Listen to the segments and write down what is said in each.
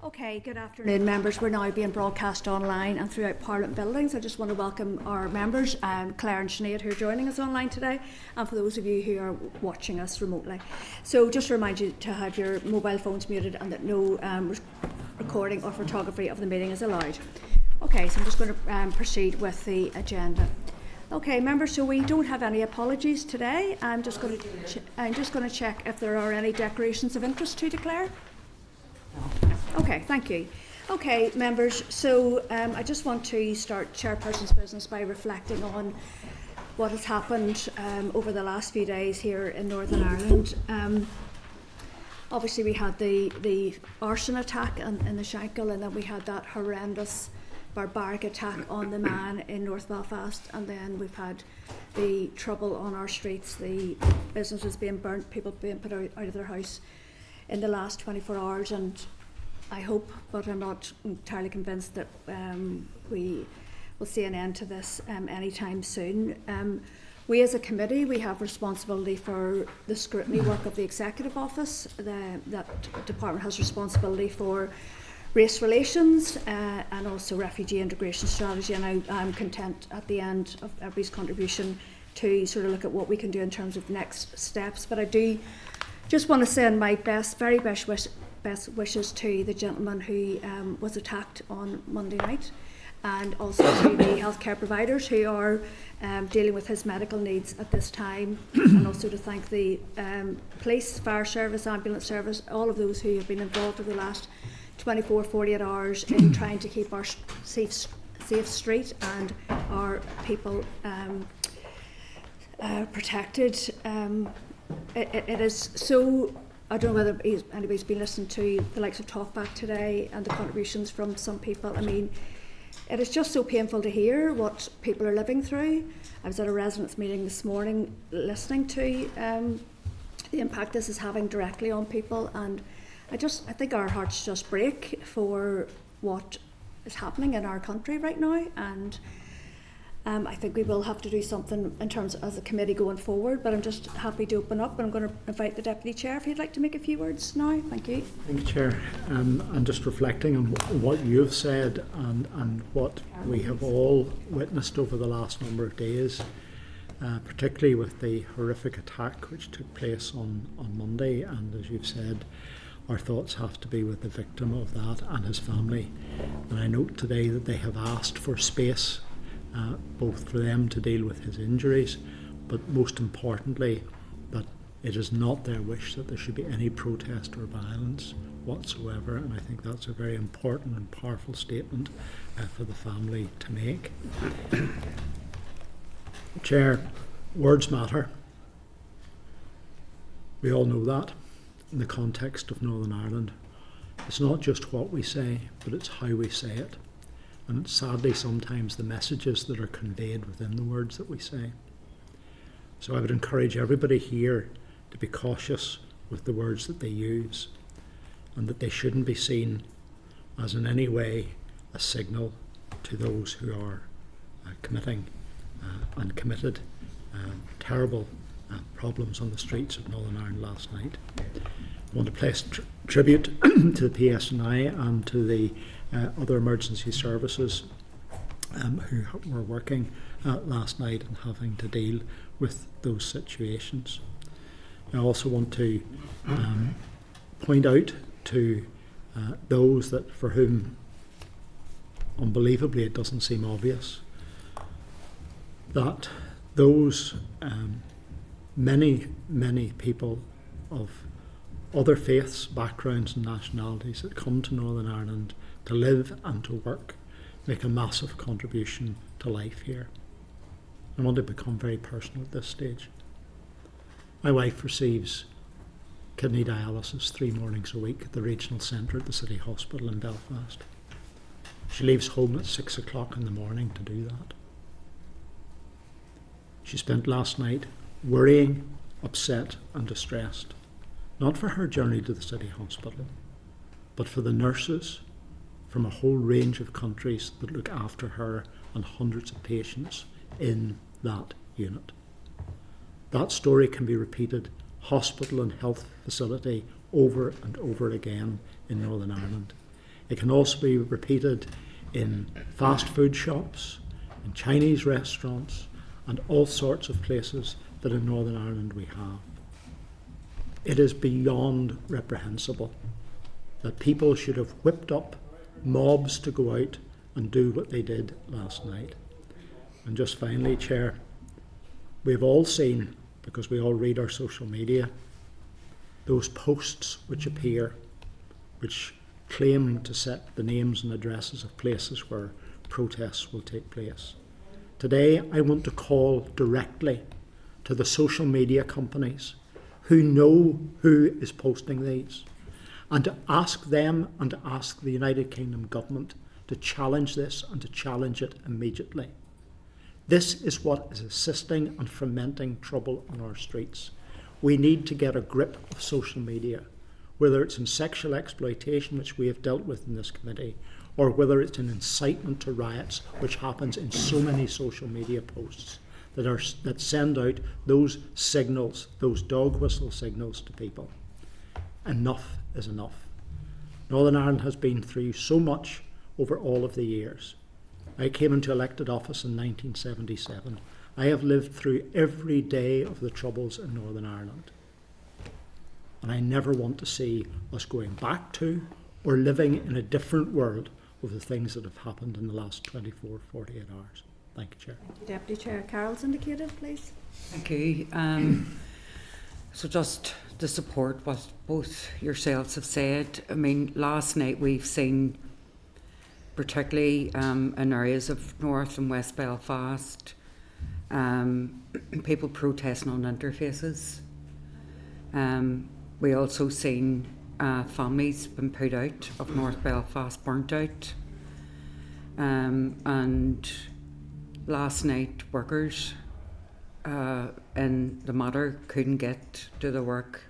Okay, good afternoon members. We're now being broadcast online and throughout Parliament buildings. I just want to welcome our members, Claire and Sinead, who are joining us online today, and for those of you who are watching us remotely. So just to remind you to have your mobile phones muted and that no recording or photography of the meeting is allowed. Okay, so I'm just going to proceed with the agenda. Okay, members, so we don't have any apologies today. I'm just going to check if there are any declarations of interest to declare. Okay, thank you. Okay, members, so I just want to start Chairperson's business by reflecting on what has happened over the last few days here in Northern Ireland. Obviously, we had the arson attack in the Shankill, and then we had that horrendous barbaric attack on the man in North Belfast, and then we've had the trouble on our streets, the businesses being burnt, people being put out of their house in the last 24 hours, and I hope, but I'm not entirely convinced, that we will see an end to this anytime soon. We as a committee, we have responsibility for the scrutiny work of the Executive Office. That department has responsibility for race relations and also refugee integration strategy, and I'm content at the end of everybody's contribution to sort of look at what we can do in terms of next steps. But I do just want to send my very best wishes to the gentleman who was attacked on Monday night, and also to the healthcare providers who are dealing with his medical needs at this time, and also to thank the police, fire service, ambulance service, all of those who have been involved over the last 24, 48 hours in trying to keep our safe street and our people protected. It is so, I don't know whether anybody's been listening to the likes of Talkback today and the contributions from some people. I mean, it is just so painful to hear what people are living through. I was at a residents' meeting this morning listening to the impact this is having directly on people, and I think our hearts just break for what is happening in our country right now, and I think we will have to do something in terms of, as a committee going forward, but I'm just happy to open up, and I'm going to invite the Deputy Chair if he'd like to make a few words now. Thank you. Thank you, Chair. And just reflecting on what you have said and what we have all witnessed over the last number of days, particularly with the horrific attack which took place on Monday, and as you've said, our thoughts have to be with the victim of that and his family. And I note today that they have asked for space, both for them to deal with his injuries, but most importantly that it is not their wish that there should be any protest or violence whatsoever, and I think that's a very important and powerful statement for the family to make. Chair, words matter. We all know that in the context of Northern Ireland. It's not just what we say, but it's how we say it. And sadly, sometimes the messages that are conveyed within the words that we say. So I would encourage everybody here to be cautious with the words that they use, and that they shouldn't be seen as in any way a signal to those who are committing and committed terrible problems on the streets of Northern Ireland last night. I want to place tribute to the PSNI and to the other emergency services who were working last night and having to deal with those situations. I also want to point out to those that for whom unbelievably it doesn't seem obvious that those many people of other faiths, backgrounds and nationalities that come to Northern Ireland to live and to work make a massive contribution to life here. I want to become very personal at this stage. My wife receives kidney dialysis 3 mornings a week at the regional centre at the City Hospital in Belfast. She leaves home at 6 o'clock in the morning to do that. She spent last night worrying, upset and distressed, not for her journey to the City Hospital, but for the nurses from a whole range of countries that look after her and hundreds of patients in that unit. That story can be repeated hospital and health facility over and over again in Northern Ireland. It can also be repeated in fast food shops, in Chinese restaurants, and all sorts of places that in Northern Ireland we have. It is beyond reprehensible that people should have whipped up mobs to go out and do what they did last night. And just finally, Chair, we've all seen, because we all read our social media, those posts which appear, which claim to set the names and addresses of places where protests will take place. Today, I want to call directly to the social media companies who know who is posting these, and to ask them and to ask the United Kingdom government to challenge this and to challenge it immediately. This is what is assisting and fomenting trouble on our streets. We need to get a grip of social media, whether it's in sexual exploitation, which we have dealt with in this committee, or whether it's an incitement to riots, which happens in so many social media posts that send out those signals, those dog whistle signals to people. Enough is enough. Northern Ireland has been through so much over all of the years. I came into elected office in 1977. I have lived through every day of the troubles in Northern Ireland. And I never want to see us going back to or living in a different world of the things that have happened in the last 24, 48 hours. Thank you, Chair. Thank you, Deputy Chair. Carol's indicated, please. Thank you. So just to support what both yourselves have said, I mean, last night we've seen, particularly in areas of North and West Belfast, people protesting on interfaces. We also seen families being put out of North Belfast, burnt out. And last night workers in the Mater couldn't get to the work,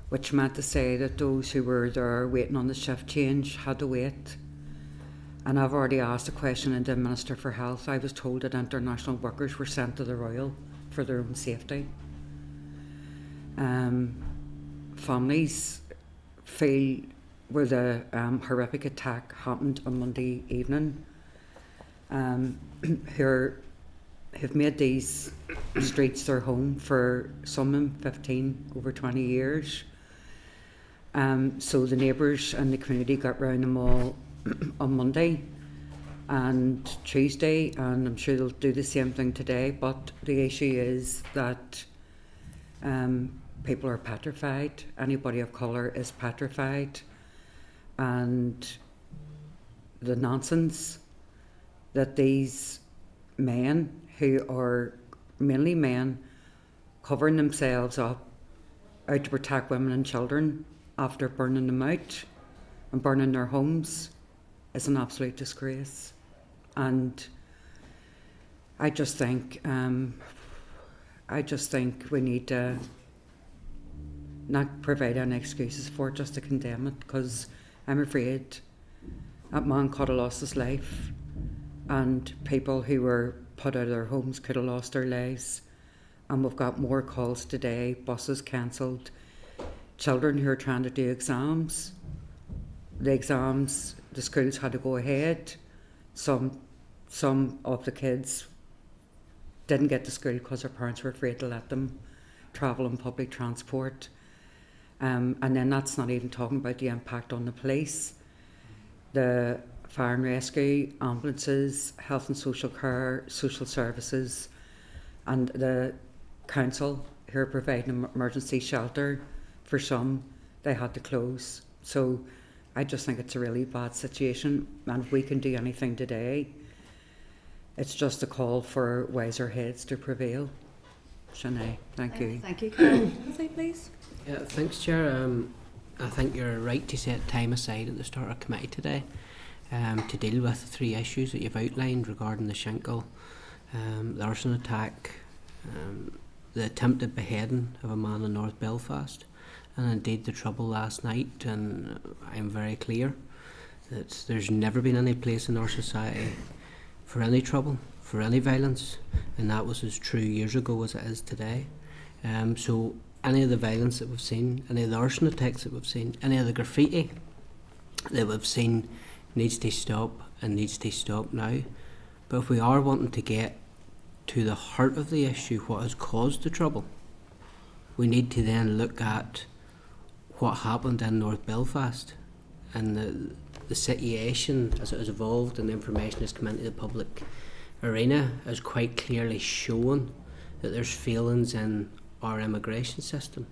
which meant to say that those who were there waiting on the shift change had to wait. And I've already asked a question in the Minister for Health. I was told that international workers were sent to the Royal for their own safety. Families feel where the horrific attack happened on Monday evening, who have made these streets their home for some of them 15, over 20 years. So the neighbours and the community got round them all on Monday and Tuesday, and I'm sure they'll do the same thing today. But the issue is that people are petrified. Anybody of colour is petrified, and the nonsense that these men, who are mainly men, covering themselves up out to protect women and children after burning them out and burning their homes, is an absolute disgrace. And I just think we need to not provide any excuses for it, just to condemn it, because I'm afraid that man could have lost his life, and people who were put out of their homes could have lost their lives. And we've got more calls today, buses cancelled, children who are trying to do exams. The schools had to go ahead. Some of the kids didn't get to school because their parents were afraid to let them travel on public transport. And then that's not even talking about the impact on the police, the fire and rescue, ambulances, health and social care, social services, and the council who are providing emergency shelter. For some, they had to close. So I just think it's a really bad situation, and if we can do anything today, it's just a call for wiser heads to prevail. Sinead, thank you. Thank you, Carol. Timothy, please. Yeah, thanks, Chair. I think you're right to set time aside at the start of committee today to deal with the three issues that you've outlined regarding the Shingle, the arson attack, the attempted beheading of a man in North Belfast, and indeed the trouble last night. And I'm very clear that there's never been any place in our society for any trouble, for any violence, and that was as true years ago as it is today. So any of the violence that we've seen, any of the arson attacks that we've seen, any of the graffiti that we've seen needs to stop and needs to stop now. But if we are wanting to get to the heart of the issue, what has caused the trouble, we need to then look at what happened in North Belfast and the situation as it has evolved and the information has come into the public arena has quite clearly shown that there's failings in our immigration system,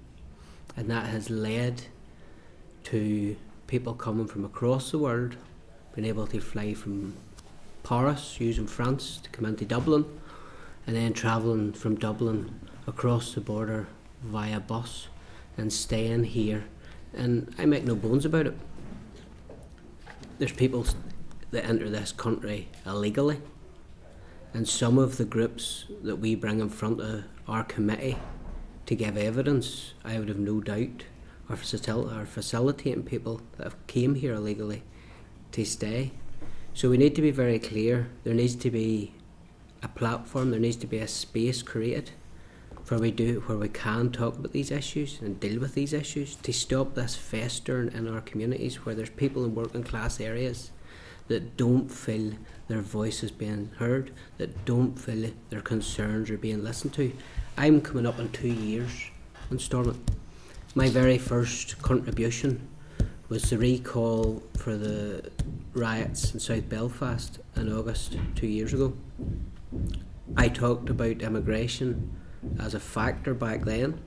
and that has led to people coming from across the world being able to fly from Paris using France to come into Dublin, and then travelling from Dublin across the border via bus and staying here. And I make no bones about it, there's people that enter this country illegally, and some of the groups that we bring in front of our committee to give evidence, I would have no doubt, are facilitating people that have came here illegally to stay. So we need to be very clear. There needs to be a platform, there needs to be a space created where we can talk about these issues and deal with these issues to stop this festering in our communities, where there's people in working class areas that don't feel their voices being heard, that don't feel their concerns are being listened to. I'm coming up on 2 years in Stormont. My very first contribution was the recall for the riots in South Belfast in August 2 years ago. I talked about immigration as a factor back then,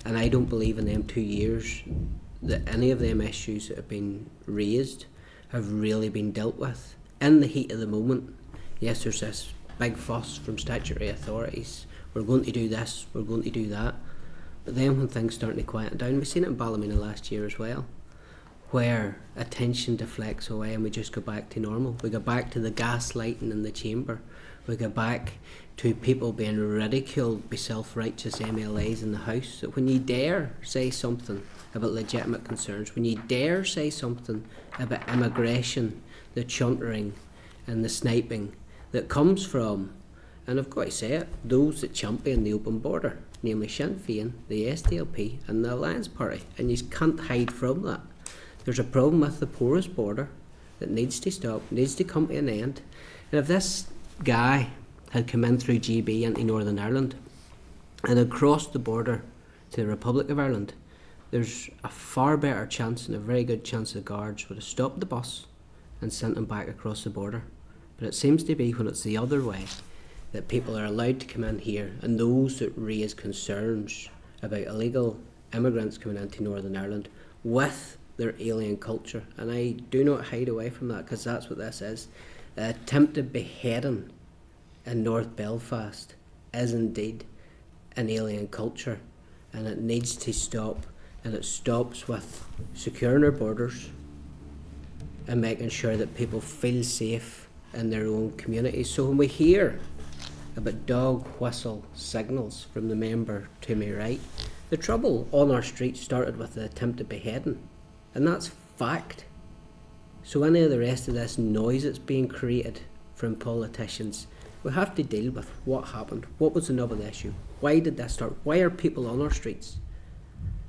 and I don't believe in them 2 years that any of them issues that have been raised have really been dealt with. In the heat of the moment, yes, there's this big fuss from statutory authorities, we're going to do this, we're going to do that, but then when things start to quieten down, we've seen it in Ballymena last year as well, where attention deflects away and we just go back to normal. We go back to the gaslighting in the chamber. We go back to people being ridiculed by self-righteous MLAs in the House. That when you dare say something about legitimate concerns, when you dare say something about immigration, the chuntering and the sniping that comes from, and I've got to say it, those that champion the open border, namely Sinn Féin, the SDLP and the Alliance Party, and you can't hide from that. There's a problem with the porous border that needs to stop, needs to come to an end. And if this guy had come in through GB into Northern Ireland and had crossed the border to the Republic of Ireland, there's a far better chance and a very good chance the guards would have stopped the bus and sent him back across the border. But it seems to be when it's the other way that people are allowed to come in here, and those that raise concerns about illegal immigrants coming into Northern Ireland with their alien culture, and I do not hide away from that, because that's what this is. The attempted beheading in North Belfast is indeed an alien culture, and it needs to stop, and it stops with securing our borders and making sure that people feel safe in their own communities. So when we hear about dog whistle signals from the member to my right, the trouble on our street started with the attempted beheading, and that's fact. So any of the rest of this noise that's being created from politicians, we have to deal with what happened, what was the nub of the issue, why did this start, why are people on our streets?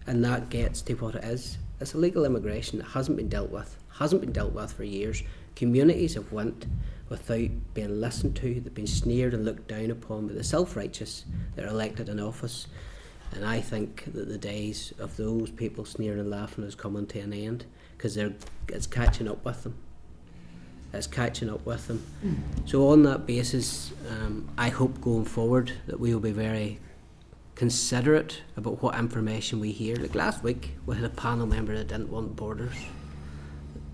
And that gets to what it is. It's illegal immigration that hasn't been dealt with for years. Communities have went without being listened to, they've been sneered and looked down upon by the self-righteous that are elected in office. And I think that the days of those people sneering and laughing is coming to an end, because it's catching up with them. It's catching up with them. So on that basis, I hope going forward that we will be very considerate about what information we hear. Like last week, we had a panel member that didn't want borders,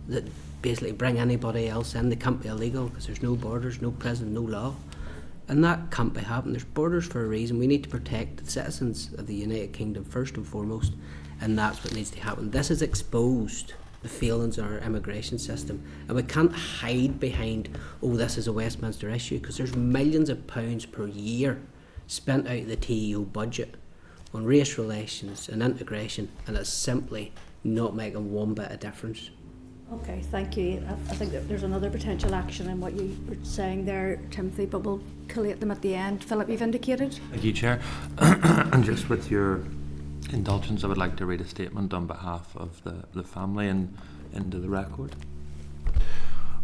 that basically bring anybody else in. They can't be illegal because there's no borders, no prison, no law. And that can't be happening. There's borders for a reason. We need to protect the citizens of the United Kingdom first and foremost, and that's what needs to happen. This has exposed the failings in our immigration system, and we can't hide behind, oh, this is a Westminster issue, because there's millions of pounds per year spent out of the TEO budget on race relations and integration, and it's simply not making one bit of difference. Okay, thank you. I think that there's another potential action in what you were saying there, Timothy, but we'll collate them at the end. Philip, you've indicated. Thank you, Chair. And just with your indulgence, I would like to read a statement on behalf of the family. And into the record.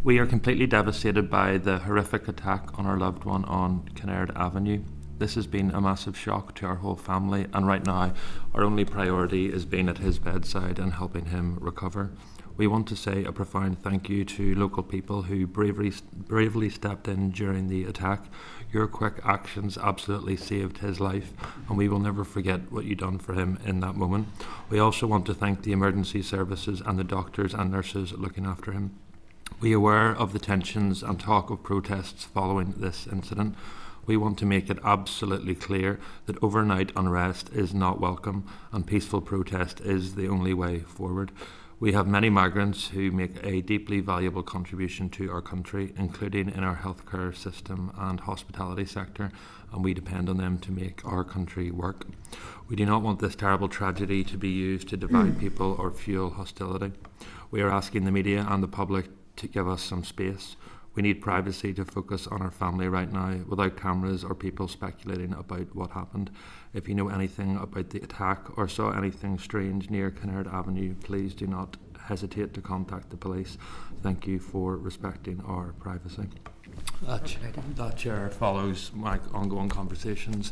We are completely devastated by the horrific attack on our loved one on Kinnaird Avenue. This has been a massive shock to our whole family, and right now our only priority is being at his bedside and helping him recover. We want to say a profound thank you to local people who bravely stepped in during the attack. Your quick actions absolutely saved his life, and we will never forget what you done for him in that moment. We also want to thank the emergency services and the doctors and nurses looking after him. We are aware of the tensions and talk of protests following this incident. We want to make it absolutely clear that overnight unrest is not welcome, and peaceful protest is the only way forward. We have many migrants who make a deeply valuable contribution to our country, including in our healthcare system and hospitality sector, and we depend on them to make our country work. We do not want this terrible tragedy to be used to divide people or fuel hostility. We are asking the media and the public to give us some space. We need privacy to focus on our family right now, without cameras or people speculating about what happened. If you know anything about the attack or saw anything strange near Kinnaird Avenue, please do not hesitate to contact the police. Thank you for respecting our privacy. That chair follows my ongoing conversations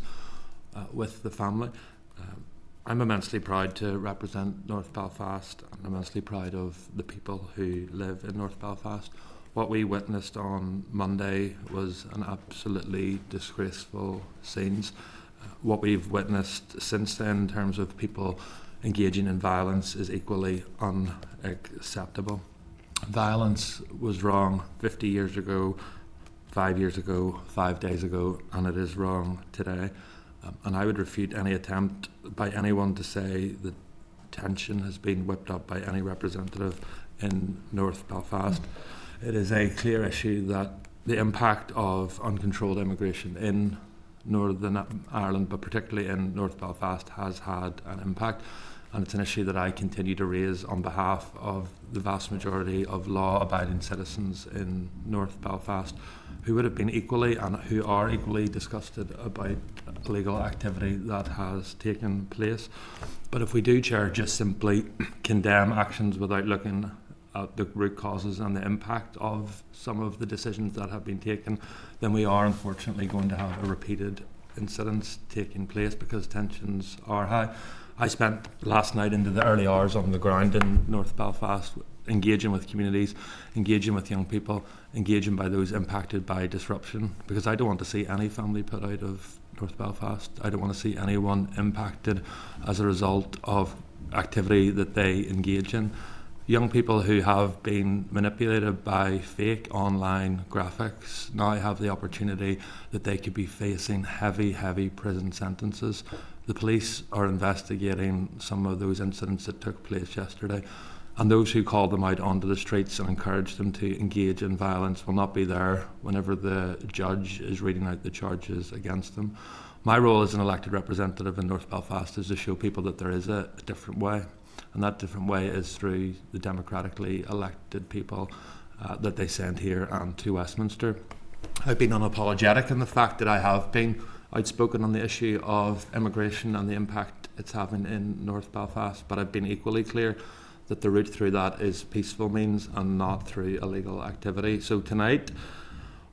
with the family. I'm immensely proud to represent North Belfast. I'm immensely proud of the people who live in North Belfast. What we witnessed on Monday was an absolutely disgraceful scenes. What we've witnessed since then in terms of people engaging in violence is equally unacceptable. Violence was wrong 50 years ago, 5 years ago, 5 days ago, and it is wrong today. And I would refute any attempt by anyone to say that tension has been whipped up by any representative in North Belfast. It is a clear issue that the impact of uncontrolled immigration in Northern Ireland, but particularly in North Belfast, has had an impact. And it's an issue that I continue to raise on behalf of the vast majority of law-abiding citizens in North Belfast who would have been equally and who are equally disgusted about illegal activity that has taken place. But if we do, Chair, just simply condemn actions without looking at the root causes and the impact of some of the decisions that have been taken, then we are unfortunately going to have a repeated incidents taking place because tensions are high. I spent last night into the early hours on the ground in North Belfast engaging with communities, engaging with young people, engaging by those impacted by disruption, because I don't want to see any family put out of North Belfast. I don't want to see anyone impacted as a result of activity that they engage in. Young people who have been manipulated by fake online graphics now have the opportunity that they could be facing heavy prison sentences. The police are investigating some of those incidents that took place yesterday, and those who call them out onto the streets and encourage them to engage in violence will not be there whenever the judge is reading out the charges against them. My role as an elected representative in North Belfast is to show people that there is a different way. And that different way is through the democratically elected people that they send here and to Westminster. I've been unapologetic in the fact that I have been outspoken on the issue of immigration and the impact it's having in North Belfast, but I've been equally clear that the route through that is peaceful means and not through illegal activity. So tonight,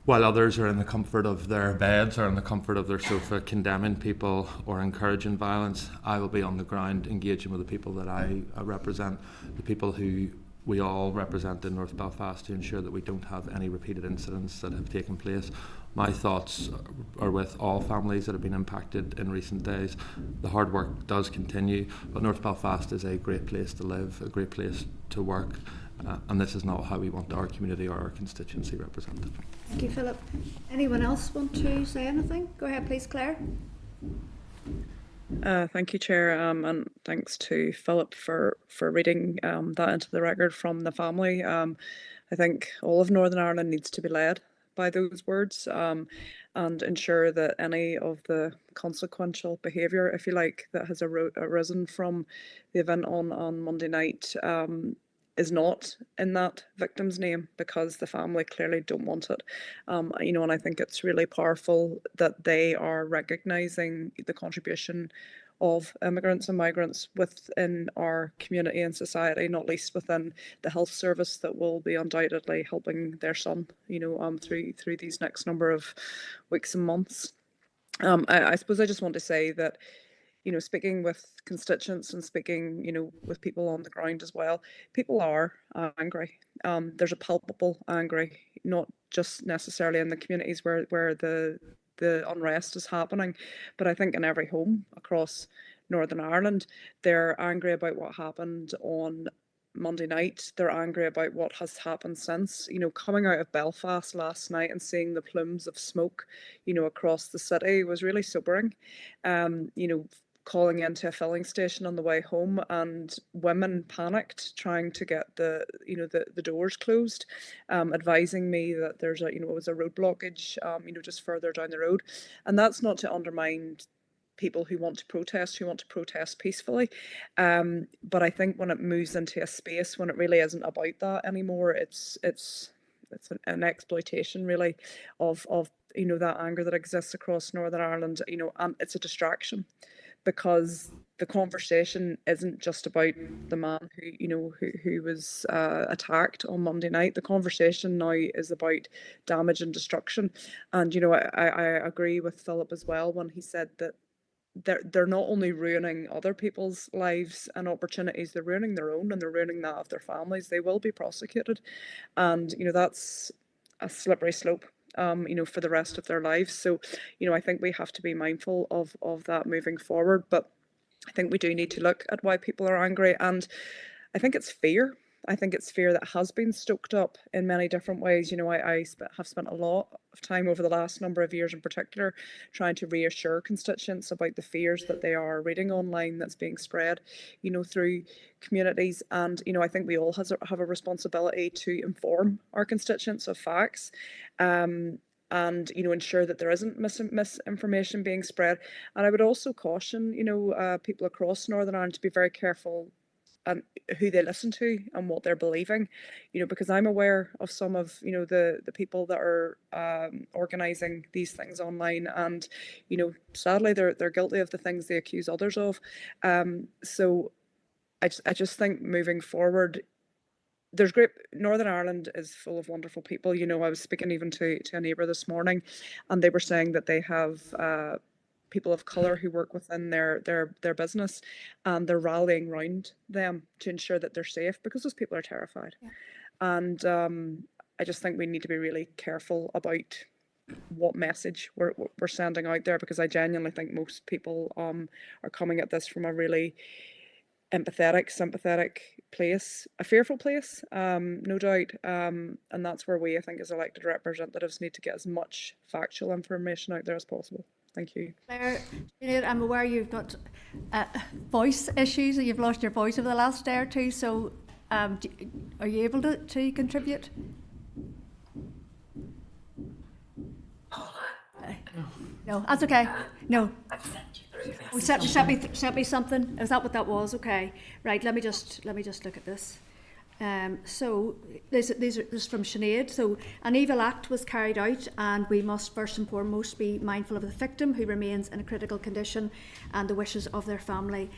while others are in the comfort of their beds or in the comfort of their sofa condemning people or encouraging violence, I will be on the ground engaging with the people that I represent, the people who we all represent in North Belfast, to ensure that we don't have any repeated incidents that have taken place. My thoughts are with all families that have been impacted in recent days. The hard work does continue, but North Belfast is a great place to live, a great place to work, and this is not how we want our community or our constituency represented. Thank you, Philip. Anyone else want to say anything? Go ahead, please, Claire. Thank you, Chair, and thanks to Philip for reading that into the record from the family. I think all of Northern Ireland needs to be led by those words and ensure that any of the consequential behaviour, if you like, that has arisen from the event on Monday night is not in that victim's name, because the family clearly don't want it. And I think it's really powerful that they are recognising the contribution of immigrants and migrants within our community and society, not least within the health service that will be undoubtedly helping their son, through these next number of weeks and months. I suppose I just want to say that, speaking with constituents and speaking, with people on the ground as well, people are angry. There's a palpable angry, not just necessarily in the communities where the unrest is happening, but I think in every home across Northern Ireland, they're angry about what happened on Monday night. They're angry about what has happened since. Coming out of Belfast last night and seeing the plumes of smoke, across the city was really sobering. Calling into a filling station on the way home, and women panicked trying to get the doors closed, advising me that there's it was a road blockage, just further down the road. And that's not to undermine people who want to protest peacefully. But I think when it moves into a space when it really isn't about that anymore, it's an exploitation really of that anger that exists across Northern Ireland, and it's a distraction, because the conversation isn't just about the man who was attacked on Monday night. The conversation now is about damage and destruction. And I agree with Philip as well when he said that they're not only ruining other people's lives and opportunities, they're ruining their own, and they're ruining that of their families. They will be prosecuted, and that's a slippery slope, for the rest of their lives. So, I think we have to be mindful of that moving forward. But I think we do need to look at why people are angry, and I think it's fear. I think it's fear that has been stoked up in many different ways. I have spent a lot of time over the last number of years in particular trying to reassure constituents about the fears that they are reading online that's being spread, through communities. And, I think we all have a responsibility to inform our constituents of facts, and ensure that there isn't misinformation being spread. And I would also caution, people across Northern Ireland to be very careful and who they listen to and what they're believing, because I'm aware of some of, the people that are organising these things online, and, sadly they're guilty of the things they accuse others of. So I just think moving forward, Northern Ireland is full of wonderful people. I was speaking even to a neighbour this morning, and they were saying that they have people of colour who work within their business, and they're rallying round them to ensure that they're safe, because those people are terrified. Yeah. And I just think we need to be really careful about what message we're sending out there, because I genuinely think most people are coming at this from a really empathetic, sympathetic place, a fearful place, no doubt, and that's where we, I think, as elected representatives, need to get as much factual information out there as possible. Thank you. Claire, I'm aware you've got voice issues, and you've lost your voice over the last day or two, so are you able to contribute? No, that's okay. No. Oh, sent me something. Is that what that was? Okay. Right. Let me just look at this. So this is from Sinead. So an evil act was carried out, and we must first and foremost be mindful of the victim, who remains in a critical condition, and the wishes of their family.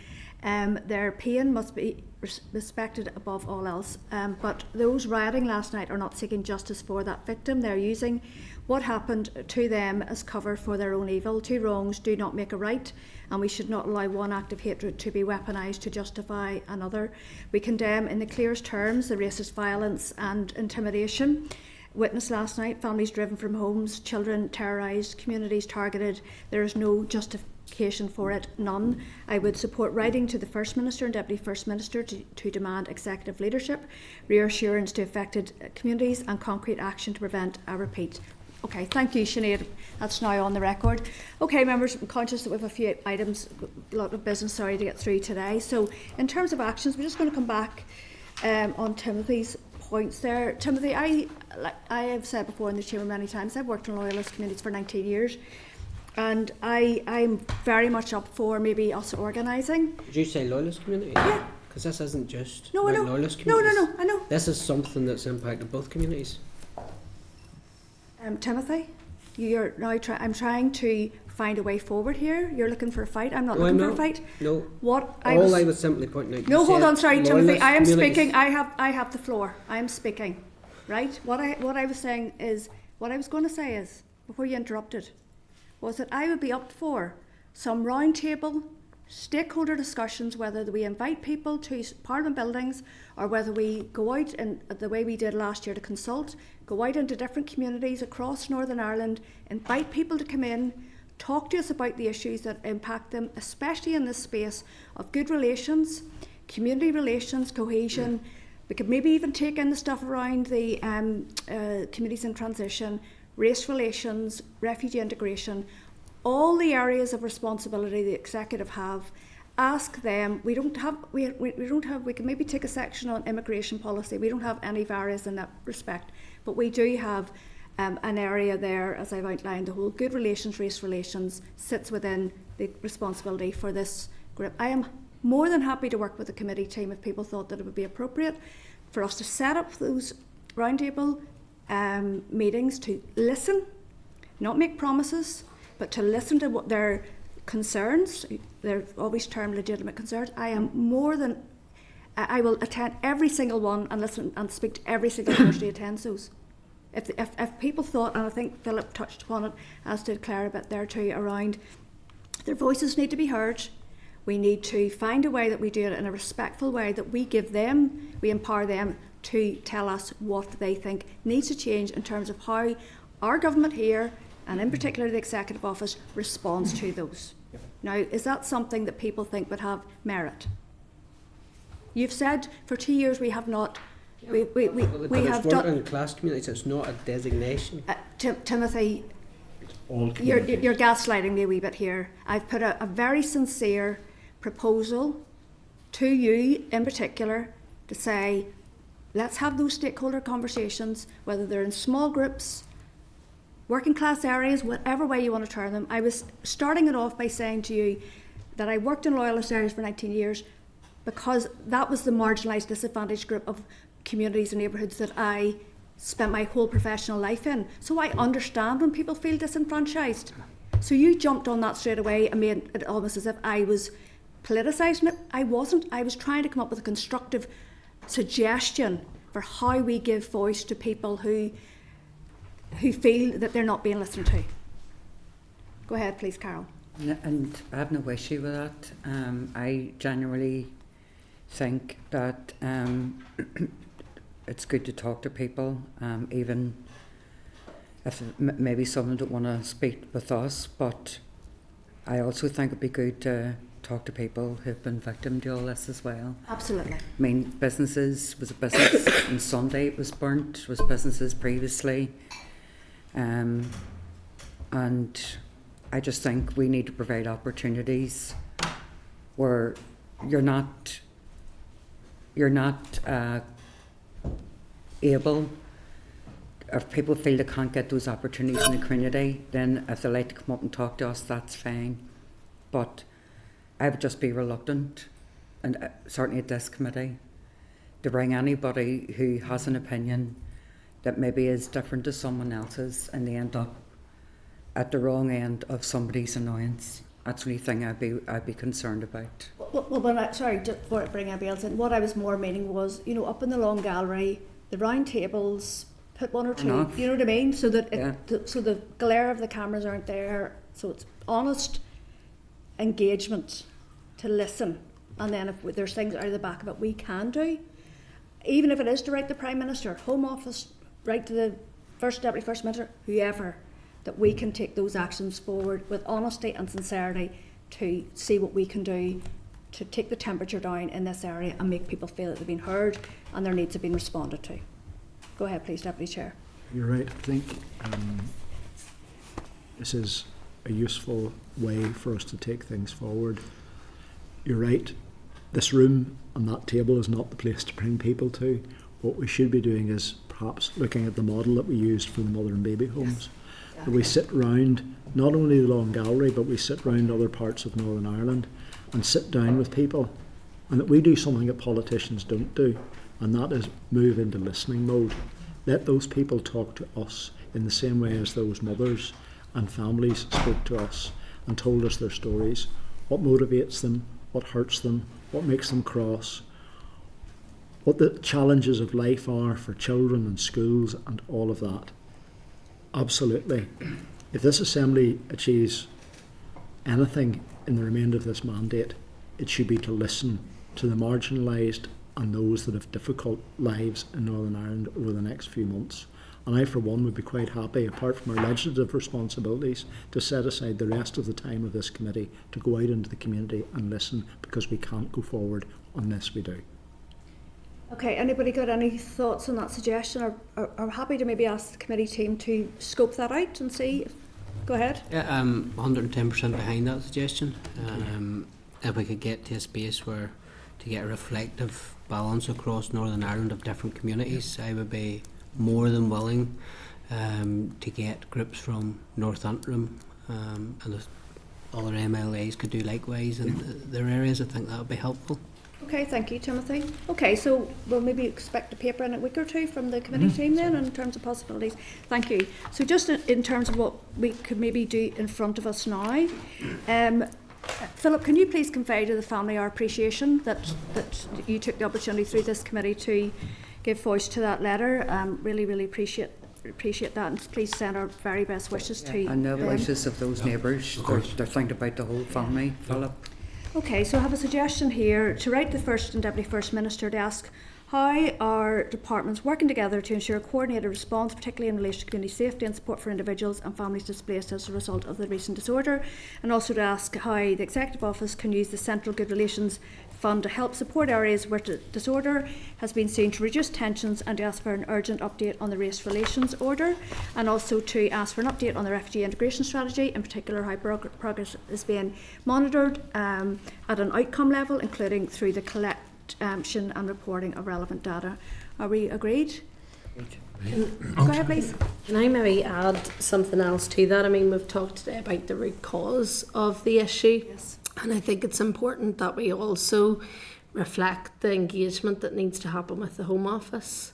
Their pain must be respected above all else. But those rioting last night are not seeking justice for that victim. They're using what happened to them as cover for their own evil. Two wrongs do not make a right, and we should not allow one act of hatred to be weaponised to justify another. We condemn in the clearest terms the racist violence and intimidation witnessed last night. Families driven from homes, children terrorised, communities targeted. There is no justification for it, none. I would support writing to the First Minister and Deputy First Minister to demand executive leadership, reassurance to affected communities, and concrete action to prevent a repeat. Okay, thank you, Sinead. That's now on the record. Okay, members, I'm conscious that we have a few items, a lot of business, to get through today. So in terms of actions, we're just going to come back on Timothy's points there. Timothy, I have said before in the chamber many times, I've worked in loyalist communities for 19 years, and I'm very much up for maybe us organising. Did you say loyalist communities? Yeah. Because this isn't just no, I know. loyalist communities. No, I know. This is something that's impacted both communities. Timothy? You're now I'm trying to find a way forward here. You're looking for a fight. I'm not No, looking I'm for a not. fight. No. What I was simply pointing out. No, you hold said on, sorry, Timothy. loyalist I am communities. speaking. I have the floor. I am speaking. Right? What I was saying is, what I was going to say is, before you interrupted, was that I would be up for some round table stakeholder discussions, whether we invite people to Parliament buildings or whether we go out and the way we did last year to consult, go out into different communities across Northern Ireland, invite people to come in, talk to us about the issues that impact them, especially in this space of good relations, community relations, cohesion. We could maybe even take in the stuff around the communities in transition, race relations, refugee integration, all the areas of responsibility the executive have. Ask them. We don't have. We can maybe take a section on immigration policy. We don't have any various in that respect, but we do have an area there, as I've outlined. The whole good relations, race relations sits within the responsibility for this group. I am more than happy to work with the committee team if people thought that it would be appropriate for us to set up those roundtable meetings to listen, not make promises, but to listen to what their concerns. They're always termed legitimate concerns. I will attend every single one and listen and speak to every single person who attends those. If people thought, and I think Philip touched upon it, as did Claire a bit there too, around their voices need to be heard. We need to find a way that we do it in a respectful way, that we give them, we empower them to tell us what they think needs to change in terms of how our government here, and in particular the Executive Office, responds to those. Now, is that something that people think would have merit? You've said for 2 years we have not. We have done. done. In class communities, it's not a designation. Timothy, All you're communities. gaslighting me a wee bit here. I've put a very sincere proposal to you in particular to say, let's have those stakeholder conversations, whether they're in small groups, working class areas, whatever way you want to term them. I was starting it off by saying to you that I worked in loyalist areas for 19 years because that was the marginalised, disadvantaged group of communities and neighbourhoods that I spent my whole professional life in. So I understand when people feel disenfranchised. So you jumped on that straight away and made it almost as if I was politicising it. I wasn't. I was trying to come up with a constructive suggestion for how we give voice to people who feel that they're not being listened to. Go ahead, please, Carol. And I have no issue with that. I genuinely think that it's good to talk to people, even if maybe some of them don't want to speak with us, but I also think it'd be good to talk to people who've been victim to all this as well. Absolutely. I mean, businesses, was a business on Sunday it was burnt, was businesses previously, and I just think we need to provide opportunities where you're not able, if people feel they can't get those opportunities in the community, then if they like to come up and talk to us, that's fine. But I would just be reluctant, and certainly at this committee, to bring anybody who has an opinion that maybe is different to someone else's and they end up at the wrong end of somebody's annoyance. That's the only thing I'd be concerned about. Well, sorry, just before I bring anybody else in, what I was more meaning was, up in the long gallery, the round tables, put one or two, Enough. you know what I mean? So that Yeah. so the glare of the cameras aren't there, so it's honest engagement to listen. And then if there's things out of the back of it we can do, even if it is to write the Prime Minister, Home Office, write to the First Deputy First Minister, whoever, that we can take those actions forward with honesty and sincerity to see what we can do to take the temperature down in this area and make people feel that they've been heard and their needs have been responded to. Go ahead, please, Deputy Chair. You're right. I think this is a useful way for us to take things forward. You're right. This room and that table is not the place to bring people to. What we should be doing is perhaps looking at the model that we used for the mother and baby homes. Yes. That we sit round not only the Long Gallery, but we sit round other parts of Northern Ireland and sit down with people, and that we do something that politicians don't do, and that is move into listening mode. Let those people talk to us. in the same way as those mothers and families spoke to us and told us their stories, what motivates them, what hurts them, what makes them cross, what the challenges of life are for children and schools and all of that. Absolutely. If this Assembly achieves anything in the remainder of this mandate, it should be to listen to the marginalised and those that have difficult lives in Northern Ireland over the next few months. And I, for one, would be quite happy, apart from our legislative responsibilities, to set aside the rest of the time of this committee to go out into the community and listen, because we can't go forward unless we do. Okay, anybody got any thoughts on that suggestion, or happy to maybe ask the committee team to scope that out and see? Go ahead. Yeah, I'm 110% behind that suggestion. If we could get to a space where to get a reflective balance across Northern Ireland of different communities, I would be more than willing to get groups from North Antrim and the other MLAs could do likewise in their areas. I think that would be helpful. Okay, thank you, Timothy. Okay, so we'll maybe expect a paper in a week or two from the committee team then in terms of possibilities. Thank you. So just in terms of what we could maybe do in front of us now, Philip, can you please convey to the family our appreciation that you took the opportunity through this committee to give voice to that letter? Really appreciate that, and please send our very best wishes to And the them. wishes of those neighbours. They're thinking about the whole family, Philip. Okay, so I have a suggestion here to write the First and Deputy First Minister to ask how are departments working together to ensure a coordinated response, particularly in relation to community safety and support for individuals and families displaced as a result of the recent disorder, and also to ask how the Executive Office can use the Central Good Relations Fund to help support areas where disorder has been seen, to reduce tensions, and to ask for an urgent update on the Race Relations Order, and also to ask for an update on the refugee integration strategy, in particular how progress is being monitored at an outcome level, including through the collection and reporting of relevant data. Are we agreed? Go ahead, please. Can I maybe add something else to that? I mean, we've talked today about the root cause of the issue. Yes. And I think it's important that we also reflect the engagement that needs to happen with the Home Office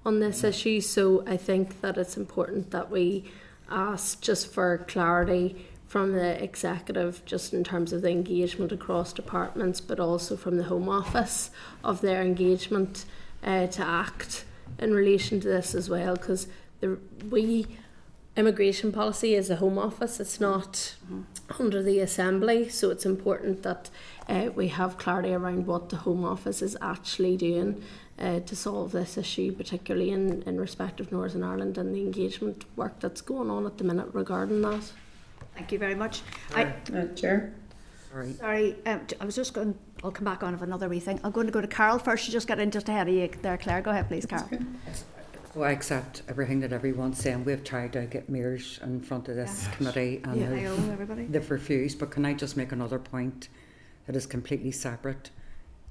on this issue. So I think that it's important that we ask just for clarity from the Executive, just in terms of the engagement across departments, but also from the Home Office of their engagement to act in relation to this as well, because immigration policy is a Home Office, it's not under the Assembly, so it's important that we have clarity around what the Home Office is actually doing to solve this issue, particularly in respect of Northern Ireland and the engagement work that's going on at the minute regarding that. Thank you very much. Chair. Sorry. I was just going, I'll come back on with another wee thing. I'm going to go to Carol first. You just got in just ahead of you there, Claire. Go ahead, please, Carol. So I accept everything that everyone's saying. We've tried to get mayors in front of this committee and Yeah, I owe everybody. they've refused. But can I just make another point that is completely separate?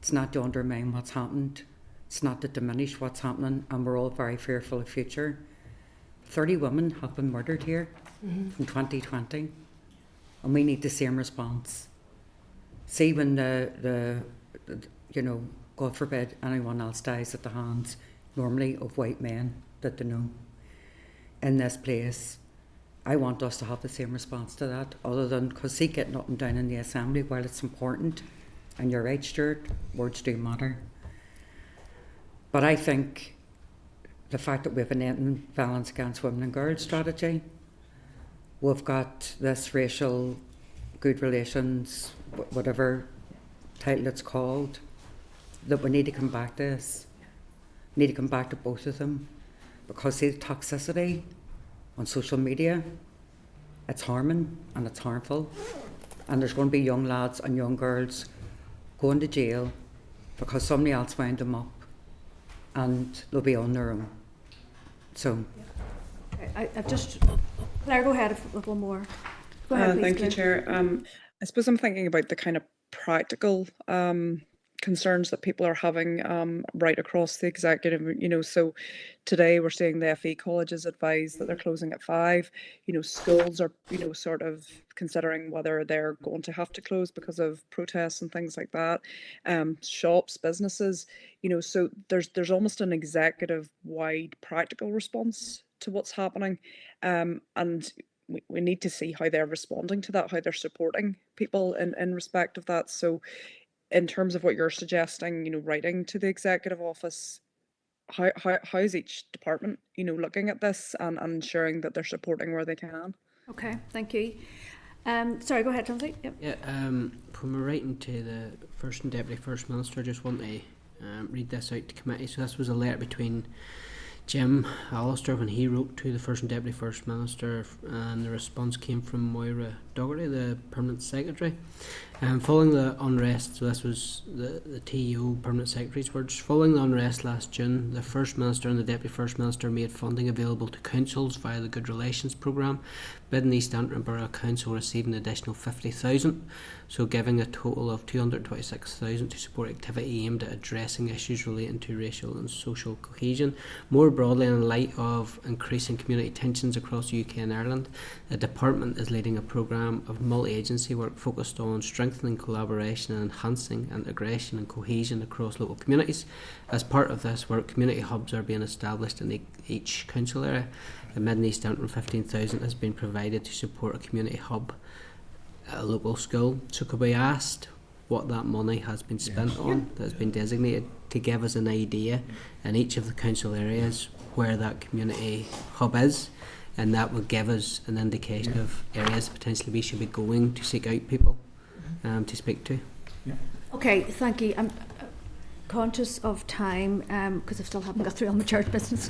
It's not to undermine what's happened. It's not to diminish what's happening, and we're all very fearful of the future. 30 women have been murdered here from 2020, and we need the same response. See, when the God forbid anyone else dies at the hands normally of white men that they know in this place, I want us to have the same response to that, other than, because see, get nothing down in the Assembly, while it's important, and you're right, Stuart, words do matter. But I think the fact that we have an ending violence against women and girls strategy, we've got this racial good relations, whatever title it's called, that we need to come back to this. Need to come back to both of them, because see, the toxicity on social media, it's harming and it's harmful, and there's going to be young lads and young girls going to jail because somebody else wound them up, and they'll be on their own. So I've just, Claire, go ahead with one more. Go ahead, please, Thank you, Claire. Chair. I suppose I'm thinking about the kind of practical concerns that people are having right across the executive. So today we're seeing the FE colleges advise that they're closing at 5. Schools are sort of considering whether they're going to have to close because of protests and things like that. Shops, businesses, so there's almost an executive wide practical response to what's happening, and we need to see how they're responding to that, how they're supporting people in respect of that. So in terms of what you're suggesting, writing to the executive office, how is each department, looking at this and ensuring that they're supporting where they can? Okay, thank you. Sorry, go ahead, Timothy. Yep. Yeah, when we're writing to the First and Deputy First Minister, I just want to read this out to committee. So this was a letter between Jim Allister when he wrote to the First and Deputy First Minister, and the response came from Moira Dougherty, the Permanent Secretary. Following the unrest, so this was the TEO Permanent Secretary's words, following the unrest last June, the First Minister and the Deputy First Minister made funding available to councils via the Good Relations Programme. Bidden East Antrim Borough Council received an additional 50,000, so giving a total of 226,000 to support activity aimed at addressing issues relating to racial and social cohesion. More broadly, in light of increasing community tensions across the UK and Ireland, the department is leading a programme of multi-agency work focused on strengthening collaboration and enhancing integration and cohesion across local communities. As part of this work, community hubs are being established in each council area. In Mid and East Antrim, 15,000 has been provided to support a community hub at a local school. So could we ask what that money has been spent on, that has been designated, to give us an idea in each of the council areas where that community hub is, and that will give us an indication of areas potentially we should be going to seek out people to speak to. Okay, thank you. I'm conscious of time because I still haven't got through on the church business,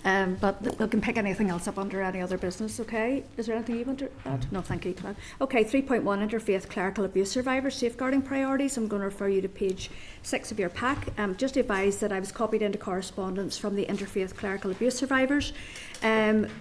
but we can pick anything else up under any other business. Okay, is there anything you want to add? No, thank you, Claire. Okay, 3.1, interfaith clerical abuse survivors safeguarding priorities. I'm going to refer you to page 6 of your pack. Just advise that I was copied into correspondence from the interfaith clerical abuse survivors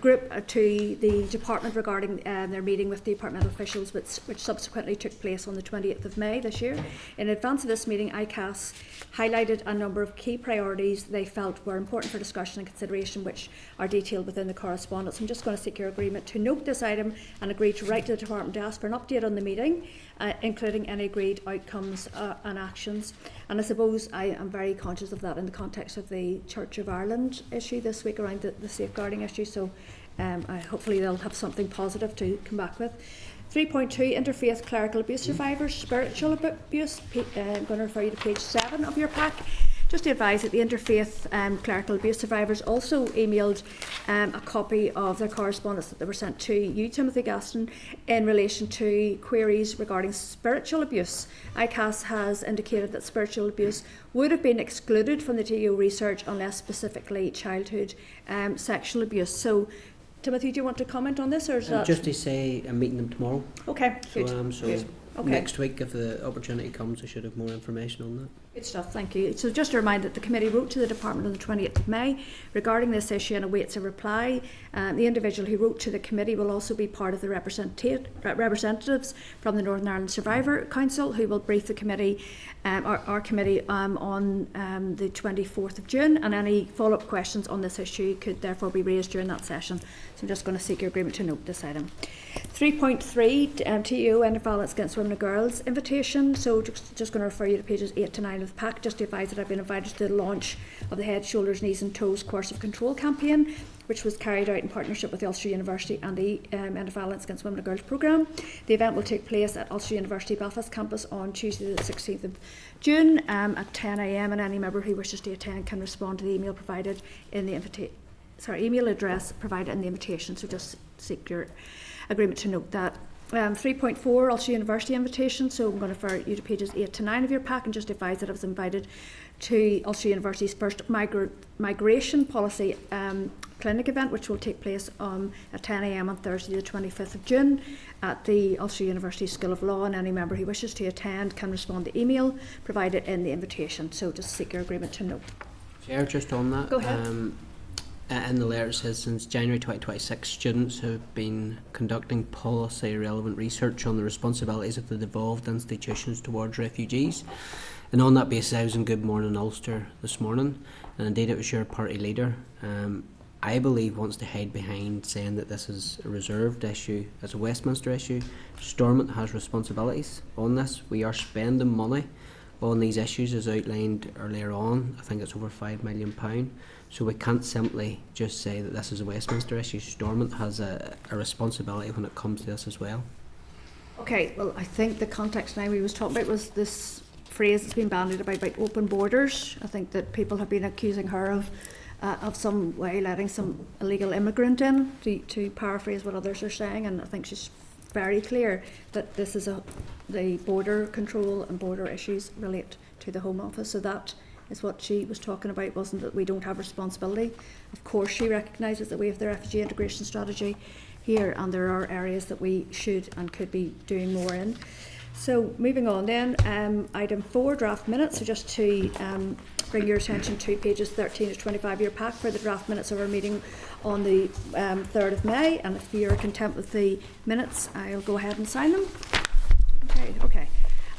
group to the department regarding their meeting with departmental officials, which subsequently took place on the 28th of May this year. In advance of this meeting, ICAS highlighted a number of key priorities they felt were important for discussion and consideration, which are detailed within the correspondence. I'm just going to seek your agreement to note this item and agree to write to the department to ask for an update on the meeting, including any agreed outcomes and actions. And I suppose I am very conscious of that in the context of the Church of Ireland issue this week around the safeguarding issue, so hopefully they'll have something positive to come back with. 3.2, interfaith clerical abuse survivors, spiritual abuse. I'm going to refer you to page 7 of your pack. Just to advise that the interfaith clerical abuse survivors also emailed a copy of their correspondence that they were sent to you, Timothy Gaston, in relation to queries regarding spiritual abuse. ICAS has indicated that spiritual abuse would have been excluded from the TEO research unless specifically childhood sexual abuse. So, Timothy, do you want to comment on this, or is that just to say I'm meeting them tomorrow? Okay, good. So Okay. next week, if the opportunity comes, I should have more information on that. Good stuff, thank you. So just a reminder that the committee wrote to the department on the 28th of May regarding this issue and awaits a reply. The individual who wrote to the committee will also be part of the representatives from the Northern Ireland Survivor Council, who will brief the committee, our committee, on the 24th of June, and any follow-up questions on this issue could therefore be raised during that session. So I'm just going to seek your agreement to note this item. 3.3, TEO End of Violence Against Women and Girls invitation. So just going to refer you to pages 8 to 9 of the pack. Just to advise that I've been invited to the launch of the Head, Shoulders, Knees and Toes Coercive Control campaign, which was carried out in partnership with the Ulster University and the End of Violence Against Women and Girls programme. The event will take place at Ulster University Belfast campus on Tuesday the 16th of June at 10 a.m, and any member who wishes to attend can respond to the email provided in the email address provided in the invitation. So just seek your agreement to note that. 3.4, Ulster University invitation. So I'm going to refer you to pages 8 to 9 of your pack and just advise that I was invited to Ulster University's first migration policy clinic event, which will take place at 10 a.m. on Thursday the 25th of June at the Ulster University School of Law, and any member who wishes to attend can respond to email provided in the invitation. So just seek your agreement to note. Chair, just on that. Go ahead. in the letter it says since January 2026, students have been conducting policy relevant research on the responsibilities of the devolved institutions towards refugees. And on that basis, I was in Good Morning Ulster this morning, and indeed it was your party leader. I believe wants to hide behind saying that this is a reserved issue, as a Westminster issue. Stormont has responsibilities on this. We are spending money on these issues as outlined earlier on. I think it's over £5 million. So we can't simply just say that this is a Westminster issue. Stormont has a responsibility when it comes to this as well. Okay, well, I think the context now we was talking about was this phrase that's been bandied about open borders. I think that people have been accusing her of some way letting some illegal immigrant in, to paraphrase what others are saying, and I think she's very clear that this is the border control and border issues relate to the Home Office. So that is what she was talking about, wasn't that we don't have responsibility. Of course she recognises that we have the refugee integration strategy here, and there are areas that we should and could be doing more in. So moving on then, item 4, draft minutes. So just to bring your attention to pages 13 to 25 of your pack for the draft minutes of our meeting on the 3rd of May, and if you're content with the minutes, I'll go ahead and sign them.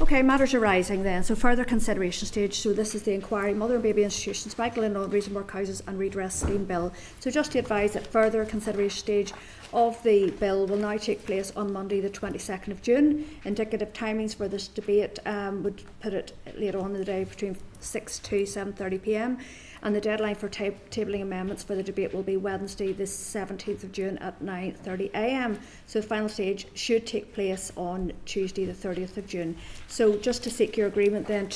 Okay, matters arising then. So further consideration stage. So this is the inquiry, Mother and Baby Institutions, Michael and Audrey's and Workhouses and Redress Scheme Bill. So just to advise that further consideration stage of the bill will now take place on Monday the 22nd of June. Indicative timings for this debate would put it later on in the day between 6 to 7:30 p.m. and the deadline for tabling amendments for the debate will be Wednesday the 17th of June at 9:30 a.m. So the final stage should take place on Tuesday the 30th of June. So just to seek your agreement then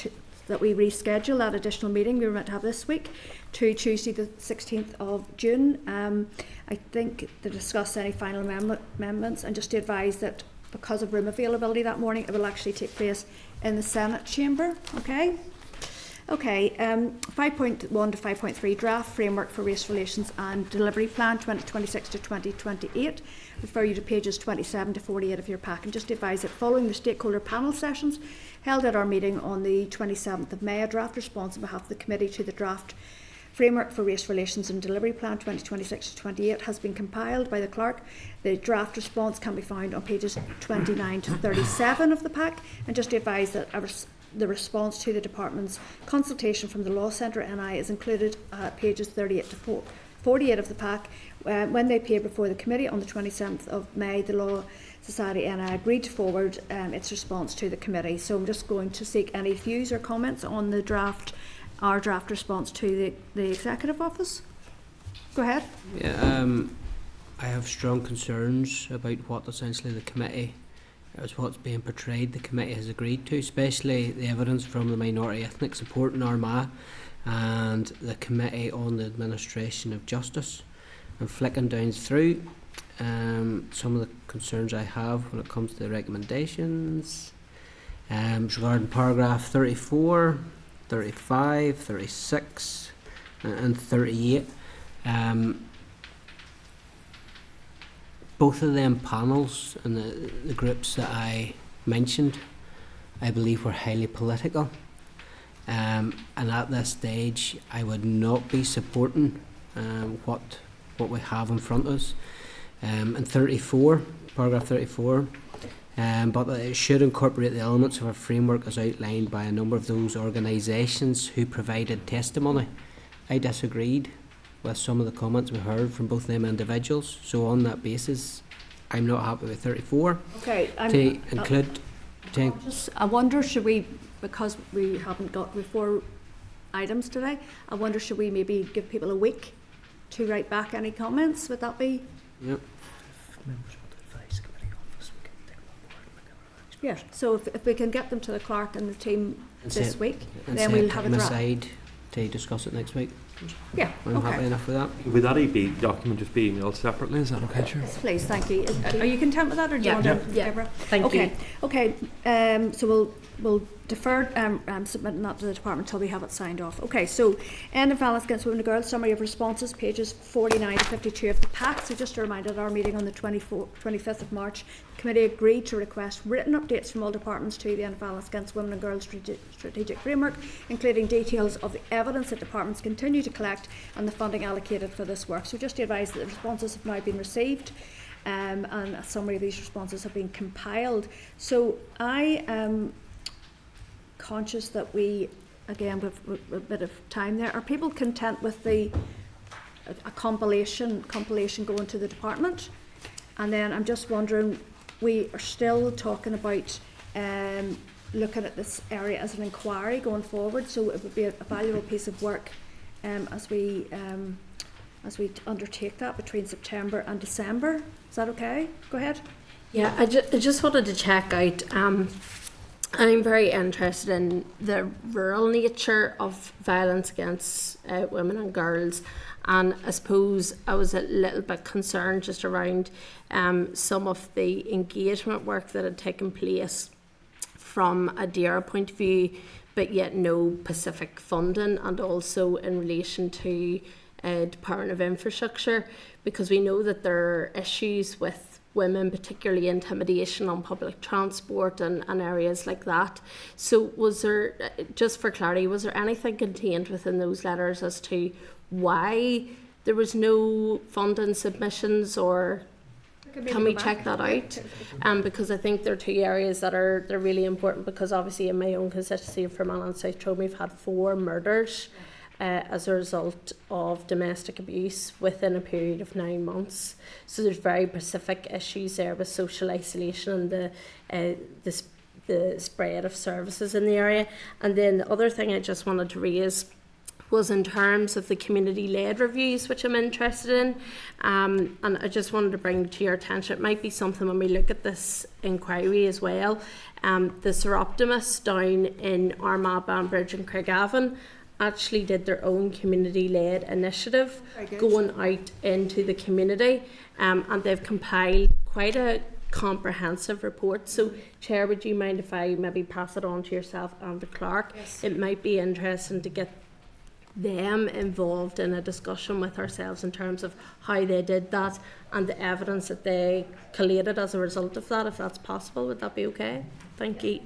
that we reschedule that additional meeting we were meant to have this week to Tuesday the 16th of June. I think to discuss any final amendments, and just to advise that because of room availability that morning, it will actually take place in the Senate chamber. Okay, 5.1 to 5.3 draft framework for race relations and delivery plan 2026 to 2028. Refer you to pages 27 to 48 of your pack, and just to advise that following the stakeholder panel sessions held at our meeting on the 27th of May, a draft response on behalf of the committee to the draft framework for race relations and delivery plan 2026 to 28 has been compiled by the clerk. The draft response can be found on pages 29 to 37 of the pack, and just to advise that the response to the department's consultation from the Law Centre NI is included at pages 38 to 48 of the pack. When they appeared before the committee on the 27th of May, the Law Society NI agreed to forward its response to the committee. So I'm just going to seek any views or comments on the our draft response to the Executive Office. Go ahead. Yeah, I have strong concerns about what essentially the committee, as what's being portrayed, the committee has agreed to, especially the evidence from the Minority Ethnic Support in Armagh and the Committee on the Administration of Justice. And flicking down through some of the concerns I have when it comes to the recommendations regarding paragraph 34, 35, 36 and 38. Both of them panels and the groups that I mentioned, I believe, were highly political. And at this stage, I would not be supporting what we have in front of us. In 34, paragraph 34, but that it should incorporate the elements of a framework as outlined by a number of those organisations who provided testimony. I disagreed with some of the comments we heard from both them individuals. So on that basis, I'm not happy with 34. Okay, To include... I wonder, should we, because we haven't got 4 items today, I wonder, should we maybe give people a week to write back any comments? Would that be? Yep. Yeah, so if we can get them to the clerk and the team this week, and then we'll have a draft. aside to discuss it next week. Yeah, I'm happy okay. enough with that. Would that document just be emailed separately? Is that okay, Chair? Yes, please, thank you. Are you content with that, or do you Yeah. want to? Yeah. Deborah? Thank okay. you. Okay, so we'll deferred submitting that to the department until we have it signed off. Okay, so end of violence against women and girls, summary of responses, pages 49 to 52 of the pack. So just a reminder, at our meeting on the 25th of March, the committee agreed to request written updates from all departments to the end of violence against women and girls strategic framework, including details of the evidence that departments continue to collect and the funding allocated for this work. So just to advise that the responses have now been received. And a summary of these responses have been compiled. So I am conscious that we, again, with a bit of time there, are people content with a compilation going to the department? And then I'm just wondering, we are still talking about looking at this area as an inquiry going forward, so it would be a valuable piece of work as we undertake that between September and December. Is that okay? Go ahead. Yeah, I just wanted to check out, I'm very interested in the rural nature of violence against women and girls, and I suppose I was a little bit concerned just around some of the engagement work that had taken place from a DARE point of view, but yet no specific funding, and also in relation to Department of Infrastructure, because we know that there are issues with women, particularly intimidation on public transport and areas like that. So was there, just for clarity, was there anything contained within those letters as to why there was no funding submissions, or can we check that out? Because I think there are two areas that they're really important, because obviously in my own constituency of Fermanagh and South Tyrone we've had 4 murders as a result of domestic abuse within a period of 9 months. So there's very specific issues there with social isolation and the spread of services in the area. And then the other thing I just wanted to raise was in terms of the community-led reviews, which I'm interested in, and I just wanted to bring to your attention, it might be something when we look at this inquiry as well. The Seroptimus down in Armagh, Banbridge and Craigavon actually did their own community-led initiative going out into the community, and they've compiled quite a comprehensive report. So Chair, would you mind if I maybe pass it on to yourself and the clerk? Yes. It might be interesting to get them involved in a discussion with ourselves in terms of how they did that and the evidence that they collated as a result of that, if that's possible. Would that be okay? Thank you.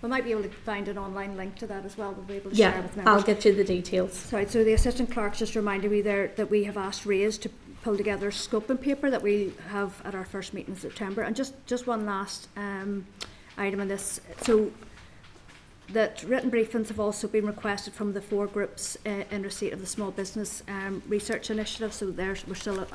We might be able to find an online link to that as well. We'll be able to share with members. I'll get you the details. Sorry, so the Assistant Clerk just reminded me there that we have asked Ray's to pull together a scoping paper that we have at our first meeting in September. And just one last item on this. So that written briefings have also been requested from the 4 groups in receipt of the Small Business Research Initiative. So we're still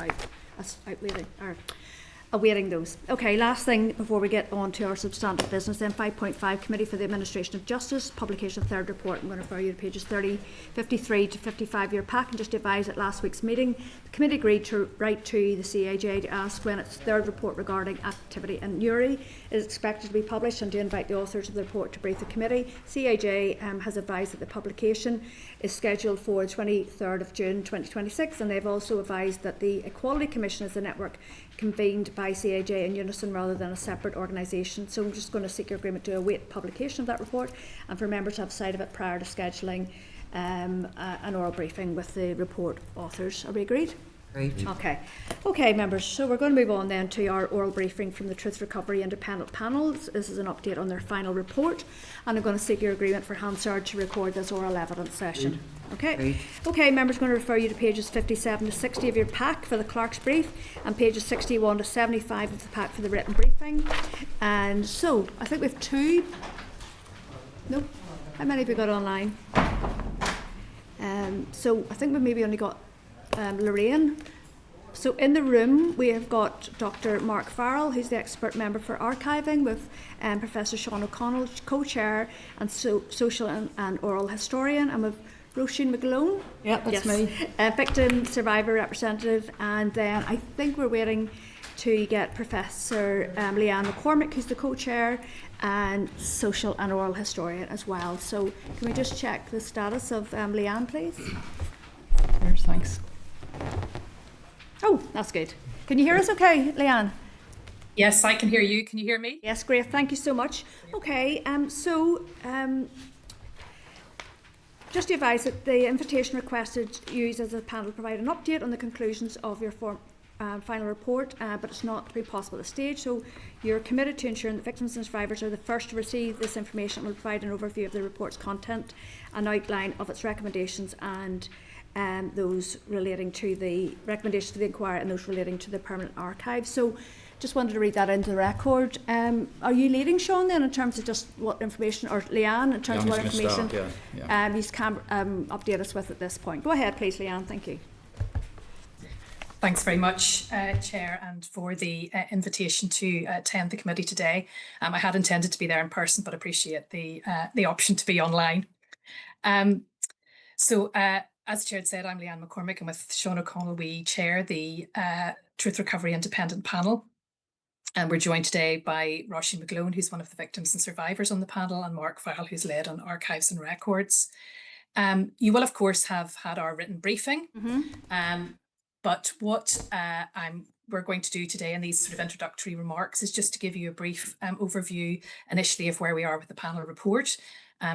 awaiting those. Okay, last thing before we get on to our substantive business then, 5.5 Committee for the Administration of Justice, publication of 3rd report. I'm going to refer you to pages 53 to 55 of your pack, and just to advise at last week's meeting, the committee agreed to write to the CAJ to ask when its 3rd report regarding activity in Newry is expected to be published, and to invite the authors of the report to brief the committee. CAJ has advised that the publication is scheduled for the 23rd of June 2026, and they've also advised that the Equality Commission is the network convened by CAJ in unison rather than a separate organisation. So I'm just going to seek your agreement to await publication of that report, and for members to have sight of it prior to scheduling an oral briefing with the report authors. Are we agreed? Great. Okay, members, so we're going to move on then to our oral briefing from the Truth Recovery Independent Panels. This is an update on their final report, and I'm going to seek your agreement for Hansard to record this oral evidence session. Okay. Great. Okay, members, going to refer you to pages 57 to 60 of your pack for the clerk's brief, and pages 61 to 75 of the pack for the written briefing. And so I think we have 2. No, how many have we got online? So I think we maybe only got Lorraine. So in the room we have got Dr. Mark Farrell, who's the expert member for archiving, with Professor Sean O'Connell, co-chair and social and oral historian, and with Roisin McGlone. Yeah, that's me. Victim survivor representative, and then I think we're waiting to get Professor Leanne McCormick, who's the co-chair and social and oral historian as well. So can we just check the status of Leanne, please? Cheers, thanks. Oh, that's good. Can you hear us okay, Leanne? Yes, I can hear you. Can you hear me? Yes, great. Thank you so much. Okay, just to advise that the invitation requested you as a panel provide an update on the conclusions of your final report, but it's not been possible at this stage. So you're committed to ensuring that victims and survivors are the first to receive this information and will provide an overview of the report's content, an outline of its recommendations and those relating to the recommendations to the inquiry and those relating to the permanent archive. So just wanted to read that into the record. Are you leading, Sean, then, in terms of just what information, or Leanne, in terms of what information you can update us with at this point? Go ahead, please, Leanne. Thank you. Thanks very much, Chair, and for the invitation to attend the committee today. I had intended to be there in person, but appreciate the option to be online. As Chair had said, I'm Leanne McCormick, and with Sean O'Connell, we chair the Truth Recovery Independent Panel. And we're joined today by Roisin McGlone, who's one of the victims and survivors on the panel, and Mark Fowle, who's led on archives and records. You will, of course, have had our written briefing. But what we're going to do today in these sort of introductory remarks is just to give you a brief overview initially of where we are with the panel report.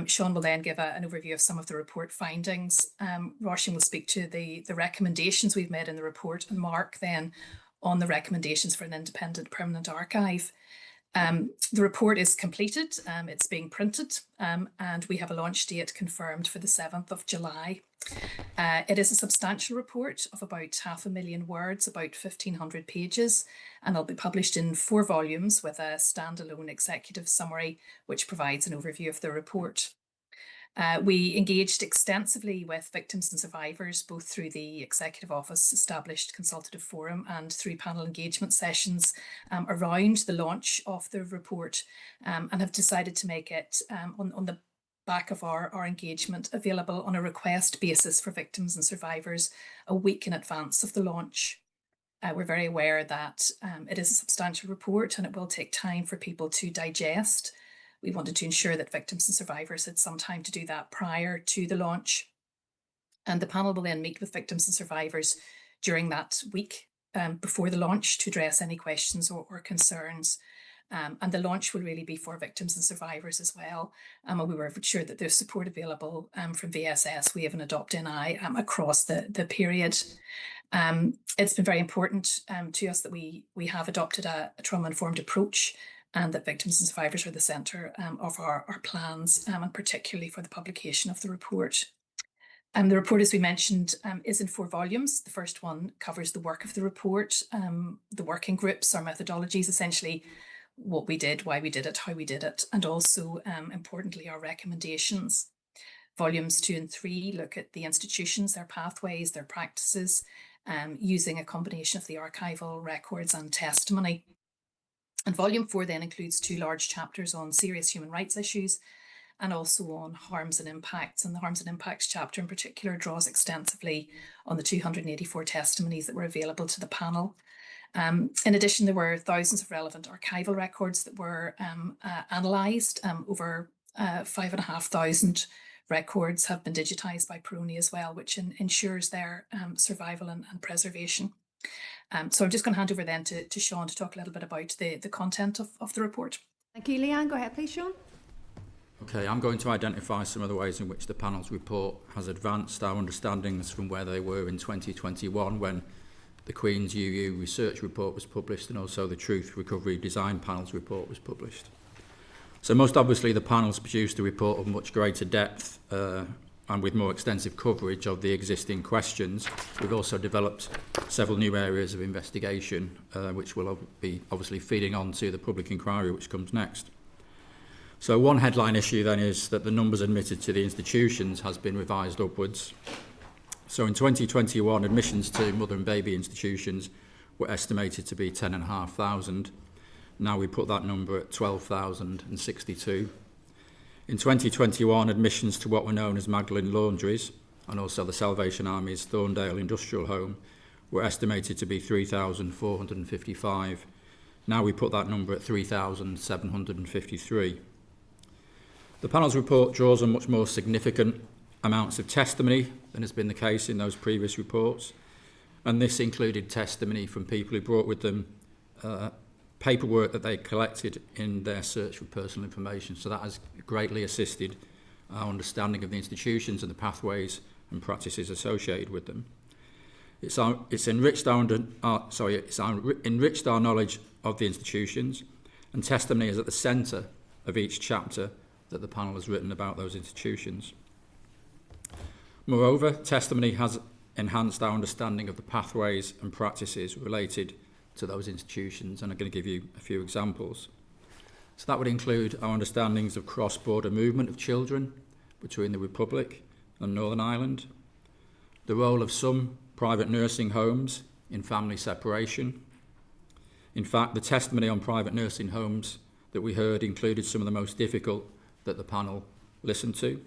Sean will then give an overview of some of the report findings. Roisin will speak to the recommendations we've made in the report, and Mark then on the recommendations for an independent permanent archive. The report is completed, it's being printed, and we have a launch date confirmed for the 7th of July. It is a substantial report of about 500,000 words, about 1,500 pages, and it'll be published in 4 volumes with a standalone executive summary, which provides an overview of the report. We engaged extensively with victims and survivors, both through the Executive Office established consultative forum and through panel engagement sessions around the launch of the report, and have decided to make it on the back of our engagement available on a request basis for victims and survivors a week in advance of the launch. We're very aware that it is a substantial report and it will take time for people to digest. We wanted to ensure that victims and survivors had some time to do that prior to the launch. And the panel will then meet with victims and survivors during that week before the launch to address any questions or concerns. And the launch will really be for victims and survivors as well. And we were sure that there's support available from VSS, WAVE and Adopt NI across the period. It's been very important to us that we have adopted a trauma-informed approach, and that victims and survivors are the centre of our plans, and particularly for the publication of the report. The report, as we mentioned, is in 4 volumes. The first one covers the work of the report, the working groups, our methodologies, essentially what we did, why we did it, how we did it, and also, importantly, our recommendations. Volumes 2 and 3 look at the institutions, their pathways, their practices, using a combination of the archival records and testimony. And volume 4 then includes 2 large chapters on serious human rights issues and also on harms and impacts. And the harms and impacts chapter in particular draws extensively on the 284 testimonies that were available to the panel. In addition, there were thousands of relevant archival records that were analysed. Over 5,500 records have been digitised by Peroni as well, which ensures their survival and preservation. So I'm just going to hand over then to Sean to talk a little bit about the content of the report. Thank you, Leanne. Go ahead, please, Sean. Okay, I'm going to identify some of the ways in which the panel's report has advanced our understandings from where they were in 2021 when the Queen's UU research report was published and also the Truth Recovery Design Panel's report was published. So most obviously the panel's produced a report of much greater depth and with more extensive coverage of the existing questions. We've also developed several new areas of investigation, which will be obviously feeding on to the public inquiry which comes next. So one headline issue then is that the numbers admitted to the institutions has been revised upwards. So in 2021, admissions to mother and baby institutions were estimated to be 10,500. Now we put that number at 12,062. In 2021, admissions to what were known as Magdalen Laundries and also the Salvation Army's Thorndale Industrial Home were estimated to be 3,455. Now we put that number at 3,753. The panel's report draws on much more significant amounts of testimony than has been the case in those previous reports, and this included testimony from people who brought with them paperwork that they collected in their search for personal information. So that has greatly assisted our understanding of the institutions and the pathways and practices associated with them. It's enriched our knowledge of the institutions, and testimony is at the centre of each chapter that the panel has written about those institutions. Moreover, testimony has enhanced our understanding of the pathways and practices related to those institutions, and I'm going to give you a few examples. So that would include our understandings of cross-border movement of children between the Republic and Northern Ireland, the role of some private nursing homes in family separation. In fact, the testimony on private nursing homes that we heard included some of the most difficult that the panel listened to.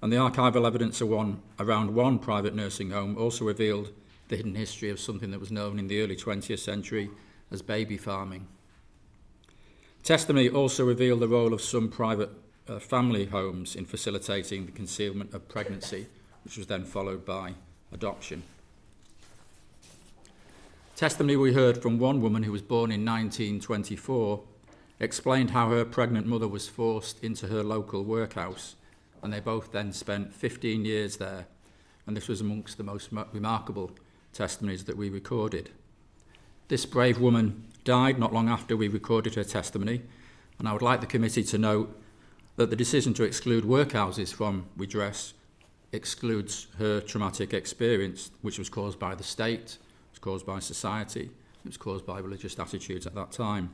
And the archival evidence around one private nursing home also revealed the hidden history of something that was known in the early 20th century as baby farming. Testimony also revealed the role of some private family homes in facilitating the concealment of pregnancy, which was then followed by adoption. Testimony we heard from one woman who was born in 1924 explained how her pregnant mother was forced into her local workhouse, and they both then spent 15 years there, and this was amongst the most remarkable testimonies that we recorded. This brave woman died not long after we recorded her testimony, and I would like the committee to note that the decision to exclude workhouses from redress excludes her traumatic experience, which was caused by the state, was caused by society, it was caused by religious attitudes at that time.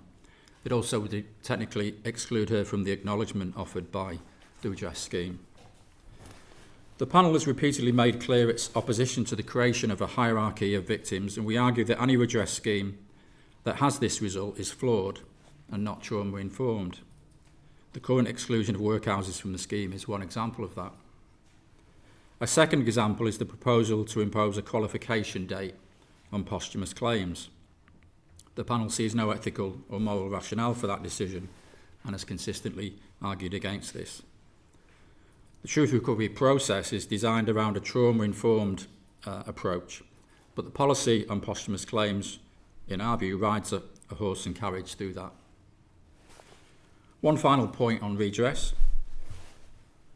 It also would technically exclude her from the acknowledgement offered by the redress scheme. The panel has repeatedly made clear its opposition to the creation of a hierarchy of victims, and we argue that any redress scheme that has this result is flawed and not trauma-informed. The current exclusion of workhouses from the scheme is one example of that. A second example is the proposal to impose a qualification date on posthumous claims. The panel sees no ethical or moral rationale for that decision and has consistently argued against this. The truth recovery process is designed around a trauma-informed approach, but the policy on posthumous claims, in our view, rides a horse and carriage through that. One final point on redress.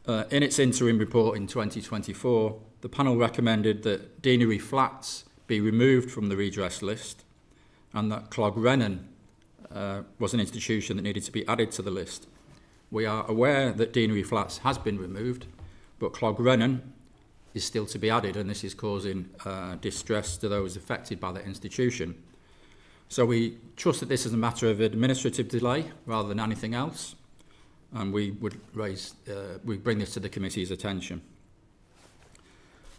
In its interim report in 2024, the panel recommended that Deanery Flats be removed from the redress list and that Clogrennan was an institution that needed to be added to the list. We are aware that Deanery Flats has been removed, but Clogrennan is still to be added, and this is causing distress to those affected by that institution. So we trust that this is a matter of administrative delay rather than anything else, and we bring this to the committee's attention.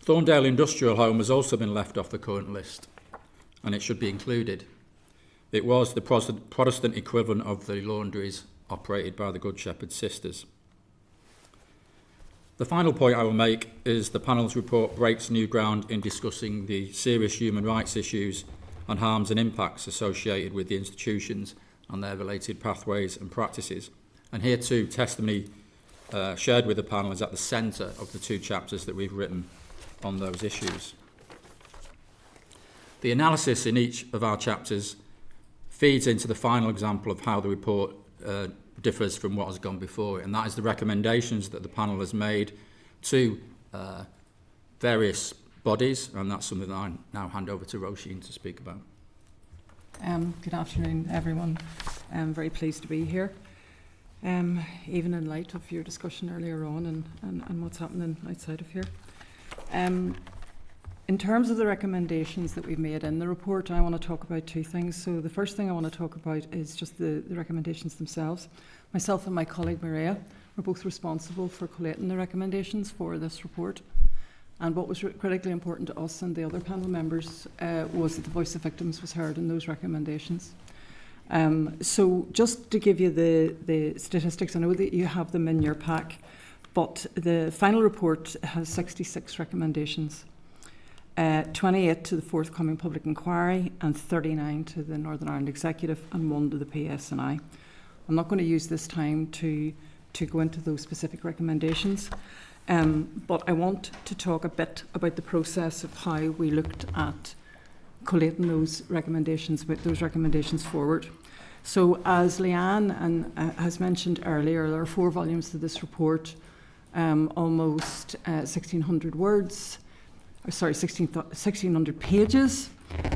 Thorndale Industrial Home has also been left off the current list, and it should be included. It was the Protestant equivalent of the laundries operated by the Good Shepherd Sisters. The final point I will make is the panel's report breaks new ground in discussing the serious human rights issues and harms and impacts associated with the institutions and their related pathways and practices. And here too, testimony shared with the panel is at the centre of the two chapters that we've written on those issues. The analysis in each of our chapters feeds into the final example of how the report differs from what has gone before it, and that is the recommendations that the panel has made to various bodies, and that's something that I now hand over to Roisin to speak about. Good afternoon, everyone. I'm very pleased to be here, even in light of your discussion earlier on and what's happening outside of here. In terms of the recommendations that we've made in the report, I want to talk about two things. So the first thing I want to talk about is just the recommendations themselves. Myself and my colleague Maria were both responsible for collating the recommendations for this report. And what was critically important to us and the other panel members was that the voice of victims was heard in those recommendations. So just to give you the statistics, I know that you have them in your pack, but the final report has 66 recommendations. 28 to the forthcoming public inquiry and 39 to the Northern Ireland Executive and 1 to the PSNI. I'm not going to use this time to go into those specific recommendations, but I want to talk a bit about the process of how we looked at collating those recommendations, put those recommendations forward. So as Leanne has mentioned earlier, there are 4 volumes to this report, almost 1,600 words, 1,600 pages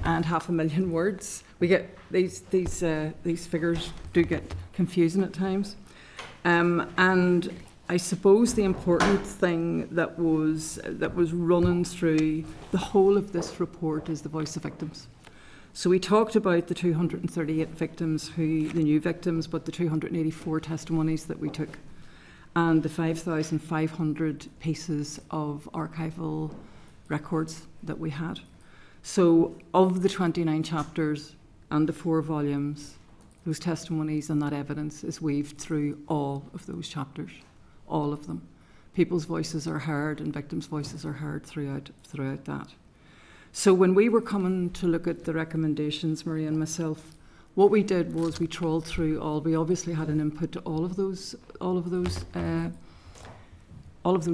and 500,000 words. We get these figures do get confusing at times. And I suppose the important thing that was running through the whole of this report is the voice of victims. So we talked about the 238 victims, the new victims, but the 284 testimonies that we took, and the 5,500 pieces of archival records that we had. So of the 29 chapters and the 4 volumes, those testimonies and that evidence is weaved through all of those chapters, all of them. People's voices are heard and victims' voices are heard throughout that. So when we were coming to look at the recommendations, Maria and myself, what we did was we trawled through we obviously had an input to all of those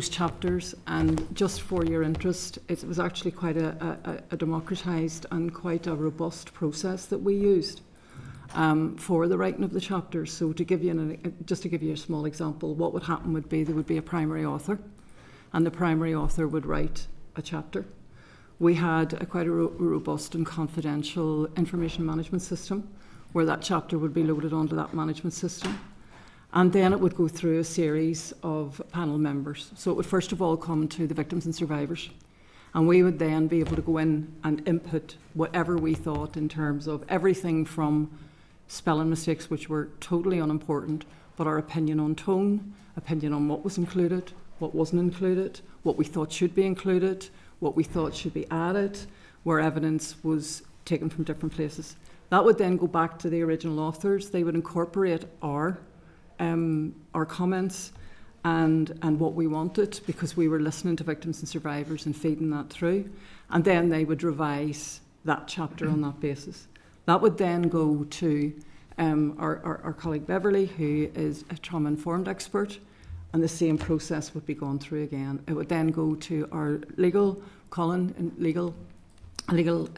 chapters, and just for your interest, it was actually quite a democratised and quite a robust process that we used for the writing of the chapters. So to give you just to give you a small example, what would happen would be there would be a primary author, and the primary author would write a chapter. We had quite a robust and confidential information management system where that chapter would be loaded onto that management system. And then it would go through a series of panel members. So it would first of all come to the victims and survivors. And we would then be able to go in and input whatever we thought in terms of everything from spelling mistakes, which were totally unimportant, but our opinion on tone, opinion on what was included, what wasn't included, what we thought should be included, what we thought should be added, where evidence was taken from different places. That would then go back to the original authors. They would incorporate our comments and what we wanted, because we were listening to victims and survivors and feeding that through. And then they would revise that chapter on that basis. That would then go to our colleague Beverly, who is a trauma-informed expert, and the same process would be gone through again. It would then go to our Colin, legal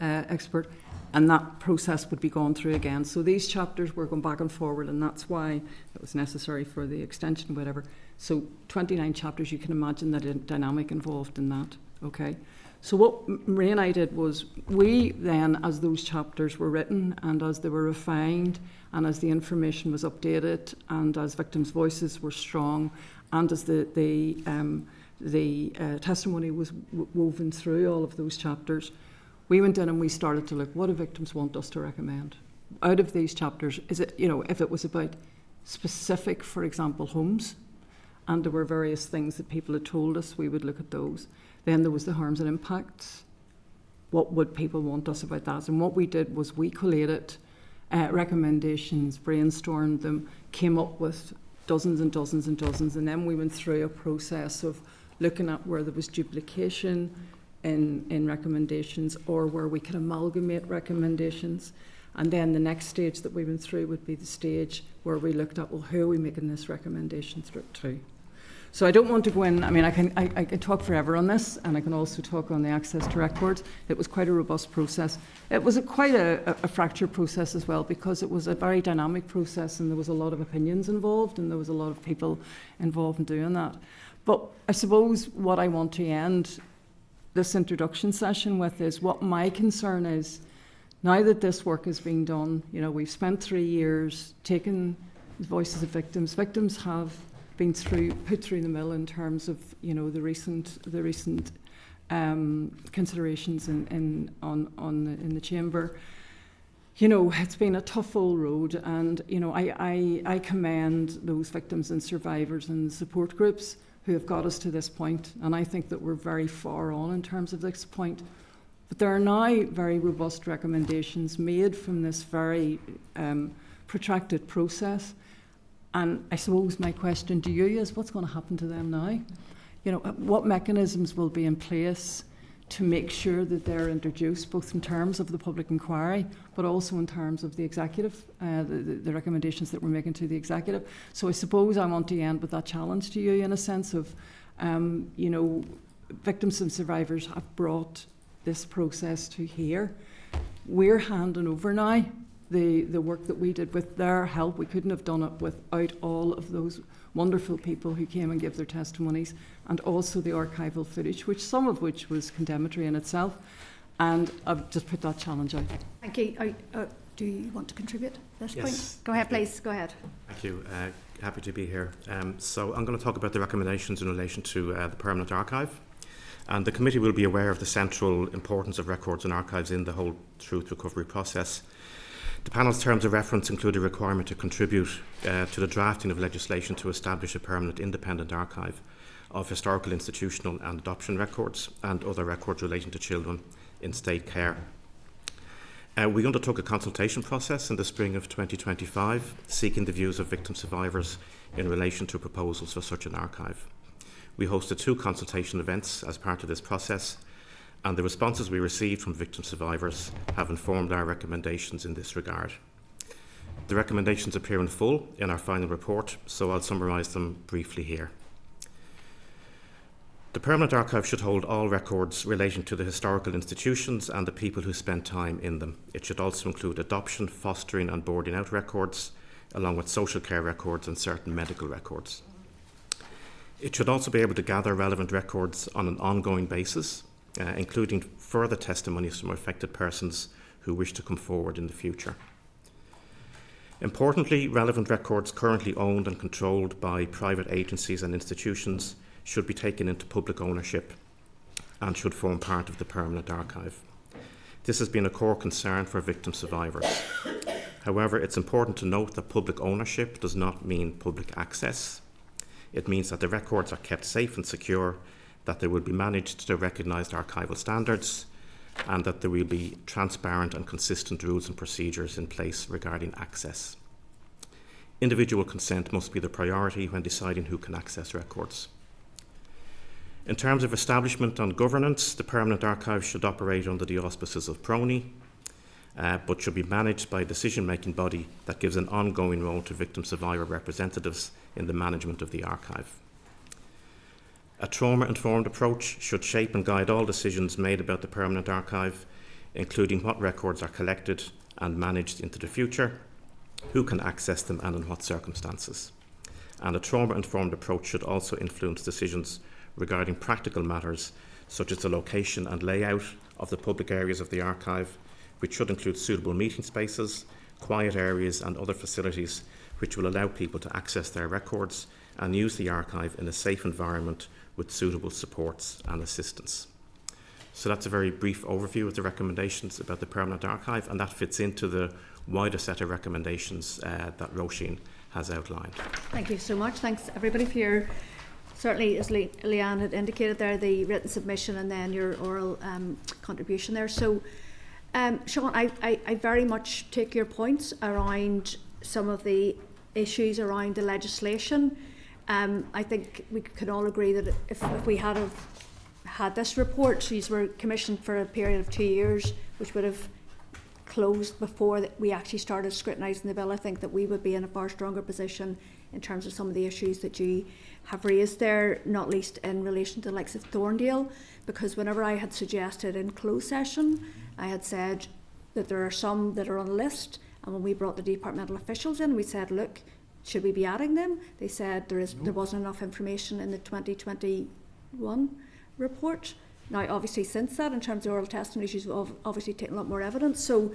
expert, and that process would be gone through again. So these chapters were going back and forward, and that's why it was necessary for the extension, whatever. So 29 chapters, you can imagine the dynamic involved in that, okay? So what Maria and I did was, we then, as those chapters were written and as they were refined and as the information was updated and as victims' voices were strong and as the testimony was woven through all of those chapters, we went in and we started to look, what do victims want us to recommend? Out of these chapters, is it, if it was about specific, for example, homes, and there were various things that people had told us, we would look at those. Then there was the harms and impacts. What would people want us about that? And what we did was we collated recommendations, brainstormed them, came up with dozens and dozens and dozens, and then we went through a process of looking at where there was duplication in recommendations or where we could amalgamate recommendations. And then the next stage that we went through would be the stage where we looked at, well, who are we making this recommendation to? So I don't want to go in, I can talk forever on this, and I can also talk on the access to records. It was quite a robust process. It was quite a fractured process as well, because it was a very dynamic process and there was a lot of opinions involved and there was a lot of people involved in doing that. But I suppose what I want to end this introduction session with is what my concern is, now that this work is being done, we've spent 3 years taking the voices of victims. Victims have been put through the mill in terms of the recent considerations in the chamber. It's been a tough old road, and I commend those victims and survivors and support groups who have got us to this point, and I think that we're very far on in terms of this point. But there are now very robust recommendations made from this very protracted process. And I suppose my question to you is, what's going to happen to them now? What mechanisms will be in place to make sure that they're introduced, both in terms of the public inquiry, but also in terms of the executive, the recommendations that we're making to the executive? So I suppose I want to end with that challenge to you, in a sense of, victims and survivors have brought this process to here. We're handing over now the work that we did with their help. We couldn't have done it without all of those wonderful people who came and gave their testimonies, and also the archival footage, some of which was condemnatory in itself. And I've just put that challenge out. Thank you. Do you want to contribute at this Yes. point? Go ahead, please. Go ahead. Thank you. Happy to be here. So I'm going to talk about the recommendations in relation to the Permanent Archive. And the committee will be aware of the central importance of records and archives in the whole truth recovery process. The panel's terms of reference include a requirement to contribute to the drafting of legislation to establish a permanent independent archive of historical, institutional and adoption records and other records relating to children in state care. We undertook a consultation process in the spring of 2025, seeking the views of victim survivors in relation to proposals for such an archive. We hosted 2 consultation events as part of this process, and the responses we received from victim survivors have informed our recommendations in this regard. The recommendations appear in full in our final report, so I'll summarise them briefly here. The Permanent Archive should hold all records relating to the historical institutions and the people who spent time in them. It should also include adoption, fostering and boarding out records, along with social care records and certain medical records. It should also be able to gather relevant records on an ongoing basis, including further testimonies from affected persons who wish to come forward in the future. Importantly, relevant records currently owned and controlled by private agencies and institutions should be taken into public ownership and should form part of the Permanent Archive. This has been a core concern for victim survivors. However, it's important to note that public ownership does not mean public access. It means that the records are kept safe and secure, that they will be managed to recognised archival standards, and that there will be transparent and consistent rules and procedures in place regarding access. Individual consent must be the priority when deciding who can access records. In terms of establishment and governance, the Permanent Archive should operate under the auspices of PRONI, but should be managed by a decision-making body that gives an ongoing role to victim survivor representatives in the management of the archive. A trauma-informed approach should shape and guide all decisions made about the Permanent Archive, including what records are collected and managed into the future, who can access them and in what circumstances. And a trauma-informed approach should also influence decisions regarding practical matters such as the location and layout of the public areas of the archive, which should include suitable meeting spaces, quiet areas and other facilities which will allow people to access their records and use the archive in a safe environment with suitable supports and assistance. So that's a very brief overview of the recommendations about the Permanent Archive, and that fits into the wider set of recommendations that Roisin has outlined. Thank you so much. Thanks everybody for your, certainly as Leanne had indicated there, the written submission and then your oral contribution there. So Sean, I very much take your points around some of the issues around the legislation. I think we can all agree that if we had this report, these were commissioned for a period of 2 years, which would have closed before we actually started scrutinising the bill, I think that we would be in a far stronger position in terms of some of the issues that you have raised there, not least in relation to the likes of Thorndale, because whenever I had suggested in closed session, I had said that there are some that are on the list, and when we brought the departmental officials in, we said, look, should we be adding them? They said there wasn't enough information in the 2021 report. Now, obviously, since that, in terms of oral testimonies, you've obviously taken a lot more evidence. So,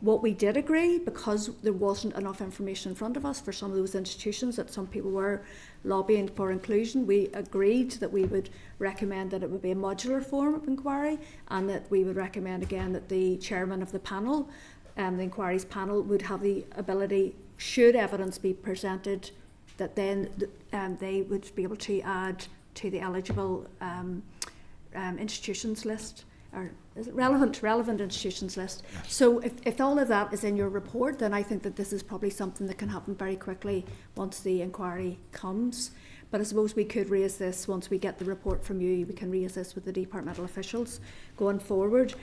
what we did agree, because there wasn't enough information in front of us for some of those institutions that some people were lobbying for inclusion, we agreed that we would recommend that it would be a modular form of inquiry, and that we would recommend again that the chairman of the panel, the inquiries panel, would have the ability, should evidence be presented, that then they would be able to add to the eligible institutions list, or is it relevant institutions list. Yes. So if all of that is in your report, then I think that this is probably something that can happen very quickly once the inquiry comes. But I suppose we could raise this once we get the report from you. We can raise this with the departmental officials going forward.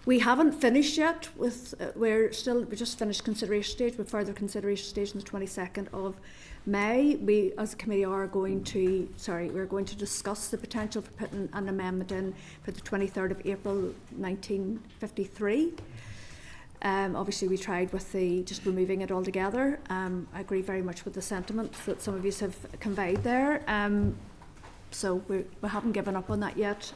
We haven't finished yet with, we just finished consideration stage, with further consideration stage on the 22nd of May. We as a committee are going to, we're going to discuss the potential for putting an amendment in for the 23rd of April 1953. Obviously we tried with the just removing it altogether. I agree very much with the sentiment that some of you have conveyed there. So we haven't given up on that yet,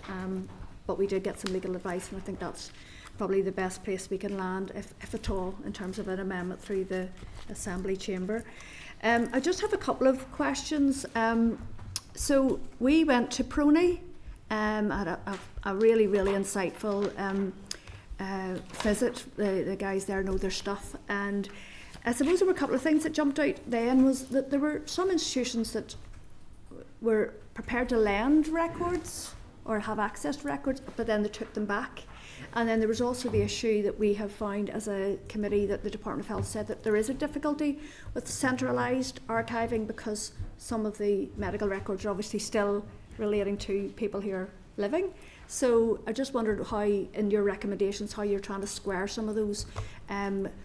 but we did get some legal advice, and I think that's probably the best place we can land, if at all, in terms of an amendment through the Assembly Chamber. I just have a couple of questions. So we went to Prony, had a really, really insightful visit. The guys there know their stuff, and I suppose there were a couple of things that jumped out then, was that there were some institutions that were prepared to lend records or have access to records, but then they took them back. And then there was also the issue that we have found as a committee that the Department of Health said that there is a difficulty with centralised archiving because some of the medical records are obviously still relating to people who are living. So I just wondered how, in your recommendations, how you're trying to square some of those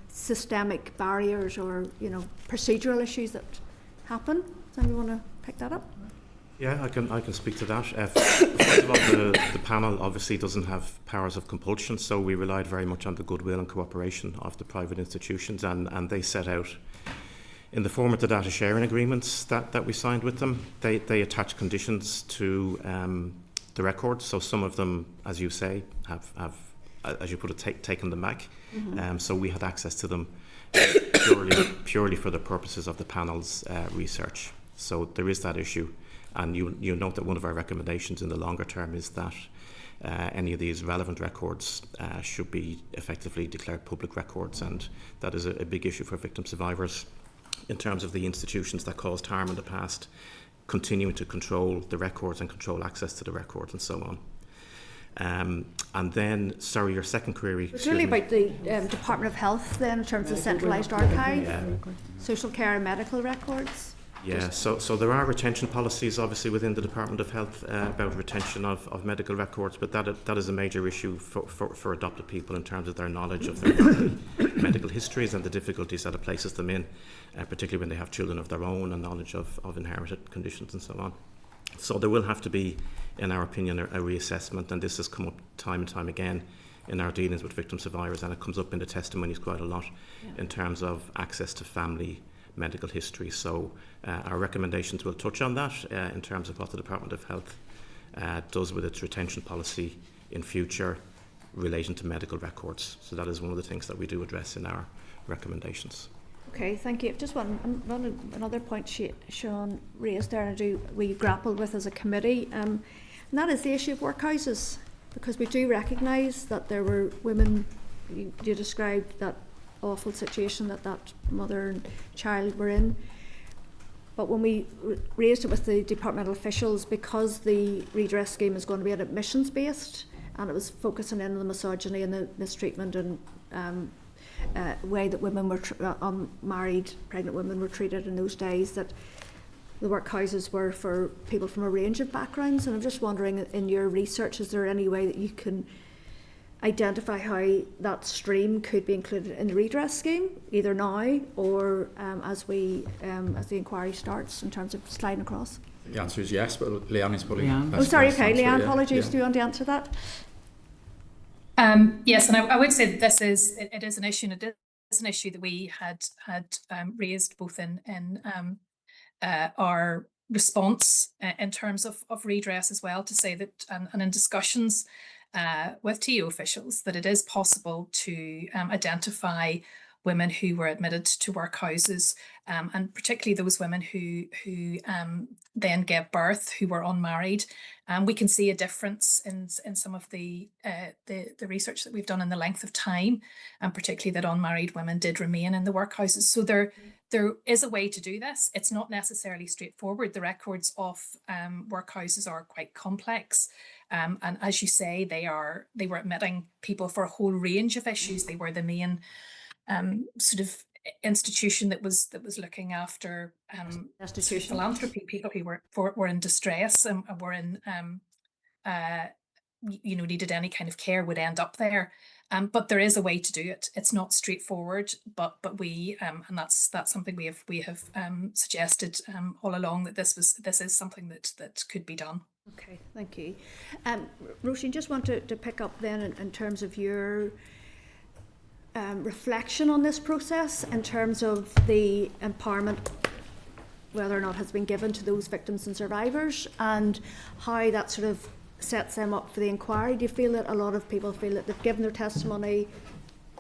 systemic barriers or, you know, procedural issues that happen. Does anyone want to pick that up? Yeah, I can speak to that. First of all, the panel obviously doesn't have powers of compulsion, so we relied very much on the goodwill and cooperation of the private institutions, and they set out, in the form of the data sharing agreements that we signed with them, they attach conditions to the records. So some of them, as you say, have as you put it, taken them back. Mm-hmm. So we had access to them purely for the purposes of the panel's research. So there is that issue. And you note that one of our recommendations in the longer term is that any of these relevant records should be effectively declared public records, and that is a big issue for victim survivors in terms of the institutions that caused harm in the past continuing to control the records and control access to the records and so on. And then, sorry, your second query. It's really about the Department of Health then, in terms of centralised archive, social care and medical records. Yeah, so there are retention policies obviously within the Department of Health about retention of medical records, but that is a major issue for adopted people in terms of their knowledge of their medical histories and the difficulties that it places them in, particularly when they have children of their own and knowledge of inherited conditions and so on. So there will have to be, in our opinion, a reassessment, and this has come up time and time again in our dealings with victim survivors, and it comes up in the testimonies quite a lot in terms of access to family medical history. So our recommendations will touch on that in terms of what the Department of Health does with its retention policy in future relating to medical records. So that is one of the things that we do address in our recommendations. Okay, thank you. Just another point Sean raised there, and we grappled with as a committee, and that is the issue of workhouses, because we do recognise that there were women, you described that awful situation that mother and child were in. But when we raised it with the departmental officials, because the redress scheme is going to be admissions based, and it was focusing in on the misogyny and the mistreatment and way that women were unmarried pregnant women were treated in those days, that the workhouses were for people from a range of backgrounds. And I'm just wondering, in your research, is there any way that you can identify how that stream could be included in the redress scheme, either now or as the inquiry starts, in terms of sliding across? The answer is yes, but Leanne is probably Leanne. best Oh, sorry, placed to okay, answer it, Leanne, yeah. apologies, Yeah. do you want to answer that? Yes, and I would say that it is an issue, and it is an issue that we had raised both in our response in terms of redress as well, to say that, and in discussions with TO officials, that it is possible to identify women who were admitted to workhouses, and particularly those women who then gave birth, who were unmarried. We can see a difference in some of the research that we've done in the length of time, and particularly that unmarried women did remain in the workhouses. So there is a way to do this. It's not necessarily straightforward. The records of workhouses are quite complex. And as you say, they were admitting people for a whole range of issues. They were the main sort of institution that was looking after philanthropy, people who were in distress and were in needed any kind of care would end up there. But there is a way to do it. It's not straightforward, but we and that's something we have suggested all along, that this is something that could be done. Okay, thank you. Roisin, just want to pick up then in terms of your reflection on this process, in terms of the empowerment, whether or not has been given to those victims and survivors, and how that sort of sets them up for the inquiry. Do you feel that a lot of people feel that they've given their testimony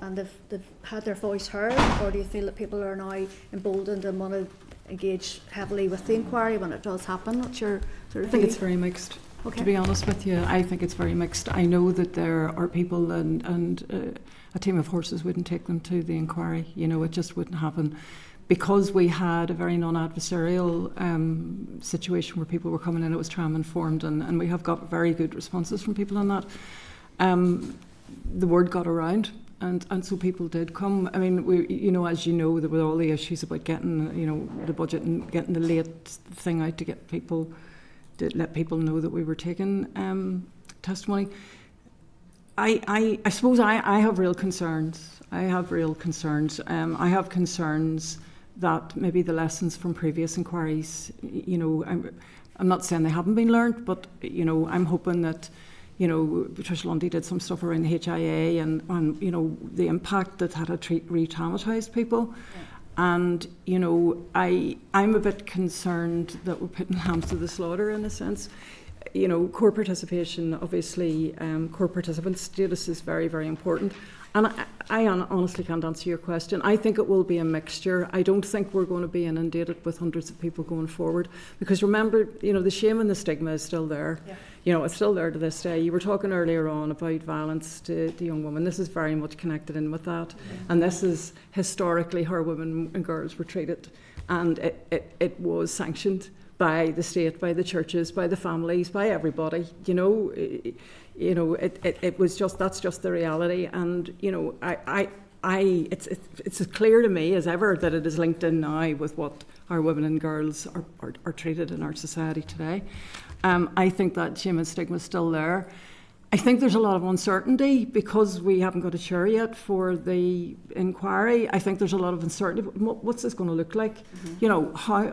and they've had their voice heard, or do you feel that people are now emboldened and want to engage heavily with the inquiry when it does happen? What's your sort of I think view? it's very mixed. Okay. To be honest with you, I think it's very mixed. I know that there are people and a team of horses wouldn't take them to the inquiry. It just wouldn't happen. Because we had a very non-adversarial situation where people were coming in, it was trauma-informed, and we have got very good responses from people on that. The word got around, and so people did come. I mean, as you know, there were all the issues about getting, the budget and getting the late thing out to let people know that we were taking testimony. I suppose I have real concerns. I have concerns that maybe the lessons from previous inquiries, I'm not saying they haven't been learned, but, I'm hoping that, Patricia Lundy did some stuff around the HIA and the impact that had re-traumatised people. Yeah. And, I'm a bit concerned that we're putting lambs to the slaughter in a sense. Core participation, obviously, core participant status is very, very important. And I honestly can't answer your question. I think it will be a mixture. I don't think we're going to be inundated with hundreds of people going forward. Because remember, the shame and the stigma is still there. Yeah. It's still there to this day. You were talking earlier on about violence to young women. This is very much connected in with that. Yeah. And this is historically how women and girls were treated. And it was sanctioned by the state, by the churches, by the families, by everybody. It was just, that's just the reality. And it's as clear to me as ever that it is linked in now with what our women and girls are treated in our society today. I think that shame and stigma is still there. I think there's a lot of uncertainty because we haven't got a chair yet for the inquiry. I think there's a lot of uncertainty. What's this going to look like? Mm-hmm. How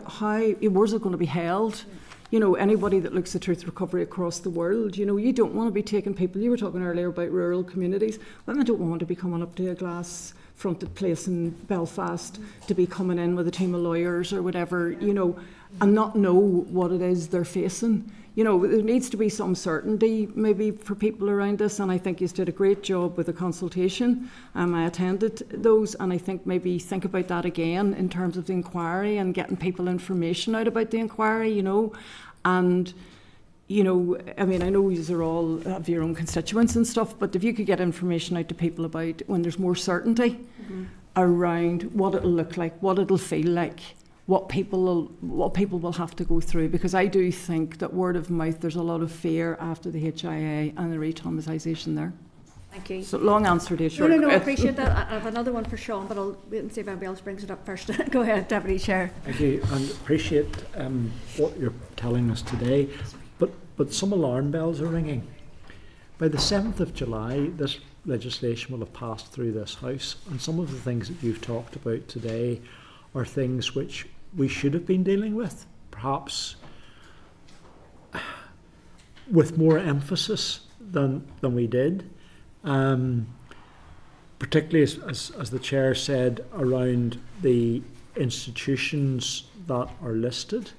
where's it going to be held? Anybody that looks at truth recovery across the world, you don't want to be taking people. You were talking earlier about rural communities. Women don't want to be coming up to a glass-fronted place in Belfast to be coming in with a team of lawyers or whatever, and not know what it is they're facing. There needs to be some certainty maybe for people around this, and I think you did a great job with the consultation. I attended those, and I think maybe think about that again in terms of the inquiry and getting people information out about the inquiry, and I mean, I know you all have your own constituents and stuff, but if you could get information out to people about when there's more certainty around what it'll look like, what it'll feel like, what people will have to go through, because I do think that word of mouth, there's a lot of fear after the HIA and the re-traumatisation there. Thank you. So long answer to your short No, I appreciate that. I have another one for Sean, but I'll wait and see if anybody else brings it up first. Go ahead, Deputy Chair. Thank you, and appreciate what you're telling us today, but some alarm bells are ringing. By the 7th of July, this legislation will have passed through this House, and some of the things that you've talked about today are things which we should have been dealing with, perhaps with more emphasis than we did, particularly as the Chair said, around the institutions that are listed.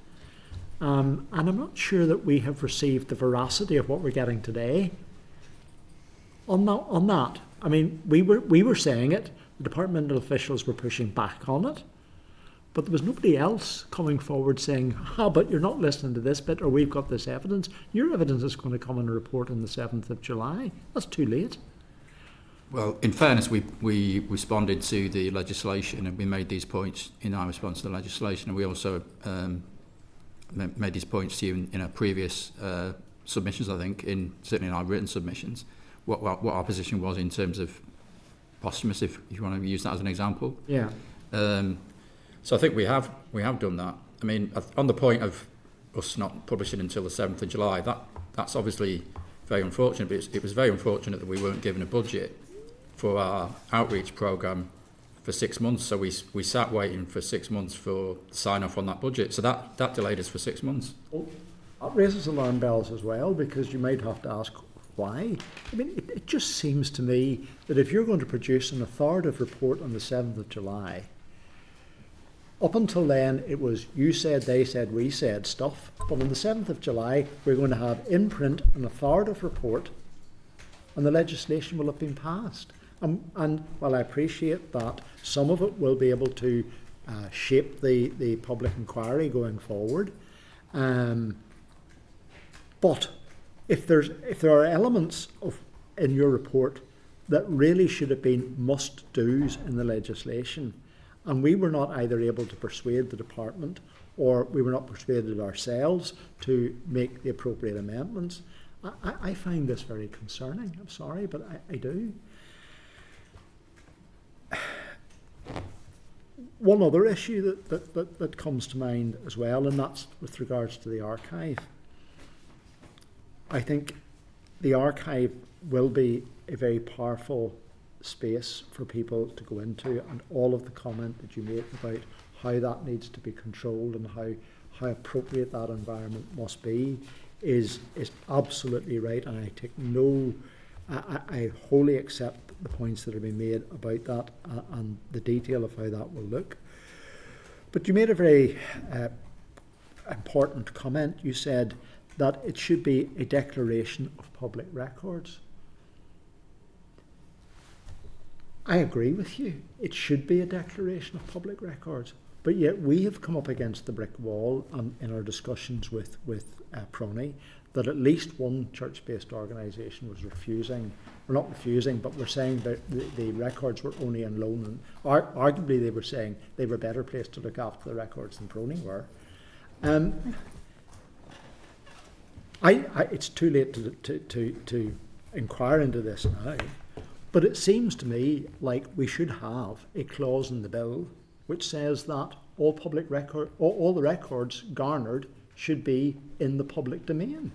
And I'm not sure that we have received the veracity of what we're getting today on that. I mean, we were saying it, the departmental officials were pushing back on it, but there was nobody else coming forward saying, but you're not listening to this bit, or we've got this evidence. Your evidence is going to come in a report on the 7th of July. That's too late. Well, in fairness, we responded to the legislation and we made these points in our response to the legislation, and we also made these points to you in our previous submissions, I think, certainly in our written submissions, what our position was in terms of posthumous, if you want to use that as an example. Yeah. So I think we have done that. I mean, on the point of us not publishing until the 7th of July, that's obviously very unfortunate, but it was very unfortunate that we weren't given a budget for our outreach programme for 6 months. So we sat waiting for 6 months for sign off on that budget. So that delayed us for 6 months. Well, that raises alarm bells as well, because you might have to ask why. I mean, it just seems to me that if you're going to produce an authoritative report on the 7th of July, up until then it was you said, they said, we said stuff. But on the 7th of July, we're going to have in print an authoritative report and the legislation will have been passed. And while I appreciate that some of it will be able to shape the public inquiry going forward, but if there are elements in your report that really should have been must-dos in the legislation, and we were not either able to persuade the department or we were not persuaded ourselves to make the appropriate amendments, I find this very concerning. I'm sorry, but I do. One other issue that comes to mind as well, and that's with regards to the archive. I think the archive will be a very powerful space for people to go into, and all of the comment that you made about how that needs to be controlled and how appropriate that environment must be is absolutely right, and I take I wholly accept the points that have been made about that and the detail of how that will look. But you made a very important comment. You said that it should be a declaration of public records. I agree with you. It should be a declaration of public records. But yet we have come up against the brick wall in our discussions with Prony that at least one church-based organisation was refusing, or not refusing, but were saying that the records were only on loan. And arguably they were saying they were better placed to look after the records than Prony were. It's too late to inquire into this now, but it seems to me like we should have a clause in the bill which says that all the records garnered should be in the public domain.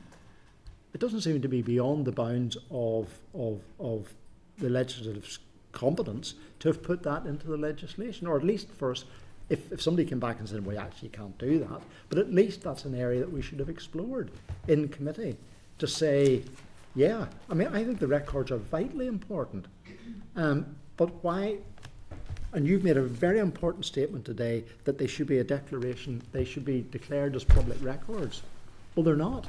It doesn't seem to be beyond the bounds of the legislative's competence to have put that into the legislation, or at least first, if somebody came back and said, well, you actually can't do that, but at least that's an area that we should have explored in committee to say, yeah, I mean, I think the records are vitally important, but why? And you've made a very important statement today that they should be a declaration, they should be declared as public records. Well, they're not.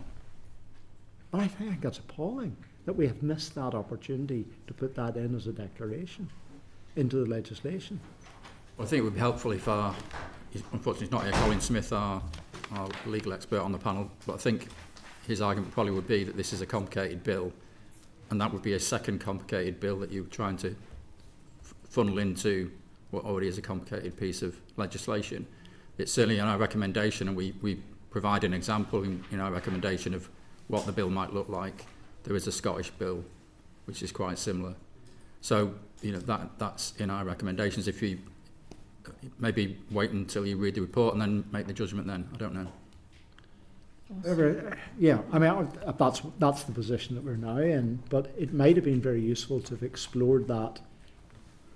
But I think that's appalling that we have missed that opportunity to put that in as a declaration into the legislation. Well, I think it would be helpful if unfortunately it's not here, Colin Smith, our legal expert on the panel, but I think his argument probably would be that this is a complicated bill, and that would be a second complicated bill that you're trying to funnel into what already is a complicated piece of legislation. It's certainly in our recommendation, and we provide an example in our recommendation of what the bill might look like. There is a Scottish bill which is quite similar. So, that's in our recommendations. If you maybe wait until you read the report and then make the judgment then, I don't know. Yeah, I mean, that's the position that we're now in, but it might have been very useful to have explored that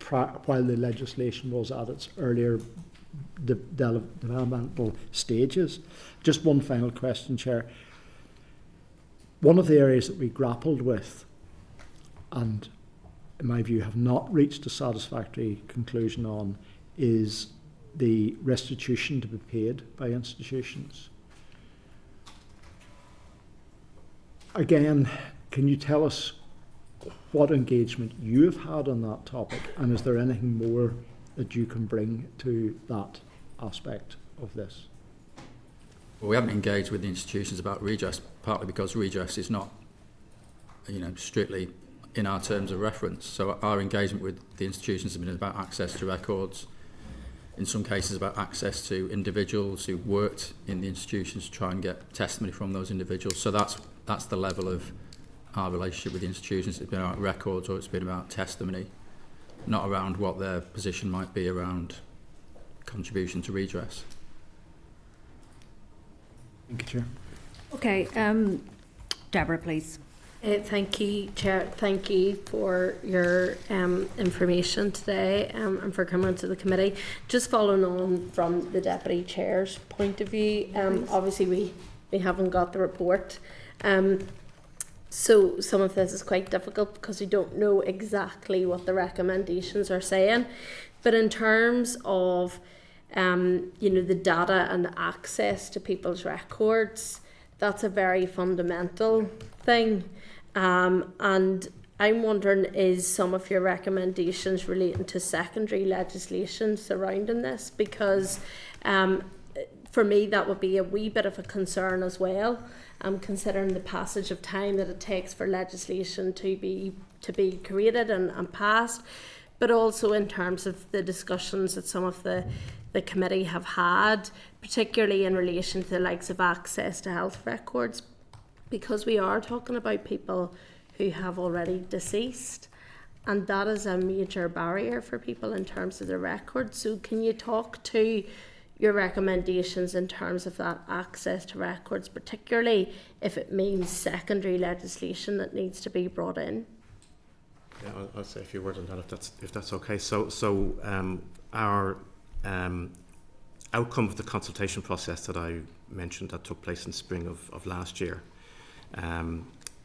while the legislation was at its earlier developmental stages. Just one final question, Chair. One of the areas that we grappled with, and in my view have not reached a satisfactory conclusion on, is the restitution to be paid by institutions. Again, can you tell us what engagement you have had on that topic, and is there anything more that you can bring to that aspect of this? Well, we haven't engaged with the institutions about redress, partly because redress is not, strictly in our terms of reference. So our engagement with the institutions has been about access to records, in some cases about access to individuals who worked in the institutions to try and get testimony from those individuals. So that's the level of our relationship with the institutions. It's been about records, or it's been about testimony, not around what their position might be around contribution to redress. Thank you, Chair. Okay, Deborah, please. Thank you, Chair. Thank you for your information today and for coming to the committee. Just following on from the Deputy Chair's point of view, obviously we haven't got the report. So some of this is quite difficult because we don't know exactly what the recommendations are saying. But in terms of the data and the access to people's records, that's a very fundamental thing. And I'm wondering, is some of your recommendations relating to secondary legislation surrounding this? Because for me, that would be a wee bit of a concern as well, considering the passage of time that it takes for legislation to be created and passed, but also in terms of the discussions that some of the committee have had, particularly in relation to the likes of access to health records, because we are talking about people who have already deceased, and that is a major barrier for people in terms of the records. So can you talk to your recommendations in terms of that access to records, particularly if it means secondary legislation that needs to be brought in? Yeah, I'll say a few words on that if that's okay. So our outcome of the consultation process that I mentioned that took place in spring of last year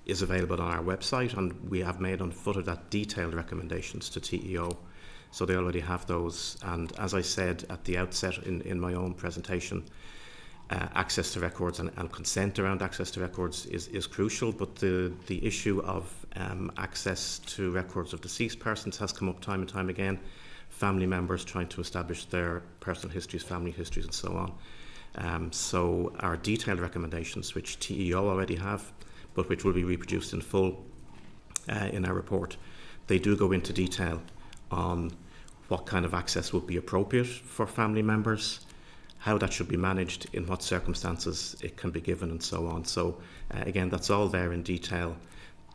is available on our website, and we have made on foot of that detailed recommendations to TEO. So they already have those, and as I said at the outset in my own presentation, access to records and consent around access to records is crucial, but the issue of access to records of deceased persons has come up time and time again. Family members trying to establish their personal histories, family histories and so on. So our detailed recommendations, which TEO already have, but which will be reproduced in full in our report, they do go into detail on what kind of access would be appropriate for family members, how that should be managed, in what circumstances it can be given, and so on. So again, that's all there in detail.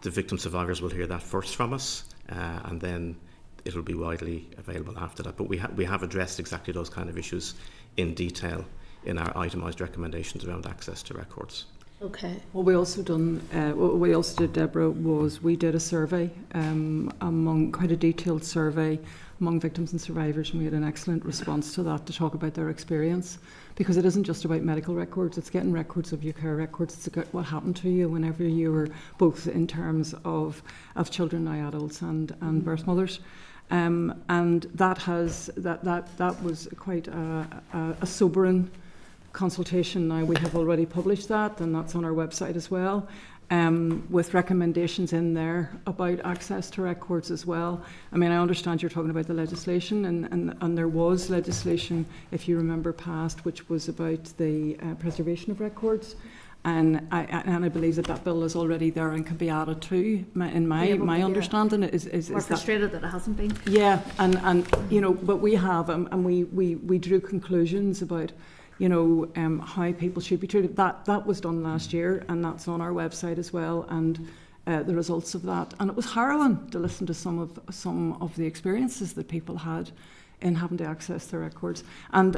The victim survivors will hear that first from us, and then it'll be widely available after that. But we have addressed exactly those kind of issues in detail in our itemised recommendations around access to records. Okay. What we also did, Deborah, was we did a survey, quite a detailed survey among victims and survivors, and we had an excellent response to that to talk about their experience, because it isn't just about medical records, it's getting records of your care records, it's about what happened to you whenever you were, both in terms of children, now adults, and birth mothers. And that was quite a sobering consultation. Now we have already published that, and that's on our website as well, with recommendations in there about access to records as well. I mean, I understand you're talking about the legislation, and there was legislation, if you remember, passed, which was about the preservation of records. And I believe that bill is already there and can be added to. My understanding is we're frustrated that it hasn't been. Yeah, and but we have, and we drew conclusions about, how people should be treated. That was done last year, and that's on our website as well, and the results of that. And it was harrowing to listen to some of the experiences that people had in having to access their records. And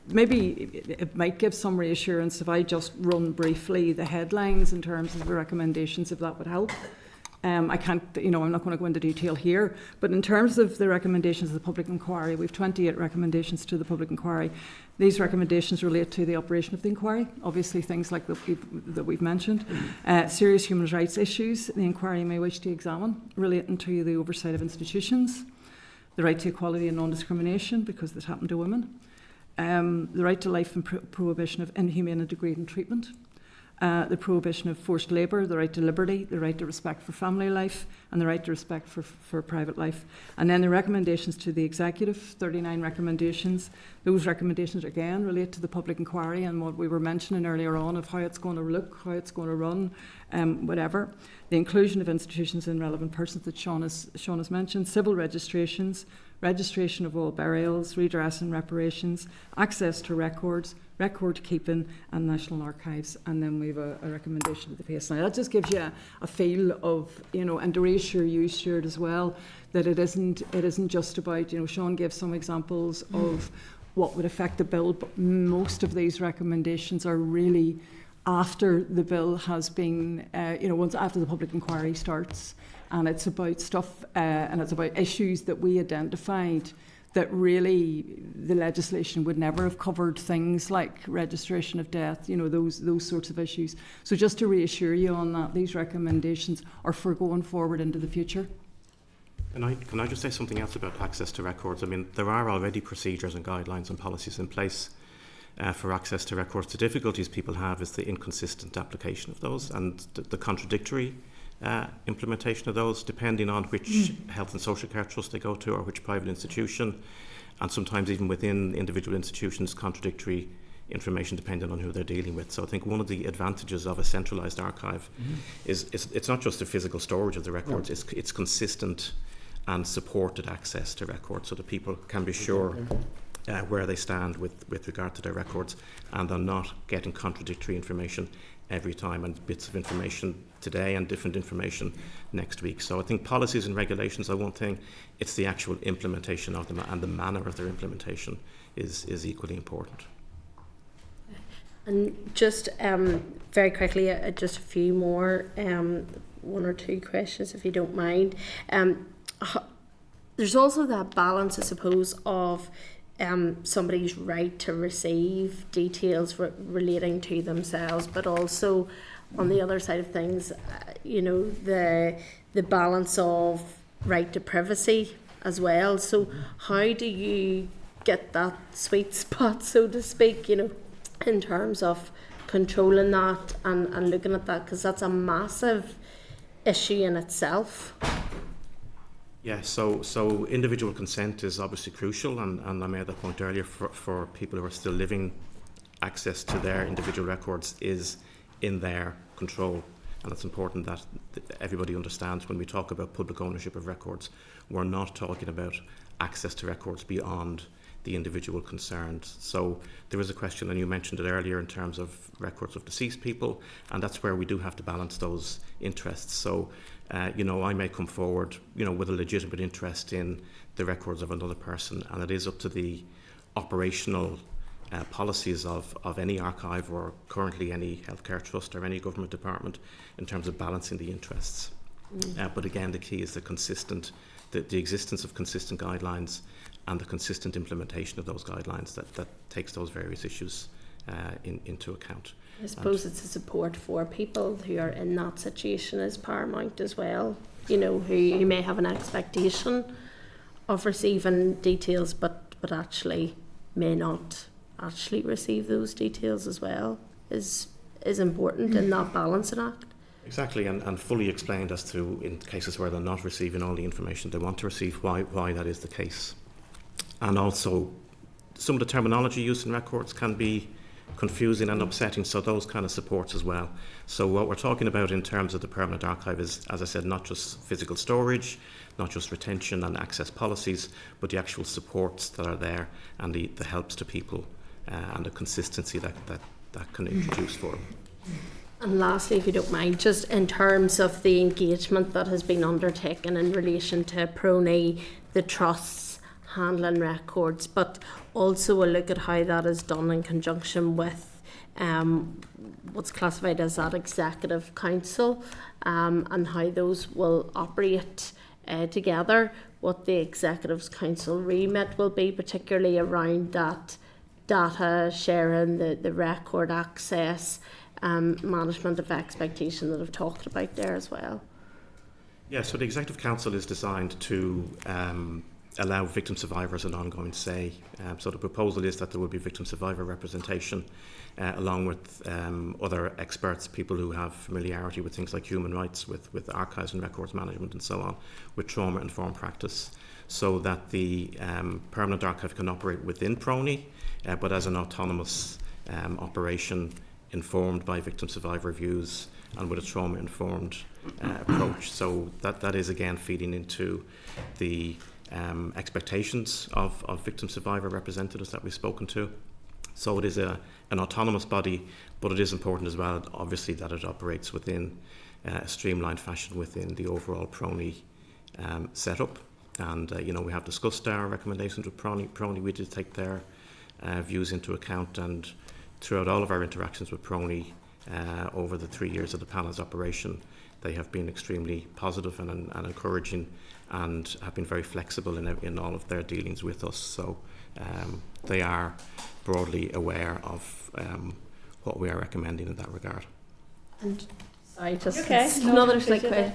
maybe it might give some reassurance if I just run briefly the headlines in terms of the recommendations, if that would help. I can't, I'm not going to go into detail here, but in terms of the recommendations of the public inquiry, we have 28 recommendations to the public inquiry. These recommendations relate to the operation of the inquiry, obviously things like that we've mentioned. Serious human rights issues the inquiry may wish to examine relating to the oversight of institutions, the right to equality and non-discrimination because this happened to women, the right to life and prohibition of inhumane and degrading treatment, the prohibition of forced labour, the right to liberty, the right to respect for family life, and the right to respect for private life. And then the recommendations to the executive, 39 recommendations. Those recommendations again relate to the public inquiry and what we were mentioning earlier on of how it's going to look, how it's going to run, whatever. The inclusion of institutions and relevant persons that Sean has mentioned, civil registrations, registration of all burials, redress and reparations, access to records, record keeping, and national archives. And then we have a recommendation to the PSNI. That just gives you a feel of, and to reassure you, Stuart, as well, that it isn't just about, Sean gave some examples of what would affect the bill, but most of these recommendations are really after the bill has been, once after the public inquiry starts, and it's about stuff and it's about issues that we identified that really the legislation would never have covered, things like registration of death, those sorts of issues. So just to reassure you on that, these recommendations are for going forward into the future. Can I just say something else about access to records? I mean, there are already procedures and guidelines and policies in place for access to records. The difficulties people have is the inconsistent application of those and the contradictory implementation of those, depending on which health and social care trust they go to or which private institution, and sometimes even within individual institutions, contradictory information depending on who they're dealing with. So I think one of the advantages of a centralised archive is it's not just the physical storage of the records, it's consistent and supported access to records so that people can be sure where they stand with regard to their records, and they're not getting contradictory information every time, and bits of information today and different information next week. So I think policies and regulations are one thing, it's the actual implementation of them, and the manner of their implementation is equally important. And just very quickly, just a few more, one or two questions if you don't mind. There's also that balance, I suppose, of somebody's right to receive details relating to themselves, but also on the other side of things, the balance of right to privacy as well. So how do you get that sweet spot, so to speak, in terms of controlling that and looking at that, because that's a massive issue in itself? Yeah, so individual consent is obviously crucial, and I made that point earlier, for people who are still living, access to their individual records is in their control, and it's important that everybody understands when we talk about public ownership of records, we're not talking about access to records beyond the individual concerned. So there is a question, and you mentioned it earlier, in terms of records of deceased people, and that's where we do have to balance those interests. So I may come forward, with a legitimate interest in the records of another person, and it is up to the operational policies of any archive, or currently any healthcare trust or any government department, in terms of balancing the interests. But again, the key is the existence of consistent guidelines and the consistent implementation of those guidelines that takes those various issues into account. I suppose it's a support for people who are in that situation is paramount as well, who may have an expectation of receiving details but actually may not actually receive those details as well, is important in that balancing act. Exactly, and fully explained as to, in cases where they're not receiving all the information they want to receive, why that is the case. And also, some of the terminology used in records can be confusing and upsetting, so those kind of supports as well. So what we're talking about in terms of the permanent archive is, as I said, not just physical storage, not just retention and access policies, but the actual supports that are there, and the helps to people, and the consistency that can introduce for them. And lastly, if you don't mind, just in terms of the engagement that has been undertaken in relation to PRONI, the trusts handling records, but also a look at how that is done in conjunction with what's classified as that executive council, and how those will operate together, what the executive council remit will be, particularly around that data sharing, the record access, management of expectation that I've talked about there as well. Yeah, so the Executive Council is designed to allow victim survivors an ongoing say. So the proposal is that there will be victim survivor representation along with other experts, people who have familiarity with things like human rights, with archives and records management and so on, with trauma-informed practice, so that the permanent archive can operate within PRONI, but as an autonomous operation informed by victim survivor views and with a trauma-informed approach. So that is again feeding into the expectations of victim survivor representatives that we've spoken to. So it is an autonomous body, but it is important as well, obviously, that it operates within a streamlined fashion within the overall PRONI setup. And we have discussed our recommendations with PRONI. We did take their views into account, and throughout all of our interactions with PRONI, over the 3 years of the panel's operation. They have been extremely positive and encouraging, and have been very flexible in all of their dealings with us. So they are broadly aware of what we are recommending in that regard. And sorry, just Okay. another No, slight appreciate question.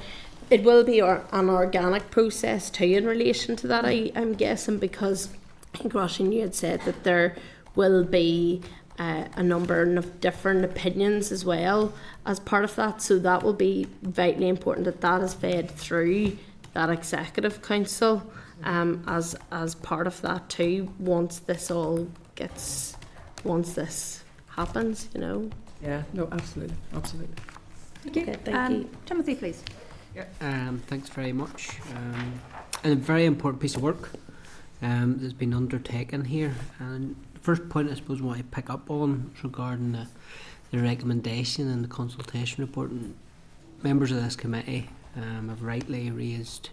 It will be an organic process too in relation to that, I'm guessing, because I think Roisin, you had said that there will be a number of different opinions as well as part of that. So that will be vitally important that is fed through that executive council as part of that too. Once this happens, you know. Yeah, no, absolutely. Thank you. Okay, thank you. Timothy, please. Thanks very much. And a very important piece of work that's been undertaken here. And the first point I suppose what I pick up on is regarding the recommendation and the consultation report. And members of this committee have rightly raised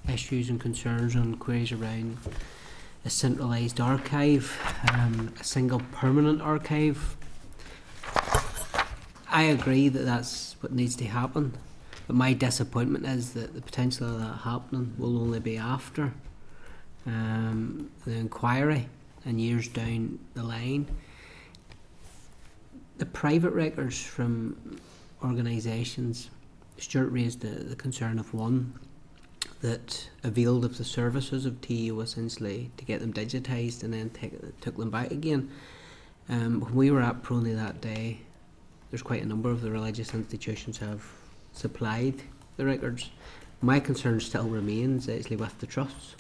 issues and concerns and queries around a centralised archive, a single permanent archive. I agree that that's what needs to happen. But my disappointment is that the potential of that happening will only be after the inquiry and years down the line. The private records from organisations, Stuart raised the concern of one that availed of the services of TU essentially to get them digitised and then took them back again. When we were at Pronay that day, there's quite a number of the religious institutions have supplied the records. My concern still remains actually with the trusts.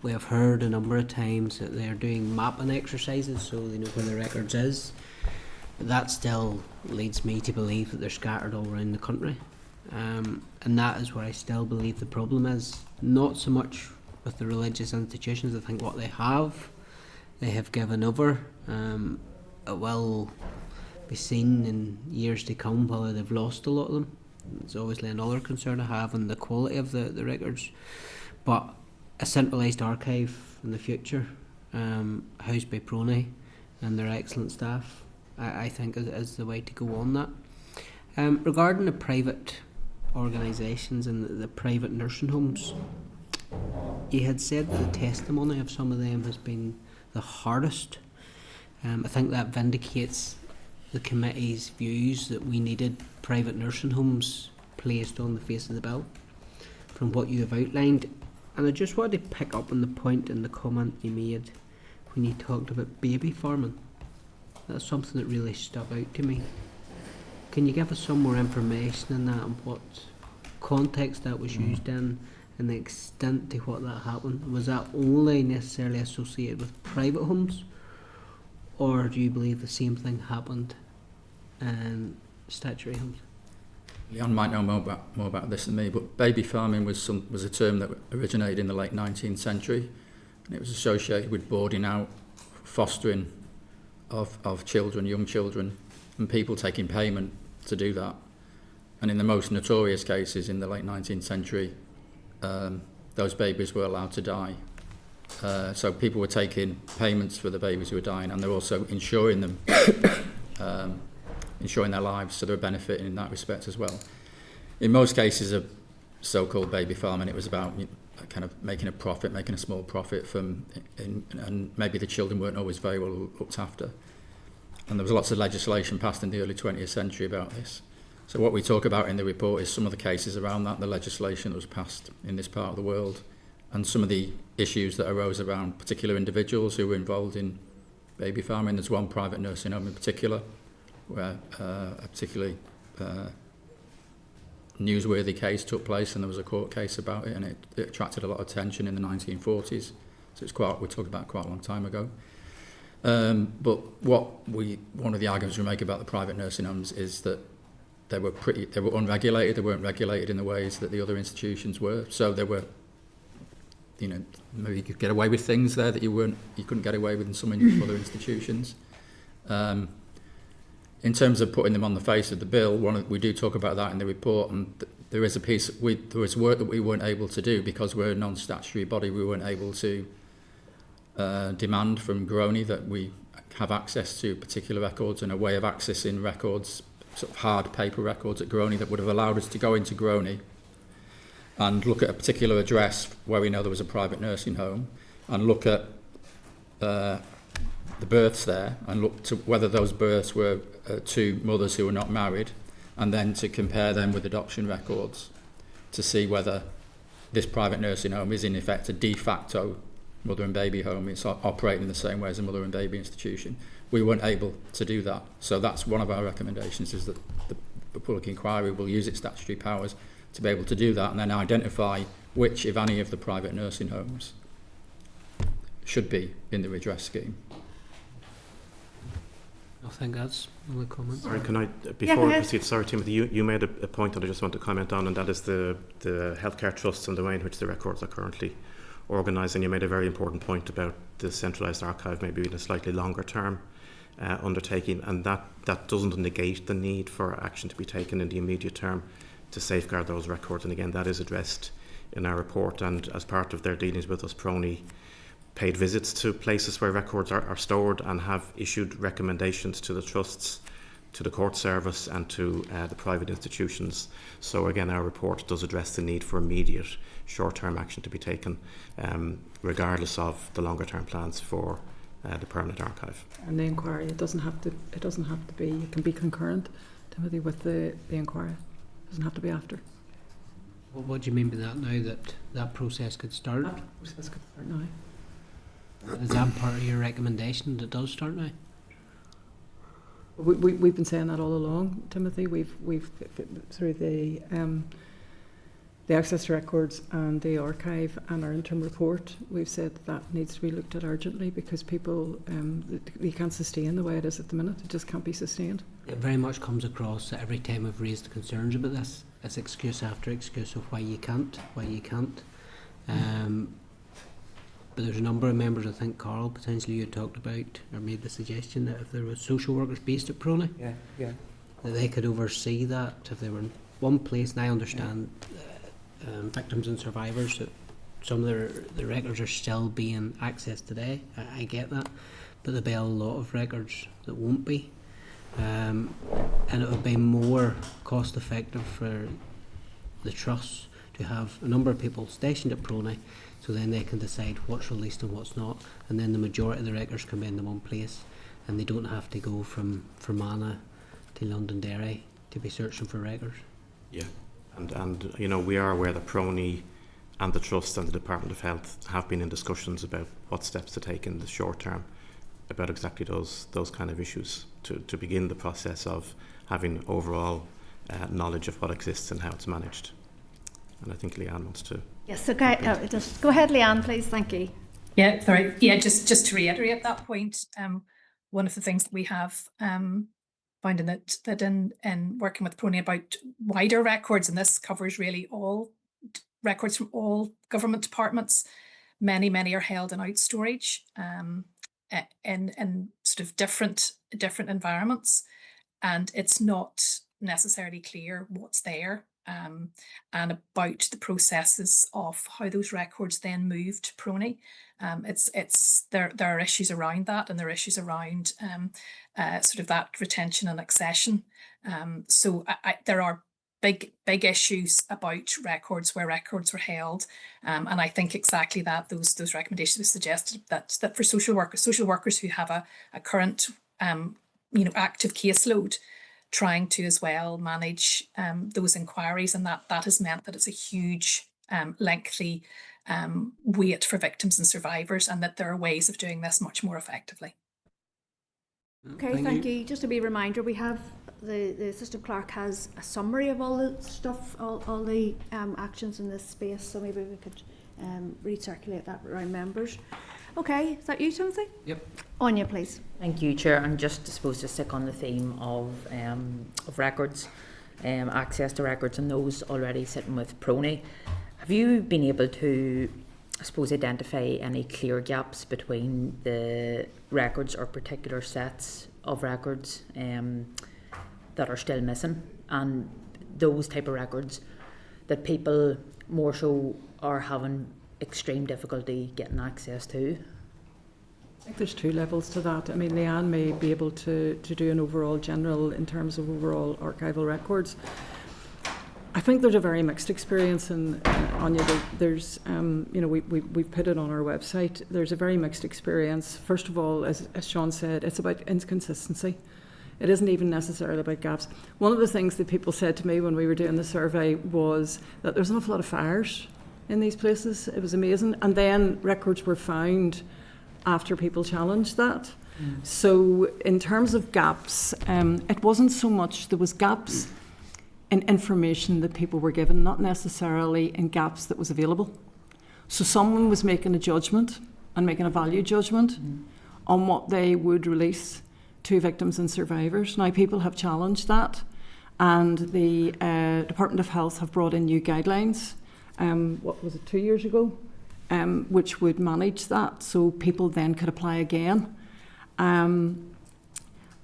We have heard a number of times that they're doing mapping exercises so they know where the records is. But that still leads me to believe that they're scattered all around the country. And that is where I still believe the problem is. Not so much with the religious institutions. I think what they have given over. It will be seen in years to come whether they've lost a lot of them. It's obviously another concern I have on the quality of the records. But a centralised archive in the future, housed by Pronay and their excellent staff, I think is the way to go on that. Regarding the private organisations and the private nursing homes, you had said that the testimony of some of them has been the hardest. I think that vindicates the committee's views that we needed private nursing homes placed on the face of the bill from what you have outlined. And I just wanted to pick up on the point in the comment you made when you talked about baby farming. That's something that really stuck out to me. Can you give us some more information on that and what context that was used in and the extent to what that happened? Was that only necessarily associated with private homes, or do you believe the same thing happened in statutory homes? Leon might know more about this than me, but baby farming was a term that originated in the late 19th century, and it was associated with boarding out, fostering of children, young children, and people taking payment to do that. And in the most notorious cases in the late 19th century, those babies were allowed to die. So people were taking payments for the babies who were dying, and they're also insuring them, insuring their lives, so they were benefiting in that respect as well. In most cases of so-called baby farming, it was about kind of making a small profit from, and maybe the children weren't always very well looked after. And there was lots of legislation passed in the early 20th century about this. So what we talk about in the report is some of the cases around that, the legislation that was passed in this part of the world, and some of the issues that arose around particular individuals who were involved in baby farming. There's one private nursing home in particular where a particularly newsworthy case took place, and there was a court case about it, and it attracted a lot of attention in the 1940s. So we're talking about quite a long time ago. But one of the arguments we make about the private nursing homes is that they were unregulated. They weren't regulated in the ways that the other institutions were. So they were, maybe you could get away with things there that you couldn't get away with in some other institutions. In terms of putting them on the face of the bill, we do talk about that in the report, and there is there was work that we weren't able to do because we're a non-statutory body. We weren't able to demand from Groני that we have access to particular records and a way of accessing records, sort of hard paper records at Groney, that would have allowed us to go into Groney and look at a particular address where we know there was a private nursing home, and look at the births there, and look to whether those births were to mothers who were not married, and then to compare them with adoption records to see whether this private nursing home is in effect a de facto mother and baby home. It's operating in the same way as a mother and baby institution. We weren't able to do that. So that's one of our recommendations, is that the public inquiry will use its statutory powers to be able to do that, and then identify which, if any, of the private nursing homes should be in the redress scheme. I think that's the comment. Sorry, can I, before we proceed, sorry Timothy, you made a point that I just want to comment on, and that is the healthcare trusts and the way in which the records are currently organised. And you made a very important point about the centralised archive maybe being a slightly longer term undertaking, and that doesn't negate the need for action to be taken in the immediate term to safeguard those records. And again, that is addressed in our report, and as part of their dealings with us, Prony paid visits to places where records are stored and have issued recommendations to the trusts, to the court service and to the private institutions. So again, our report does address the need for immediate short-term action to be taken, regardless of the longer-term plans for the permanent archive. And the inquiry, it doesn't have to be, it can be concurrent, Timothy, with the inquiry. It doesn't have to be after. Well, what do you mean by that now, that process could start? That process could start now. Is that part of your recommendation that does start now? We've been saying that all along, Timothy. We've through the access to records and the archive and our interim report, we've said that needs to be looked at urgently, because people you can't sustain the way it is at the minute. It just can't be sustained. It very much comes across that every time we've raised concerns about this, it's excuse after excuse of why you can't. But there's a number of members, I think Carl, potentially you talked about or made the suggestion that if there were social workers based at Prony, Yeah. that they could oversee that if they were in one place. And I understand victims and survivors, that some of the records are still being accessed today. I get that, but there'll be a lot of records that won't be, and it would be more cost effective for the trust to have a number of people stationed at Prony, so then they can decide what's released and what's not, and then the majority of the records come in one place, and they don't have to go from Fermanagh to Londonderry to be searching for records. Yeah, and you know, we are aware that Prony and the Trust and the Department of Health have been in discussions about what steps to take in the short term about exactly those kind of issues to begin the process of having overall knowledge of what exists and how it's managed. And I think Leanne wants to. Yes, okay. Just go ahead, Leanne, please. Thank you. Yeah, sorry. Yeah, just to reiterate that point, one of the things that we have finding that in working with Prony about wider records, and this covers really all records from all government departments, many are held in out storage in sort of different environments, and it's not necessarily clear what's there. And about the processes of how those records then move to Prony. There are issues around that, and there are issues around sort of that retention and accession. So there are big issues about records, where records were held, and I think exactly that those recommendations we suggested that for social workers who have a current active caseload, trying to as well manage those inquiries, and that has meant that it's a huge lengthy wait for victims and survivors, and that there are ways of doing this much more effectively. Okay, thank you. Just a wee reminder, we have the assistant clerk has a summary of all the stuff, all the actions in this space, so maybe we could recirculate that around members. Okay, is that you, Timothy? Yep. Anya, please. Thank you, Chair. I'm just supposed to stick on the theme of records, access to records, and those already sitting with Prony. Have you been able to, I suppose, identify any clear gaps between the records or particular sets of records that are still missing, and those type of records that people more so are having extreme difficulty getting access to? I think there's two levels to that. I mean, Leanne may be able to do an overall general in terms of overall archival records. I think there's a very mixed experience, and Anya, there's, we've put it on our website. There's a very mixed experience. First of all, as Sean said, it's about inconsistency. It isn't even necessarily about gaps. One of the things that people said to me when we were doing the survey was that there's an awful lot of fires in these places. It was amazing. And then records were found after people challenged that. So in terms of gaps, it wasn't so much, there was gaps in information that people were given, not necessarily in gaps that was available. So someone was making a judgment and making a value judgment on what they would release to victims and survivors. Now, people have challenged that, and the Department of Health have brought in new guidelines, 2 years ago, which would manage that, so people then could apply again.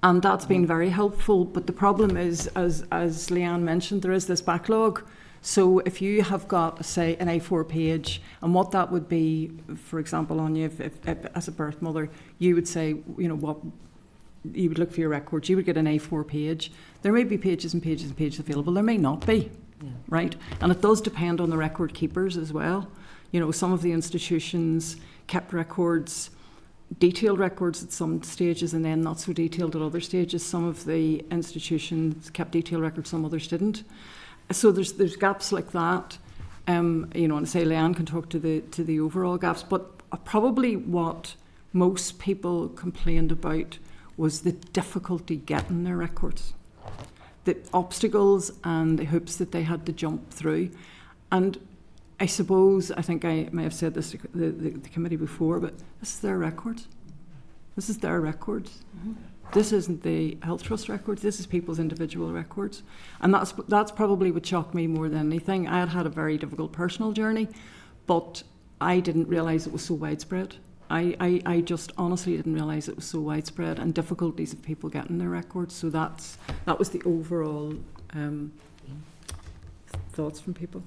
And that's been very helpful, but the problem is, as Leanne mentioned, there is this backlog. So if you have got, say, an A4 page, and what that would be, for example, Anya, if as a birth mother, you would say, what you would look for your records, you would get an A4 page. There may be pages and pages and pages available. There may not be, right? And it does depend on the record keepers as well. Some of the institutions kept records, detailed records at some stages, and then not so detailed at other stages. Some of the institutions kept detailed records, some others didn't. So there's gaps like that. And I say Leanne can talk to the overall gaps, but probably what most people complained about was the difficulty getting their records, the obstacles and the hoops that they had to jump through. And I suppose, I think I may have said this to the committee before, but this is their records. This is their records. This isn't the Health Trust records, this is people's individual records. And that's probably what shocked me more than anything. I had a very difficult personal journey, but I didn't realise it was so widespread. I just honestly didn't realise it was so widespread, and difficulties of people getting their records. So that was the overall thoughts from people.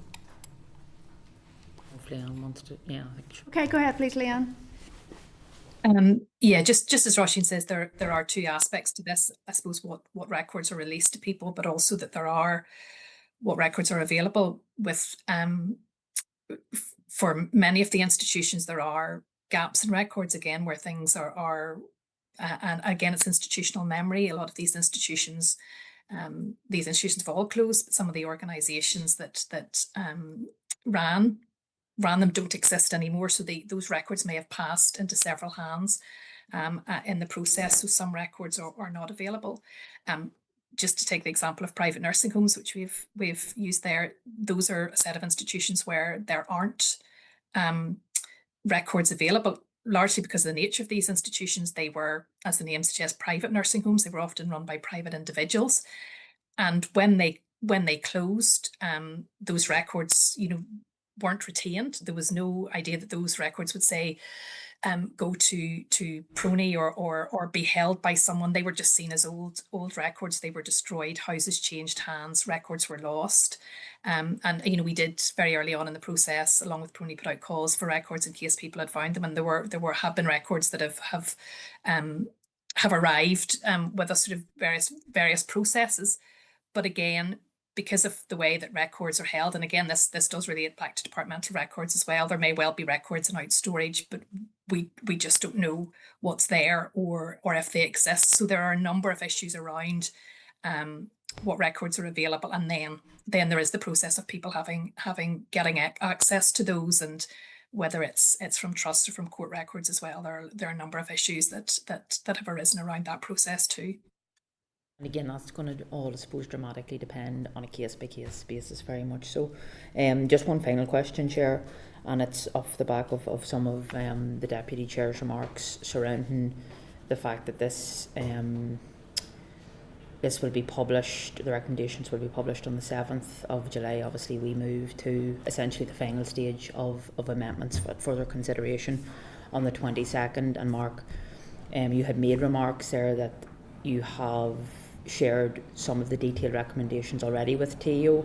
Hopefully Leanne wants to, I think she... Okay, go ahead please, Leanne. Just as Roisin says, there are two aspects to this. I suppose what records are released to people, but also that what records are available with, for many of the institutions, there are gaps in records, again, where things are and again, it's institutional memory. A lot of these institutions have all closed, but some of the organisations that ran them don't exist anymore. So those records may have passed into several hands in the process. So some records are not available. Just to take the example of private nursing homes, which we've used there, those are a set of institutions where there aren't records available, largely because of the nature of these institutions. They were, as the name suggests, private nursing homes. They were often run by private individuals. And when they closed, those records, weren't retained. There was no idea that those records would say go to Prony or be held by someone. They were just seen as old records. They were destroyed. Houses changed hands. Records were lost. And we did very early on in the process, along with Prony, put out calls for records in case people had found them. And there have been records that have arrived with a sort of various processes. But again, because of the way that records are held, and again, this does relate back to departmental records as well. There may well be records in out storage, but we just don't know what's there or if they exist. So there are a number of issues around what records are available, and then there is the process of people getting access to those, and whether it's from trusts or from court records as well. There are a number of issues that have arisen around that process too. And again, that's going to all, I suppose, dramatically depend on a case-by-case basis, very much so. Just one final question, Chair, and it's off the back of some of the Deputy Chair's remarks surrounding the fact that this will be published, the recommendations will be published on the 7th of July. Obviously, we move to essentially the final stage of amendments for further consideration on the 22nd. And Mark, you had made remarks there that you have shared some of the detailed recommendations already with TEO.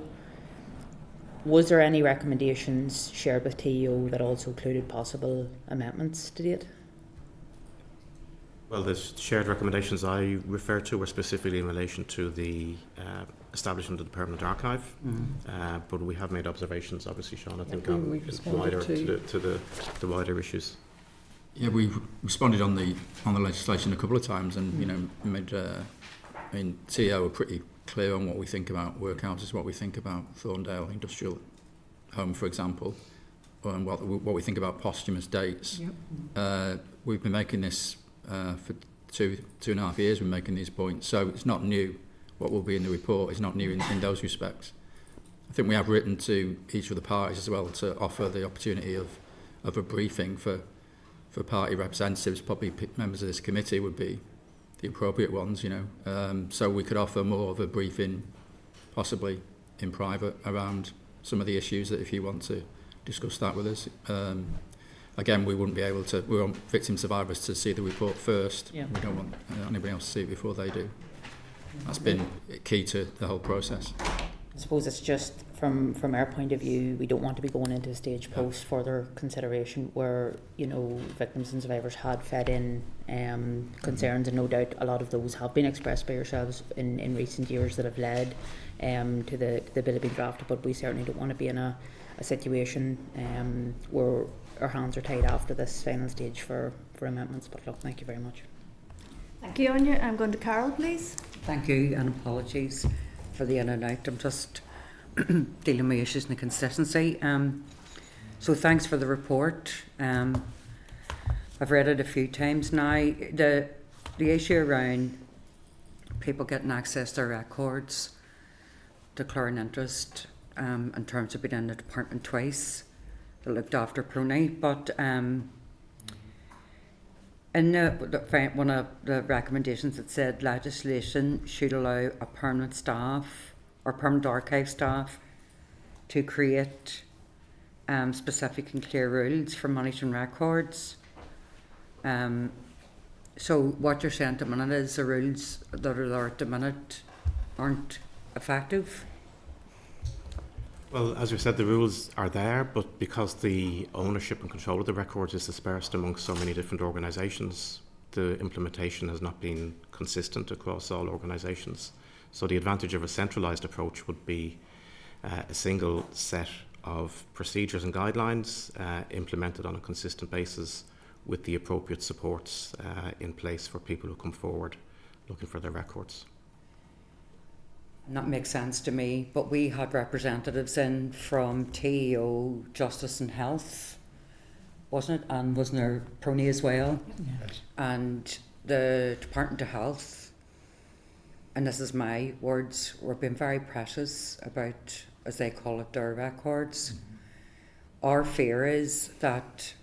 Was there any recommendations shared with TEO that also included possible amendments to date? Well, the shared recommendations I referred to were specifically in relation to the establishment of the Permanent Archive, but we have made observations, obviously, Sean, I think, on wider, to the wider issues. Yeah, we've responded on the legislation a couple of times, and you know, made. I mean, TO are pretty clear on what we think about workhouses, what we think about Thorndale Industrial Home, for example, and what we think about posthumous dates. Yep. We've been making this for two and a half years. We're making these points, so it's not new. What will be in the report is not new in those respects. I think we have written to each of the parties as well to offer the opportunity of a briefing for party representatives. Probably members of this committee would be the appropriate ones, you know. So we could offer more of a briefing, possibly in private, around some of the issues that if you want to discuss that with us. Again, we wouldn't be able to, we want victim survivors to see the report first. Yeah. We don't want anybody else to see it before they do. That's been key to the whole process. I suppose it's just from our point of view, we don't want to be going into a stage post further consideration where, you know, victims and survivors had fed in concerns, and no doubt a lot of those have been expressed by yourselves in recent years that have led to the bill being drafted, but we certainly don't want to be in a situation where our hands are tied after this final stage for amendments. But look, thank you very much. Thank you, Anya. I'm going to Carol, please. Thank you, and apologies for the in and out. I'm just dealing with issues in the consistency. So thanks for the report. I've read it a few times now. The issue around people getting access to records, declaring interest in terms of being in the department twice that looked after Prony, but in one of the recommendations it said legislation should allow a permanent staff or permanent archive staff to create specific and clear rules for monitoring records. So what you're saying at the minute is the rules that are there at the minute aren't effective? Well, as we said, the rules are there, but because the ownership and control of the records is dispersed amongst so many different organisations, the implementation has not been consistent across all organisations. So the advantage of a centralised approach would be a single set of procedures and guidelines implemented on a consistent basis with the appropriate supports in place for people who come forward looking for their records. And that makes sense to me, but we had representatives in from TEO, Justice and Health, wasn't it? And wasn't there Prony as well? Yes. And the Department of Health, and this is my words, were being very precious about, as they call it, their records. Mm-hmm. Our fear is that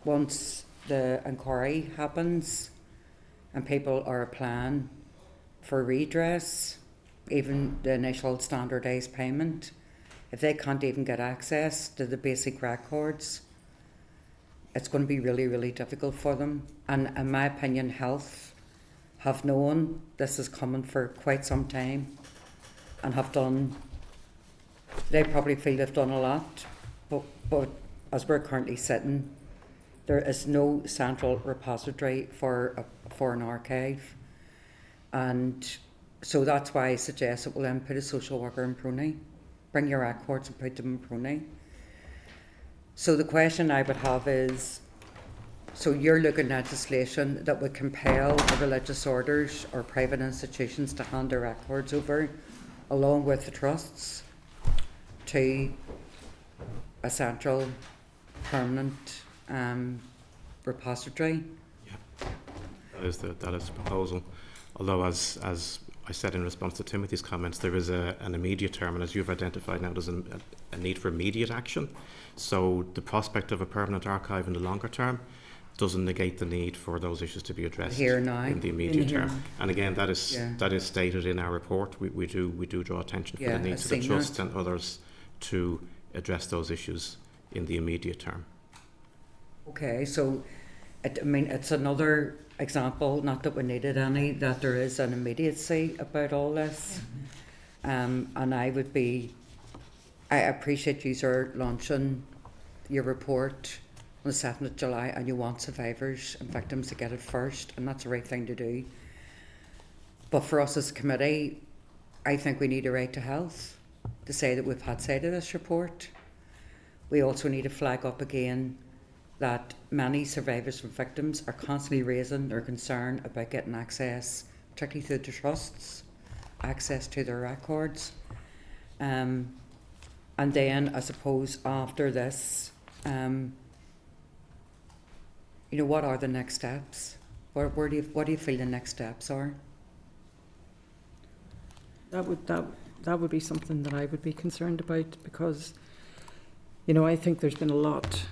once the inquiry happens and people are applying for redress, even the initial standardised payment, if they can't even get access to the basic records, it's going to be really, really difficult for them. And in my opinion, Health have known this is coming for quite some time and have done, they probably feel they've done a lot, but as we're currently sitting, there is no central repository for an archive. And so that's why I suggest that we'll then put a social worker in Prony. Bring your records and put them in Prony. So the question I would have is, so you're looking at legislation that would compel religious orders or private institutions to hand their records over, along with the trusts, to a central permanent repository? Yeah, that is the proposal. Although, as I said in response to Timothy's comments, there is an immediate term, and as you've identified now, there's a need for immediate action. So the prospect of a permanent archive in the longer term doesn't negate the need for those issues to be addressed here now, in the immediate term. And again, that is stated in our report. We do draw attention for the needs of the trust and others to address those issues in the immediate term. Okay, so it's another example, not that we needed any, that there is an immediacy about all this. And I appreciate you, sir, launching your report the 7th of July, and you want survivors and victims to get it first, and that's the right thing to do. But for us as a committee, I think we need a right to health to say that we've had sight of this report. We also need to flag up again that many survivors and victims are constantly raising their concern about getting access, particularly through the trusts, access to their records. And then, I suppose, after this, what are the next steps? What do you feel the next steps are? That would be something that I would be concerned about, because, I think there's been a lot.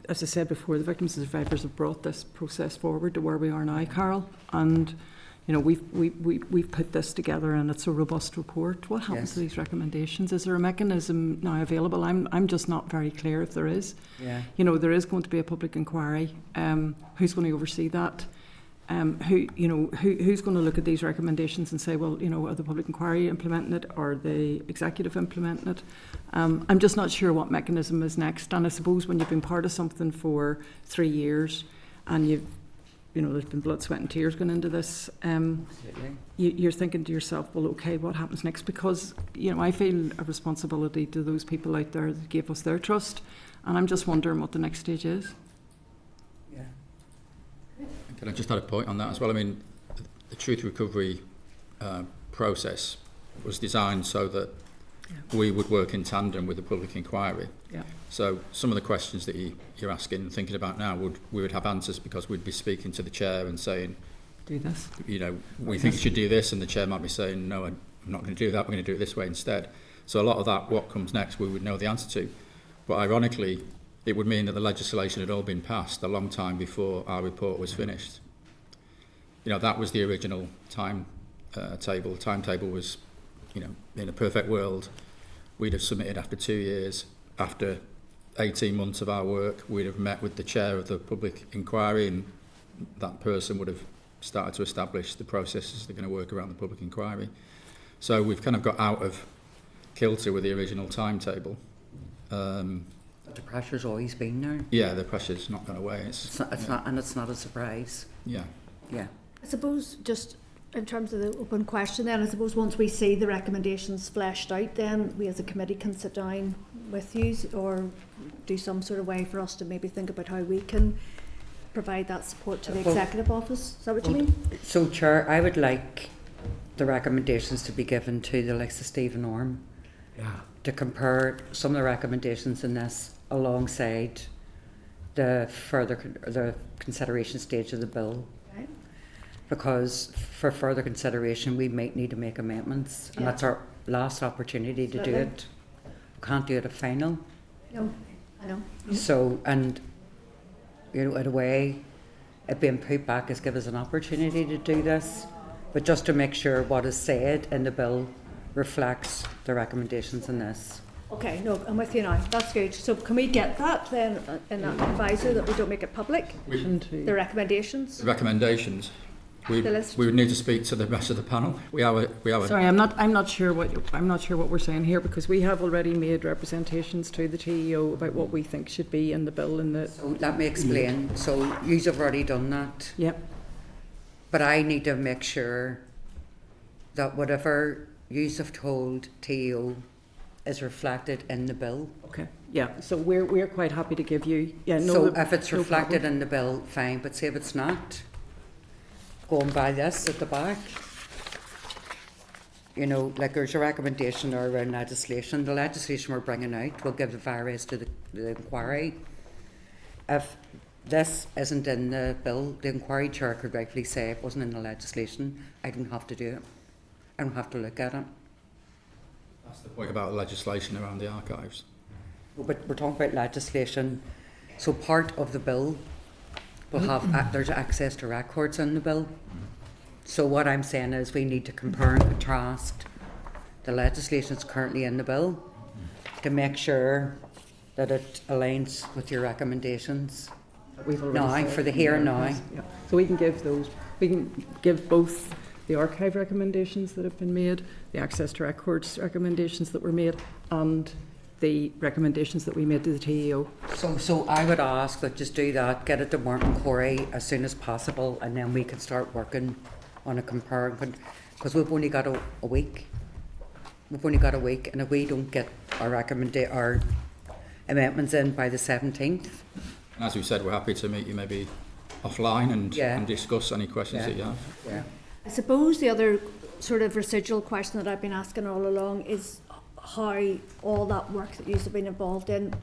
As I said before, the victims and survivors have brought this process forward to where we are now, Carol, and we've put this together, and it's a robust report. What happens to these recommendations? Is there a mechanism now available? I'm just not very clear if there is. Yeah. There is going to be a public inquiry. Who's going to oversee that? Who's going to look at these recommendations and say, well, are the public inquiry implementing it, or the executive implementing it? I'm just not sure what mechanism is next. And I suppose when you've been part of something for 3 years, and there's been blood, sweat and tears going into this, you're thinking to yourself, well, okay, what happens next? Because, I feel a responsibility to those people out there that gave us their trust, and I'm just wondering what the next stage is. Can I just add a point on that as well? I mean, the Truth Recovery process was designed so that we would work in tandem with the public inquiry. Yeah. So some of the questions that you're asking and thinking about now, we would have answers, because we'd be speaking to the chair and saying, do this. We think you should do this, and the chair might be saying, no, I'm not going to do that, we're going to do it this way instead. So a lot of that, what comes next, we would know the answer to. But ironically, it would mean that the legislation had all been passed a long time before our report was finished. That was the original timetable. The timetable was, in a perfect world, we'd have submitted after 2 years. After 18 months of our work, we'd have met with the chair of the public inquiry, and that person would have started to establish the processes that are going to work around the public inquiry. So we've kind of got out of kilter with the original timetable. The pressure's always been there. Yeah, the pressure's not gone away. It's not a surprise. Yeah. Yeah. I suppose, just in terms of the open question then, I suppose once we see the recommendations fleshed out, then we as a committee can sit down with you, or do some sort of way for us to maybe think about how we can provide that support to the executive office. Is that what you mean? So, Chair, I would like the recommendations to be given to the likes of Stephen Orme, to compare some of the recommendations in this alongside the consideration stage of the bill. Right. Because for further consideration, we might need to make amendments, and that's our last opportunity to do it. We can't do it at final. No, I know. So, and in a way, it being put back has given us an opportunity to do this, but just to make sure what is said in the bill reflects the recommendations in this. Okay, no, I'm with you now. That's good. So can we get that then in that advisor, that we don't make it public? The recommendations? The recommendations. We would need to speak to the rest of the panel. Sorry, I'm not sure what we're saying here, because we have already made representations to the TEO about what we think should be in the bill. So let me explain. So you have already done that. Yep. But I need to make sure that whatever you have told TEO is reflected in the bill. Okay. Yeah. So we're quite happy to give you. Yeah. No. So if it's reflected in the bill, fine. But say if it's not, going by this at the back, like there's a recommendation around legislation. The legislation we're bringing out will give the various to the inquiry. If this isn't in the bill, the inquiry chair could rightfully say it wasn't in the legislation. I don't have to do it. I don't have to look at it. That's the point about legislation around the archives. But we're talking about legislation. So part of the bill will have, there's access to records in the bill. So what I'm saying is we need to compare and contrast the legislation that's currently in the bill to make sure that it aligns with your recommendations. Now, for the here and now. Yeah. So we can give those, we can give both the archive recommendations that have been made, the access to records recommendations that were made, and the recommendations that we made to the TEO. So I would ask that just do that, get it to Martin Corey as soon as possible, and then we can start working on a comparing, because we've only got a week. We've only got a week, and if we don't get our our amendments in by the 17th. And as we said, we're happy to meet you maybe offline and, Yeah. and discuss any questions Yeah. that you have. Yeah. I suppose the other sort of residual question that I've been asking all along is how all that work that you've been involved in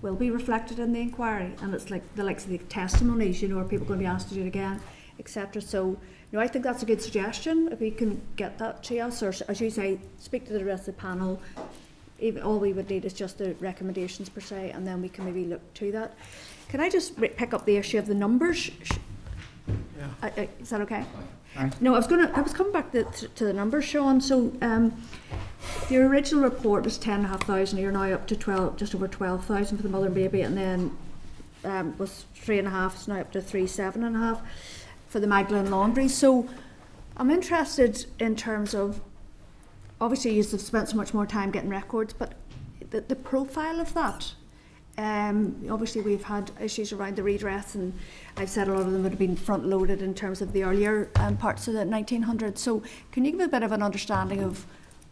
will be reflected in the inquiry. And it's like the likes of the testimonies, you know, are people going to be asked to do it again, etc. So, you know, I think that's a good suggestion if we can get that to us, or as you say, speak to the rest of the panel. Even all we would need is just the recommendations per se, and then we can maybe look to that. Can I just pick up the issue of the numbers? Yeah. Is that okay? Right. No, I was coming back to the numbers, Sean. So the original report was 10,500. You're now up to 12, just over 12,000 for the mother and baby, and then was 3.5. It's now up to 7.5 for the Magdalen Laundry. So I'm interested in terms of, obviously you've spent so much more time getting records, but the profile of that. Obviously we've had issues around the redress, and I've said a lot of them would have been front loaded in terms of the earlier parts of the 1900s. So can you give a bit of an understanding of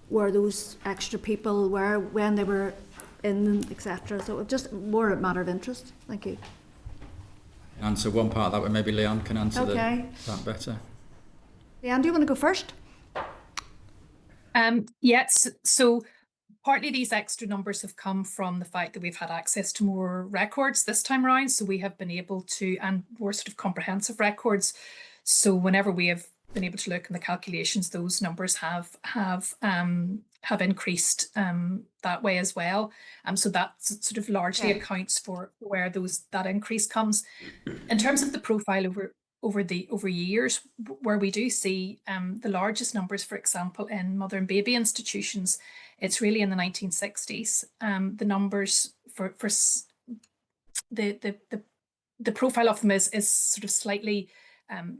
where those extra people were, when they were in, etc. So just more a matter of interest. Thank you. Answer one part of that, where maybe Leanne can answer Okay. that better. Leanne, do you want to go first? Yes, so partly these extra numbers have come from the fact that we've had access to more records this time around. So we have been able to, and more sort of comprehensive records. So whenever we have been able to look in the calculations, those numbers have increased that way as well. So that sort of largely accounts for where that increase comes. In terms of the profile over years, where we do see the largest numbers, for example, in mother and baby institutions, it's really in the 1960s. The numbers for the profile of them is sort of slightly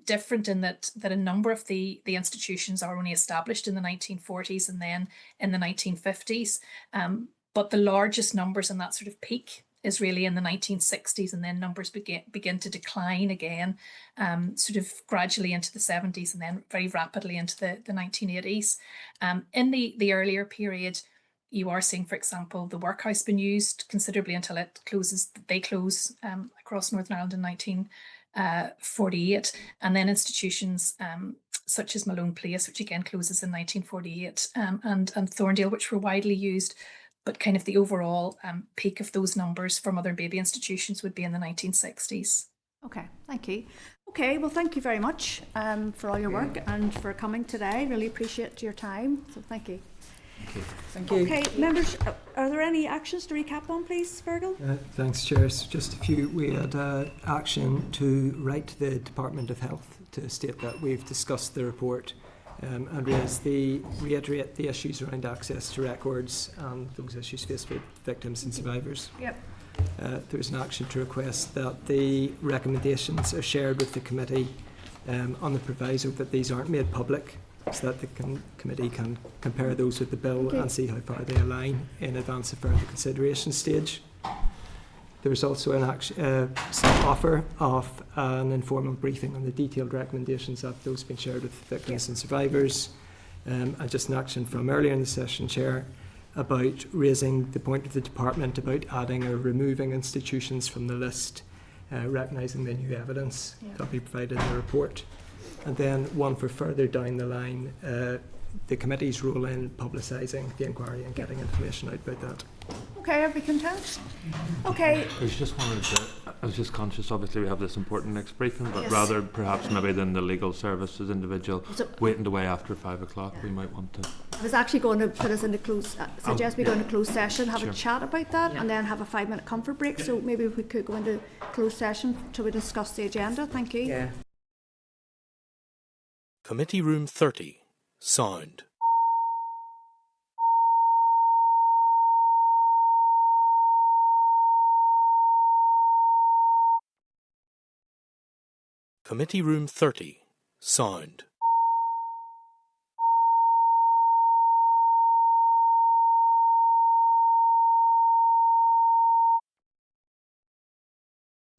different in that a number of the institutions are only established in the 1940s and then in the 1950s. But the largest numbers in that sort of peak is really in the 1960s, and then numbers begin to decline again, sort of gradually into the 70s and then very rapidly into the 1980s. In the earlier period, you are seeing, for example, the workhouse being used considerably until it closes. They close across Northern Ireland in 1948, and then institutions such as Malone Place, which again closes in 1948, and Thorndale, which were widely used. But kind of the overall peak of those numbers for mother and baby institutions would be in the 1960s. Okay, thank you. Okay, well, thank you very much for all your work and for coming today. Really appreciate your time. So thank you. Thank you. Okay, members, are there any actions to recap on, please, Virgil? Thanks, Chair. So just a few. We had action to write to the Department of Health to state that we've discussed the report and reiterate the issues around access to records and those issues faced with victims and survivors. Yep. There was an action to request that the recommendations are shared with the committee on the proviso that these aren't made public, so that the committee can compare those with the bill and see how far they align in advance of further consideration stage. There was also an offer of an informal briefing on the detailed recommendations that those been shared with victims and survivors, and just an action from earlier in the session, Chair, about raising the point of the department about adding or removing institutions from the list, recognising the new evidence that will be provided in the report. And then one for further down the line, the committee's role in publicising the inquiry and getting information out about that. Okay, are we content? Okay. I was just conscious, obviously we have this important next briefing, but Yes. rather perhaps maybe than the legal services individual waiting away after 5 o'clock, we might want to. I was actually going to put us into suggest we go into closed session, have Sure. a chat about that, and then have a 5-minute comfort break. So maybe if we could go into closed session to discuss the agenda. Thank you. Yeah. Committee Room 30. Sound. Committee Room 30. Sound.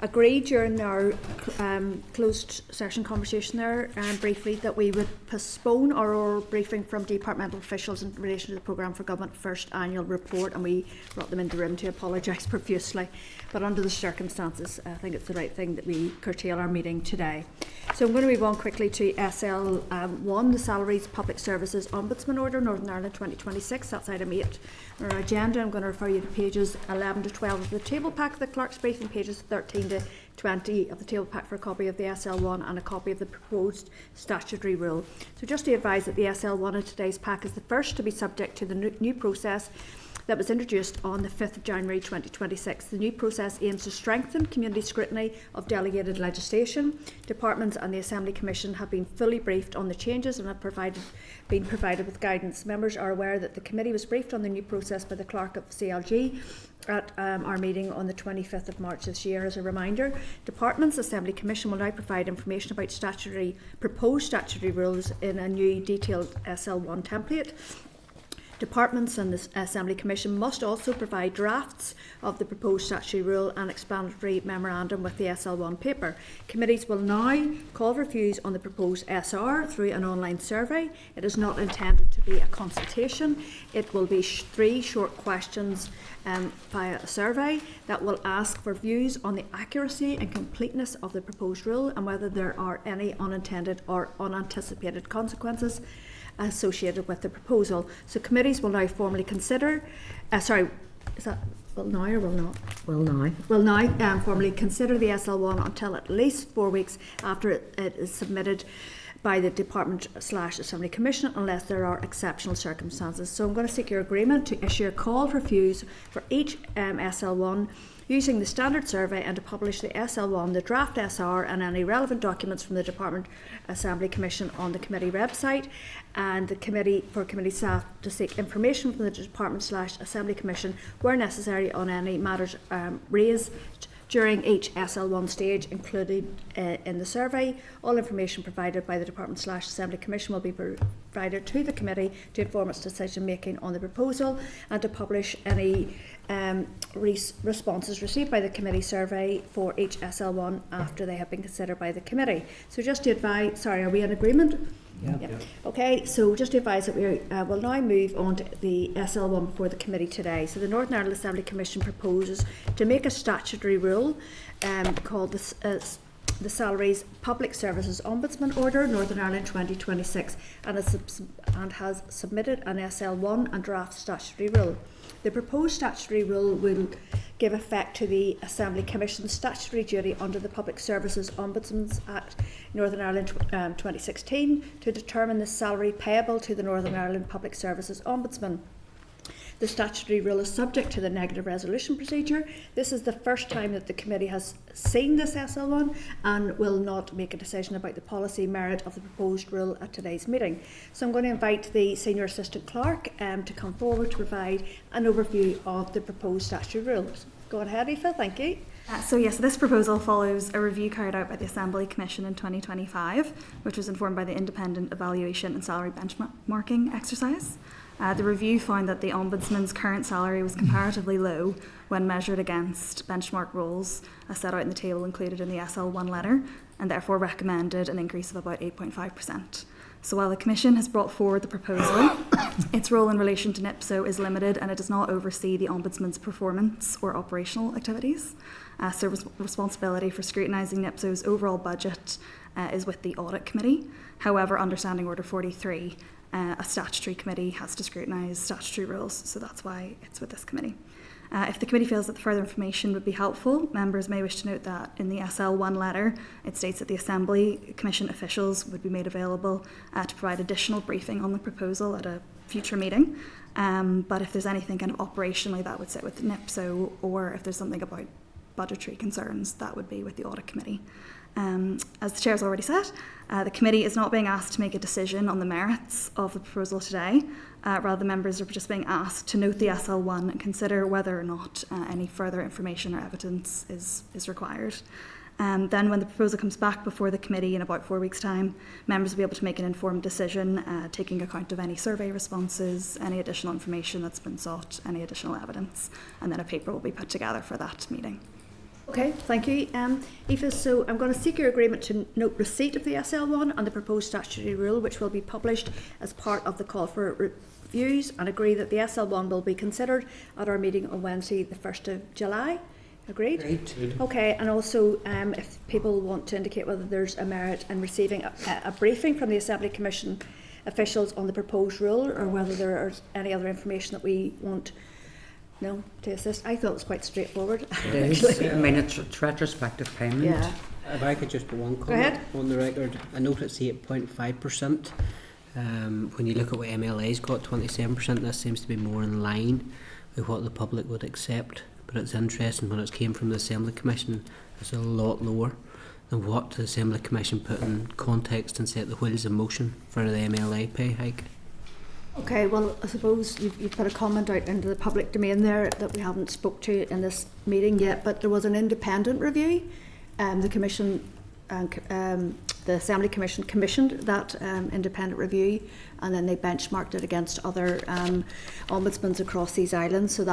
agreed during our closed session conversation there briefly that we would postpone our oral briefing from departmental officials in relation to the Programme for Government First annual report, and we brought them into the room to apologise profusely. But under the circumstances, I think it's the right thing that we curtail our meeting today. So I'm going to move on quickly to SL1, the Salaries Public Services Ombudsman Order, Northern Ireland 2026. That's item 8 on our agenda. I'm going to refer you to pages 11 to 12 of the table pack of the Clerk's Brief and pages 13 to 20 of the table pack for a copy of the SL1 and a copy of the proposed statutory rule. So just to advise that the SL1 in today's pack is the first to be subject to the new process that was introduced on the 5th of January 2026. The new process aims to strengthen community scrutiny of delegated legislation. Departments and the Assembly Commission have been fully briefed on the changes and have been provided with guidance. Members are aware that the committee was briefed on the new process by the Clerk of CLG at our meeting on the 25th of March this year. As a reminder, Departments, Assembly Commission will now provide information about proposed statutory rules in a new detailed SL1 template. Departments and the Assembly Commission must also provide drafts of the proposed statutory rule and explanatory memorandum with the SL1 paper. Committees will now call for views on the proposed SR through an online survey. It is not intended to be a consultation. It will be 3 short questions via a survey that will ask for views on the accuracy and completeness of the proposed rule and whether there are any unintended or unanticipated consequences associated with the proposal. So committees will now formally consider, is that will now or will not? Will now formally consider the SL1 until at least 4 weeks after it is submitted by the Department/Assembly Commission unless there are exceptional circumstances. So I'm going to seek your agreement to issue a call for views for each SL1 using the standard survey and to publish the SL1, the draft SR and any relevant documents from the Department Assembly Commission on the committee website, and the committee staff to seek information from the Department/Assembly Commission where necessary on any matters raised during each SL1 stage included in the survey. All information provided by the Department/Assembly Commission will be provided to the committee to inform its decision making on the proposal and to publish any responses received by the committee survey for each SL1 after they have been considered by the committee. So just to advise, are we in agreement? Yeah. Okay, so just to advise that we will now move on to the SL1 before the committee today. So the Northern Ireland Assembly Commission proposes to make a statutory rule called the Salaries Public Services Ombudsman Order, Northern Ireland 2026, and has submitted an SL1 and draft statutory rule. The proposed statutory rule will give effect to the Assembly Commission's statutory duty under the Public Services Ombudsman Act, Northern Ireland 2016, to determine the salary payable to the Northern Ireland Public Services Ombudsman. The statutory rule is subject to the negative resolution procedure. This is the first time that the committee has seen this SL1 and will not make a decision about the policy merit of the proposed rule at today's meeting. So I'm going to invite the Senior Assistant Clerk to come forward to provide an overview of the proposed statutory rules. Go ahead, Aoife, thank you. So this proposal follows a review carried out by the Assembly Commission in 2025, which was informed by the independent evaluation and salary benchmarking exercise. The review found that the Ombudsman's current salary was comparatively low when measured against benchmark roles as set out in the table included in the SL1 letter, and therefore recommended an increase of about 8.5%. So while the Commission has brought forward the proposal, its role in relation to NIPSO is limited and it does not oversee the Ombudsman's performance or operational activities. So responsibility for scrutinising NIPSO's overall budget is with the Audit Committee. However, under Standing Order 43, a statutory committee has to scrutinise statutory rules, so that's why it's with this committee. If the committee feels that further information would be helpful, members may wish to note that in the SL1 letter, it states that the Assembly Commission officials would be made available to provide additional briefing on the proposal at a future meeting. But if there's anything kind of operationally, that would sit with the NIPSO, or if there's something about budgetary concerns, that would be with the Audit Committee. As the Chair has already said, the committee is not being asked to make a decision on the merits of the proposal today. Rather, the members are just being asked to note the SL1 and consider whether or not any further information or evidence is required. Then when the proposal comes back before the committee in about 4 weeks' time, members will be able to make an informed decision, taking account of any survey responses, any additional information that's been sought, any additional evidence, and then a paper will be put together for that meeting. Okay, thank you. Aoife, so I'm going to seek your agreement to note receipt of the SL1 and the proposed statutory rule, which will be published as part of the call for reviews, and agree that the SL1 will be considered at our meeting on Wednesday, the 1st of July. Agreed? Agreed. Okay, and also if people want to indicate whether there's a merit in receiving a briefing from the Assembly Commission officials on the proposed rule, or whether there is any other information that we want to assist. I thought it was quite straightforward. It is. I mean, it's retrospective payment. Yeah. If I could just put one Go comment ahead. on the record, I note it's 8.5%. When you look at what MLA's got, 27%, this seems to be more in line with what the public would accept. But it's interesting, when it came from the Assembly Commission, it's a lot lower than what the Assembly Commission put in context and set the wheels in motion for the MLA pay hike. Okay, well, I suppose you've put a comment out into the public domain there that we haven't spoke to in this meeting yet, but there was an independent review. The Commission, the Assembly Commission commissioned that independent review, and then they benchmarked it against other ombudsmans across these islands. So it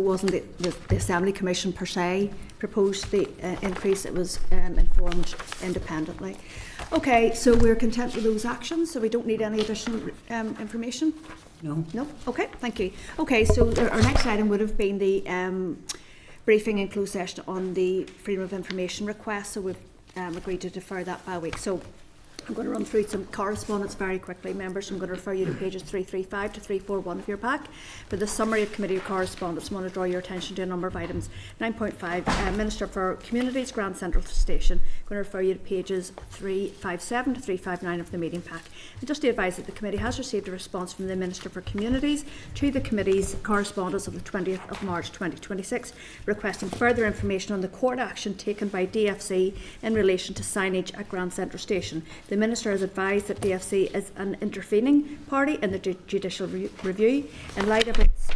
wasn't the Assembly Commission per se proposed the increase, it was informed independently. Okay, so we're content with those actions, so we don't need any additional information? No. No? Okay, thank you. Okay, so our next item would have been the briefing in closed session on the Freedom of Information request, so we've agreed to defer that by a week. So I'm going to run through some correspondence very quickly, members. I'm going to refer you to pages 335 to 341 of your pack. For the summary of committee correspondence, I want to draw your attention to a number of items. 9.5, Minister for Communities, Grand Central Station. I'm going to refer you to pages 357 to 359 of the meeting pack. And just to advise that the committee has received a response from the Minister for Communities to the committee's correspondence of the 20th of March 2026, requesting further information on the court action taken by DFC in relation to signage at Grand Central Station. The Minister has advised that DFC is an intervening party in the judicial review in light of its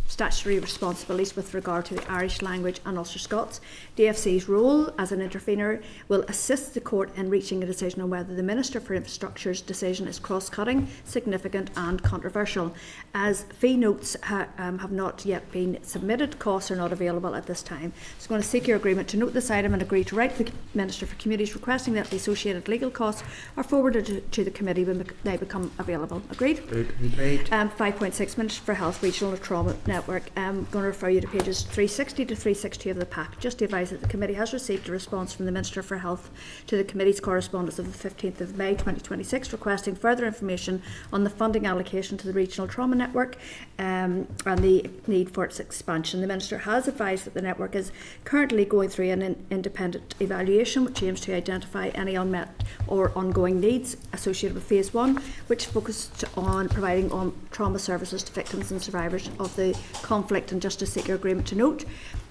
statutory responsibilities with regard to the Irish language and Ulster Scots. DFC's role as an intervener will assist the court in reaching a decision on whether the Minister for Infrastructure's decision is cross-cutting, significant and controversial. As fee notes have not yet been submitted, costs are not available at this time. So I'm going to seek your agreement to note this item and agree to write to the Minister for Communities requesting that the associated legal costs are forwarded to the committee when they become available. Agreed? Agreed. 5.6, Minister for Health, Regional Trauma Network. I'm going to refer you to pages 360 to 362 of the pack. Just to advise that the committee has received a response from the Minister for Health to the committee's correspondence of the 15th of May 2026 requesting further information on the funding allocation to the Regional Trauma Network and the need for its expansion. The Minister has advised that the network is currently going through an independent evaluation which aims to identify any unmet or ongoing needs associated with Phase 1, which focused on providing trauma services to victims and survivors of the conflict, and just to seek your agreement to note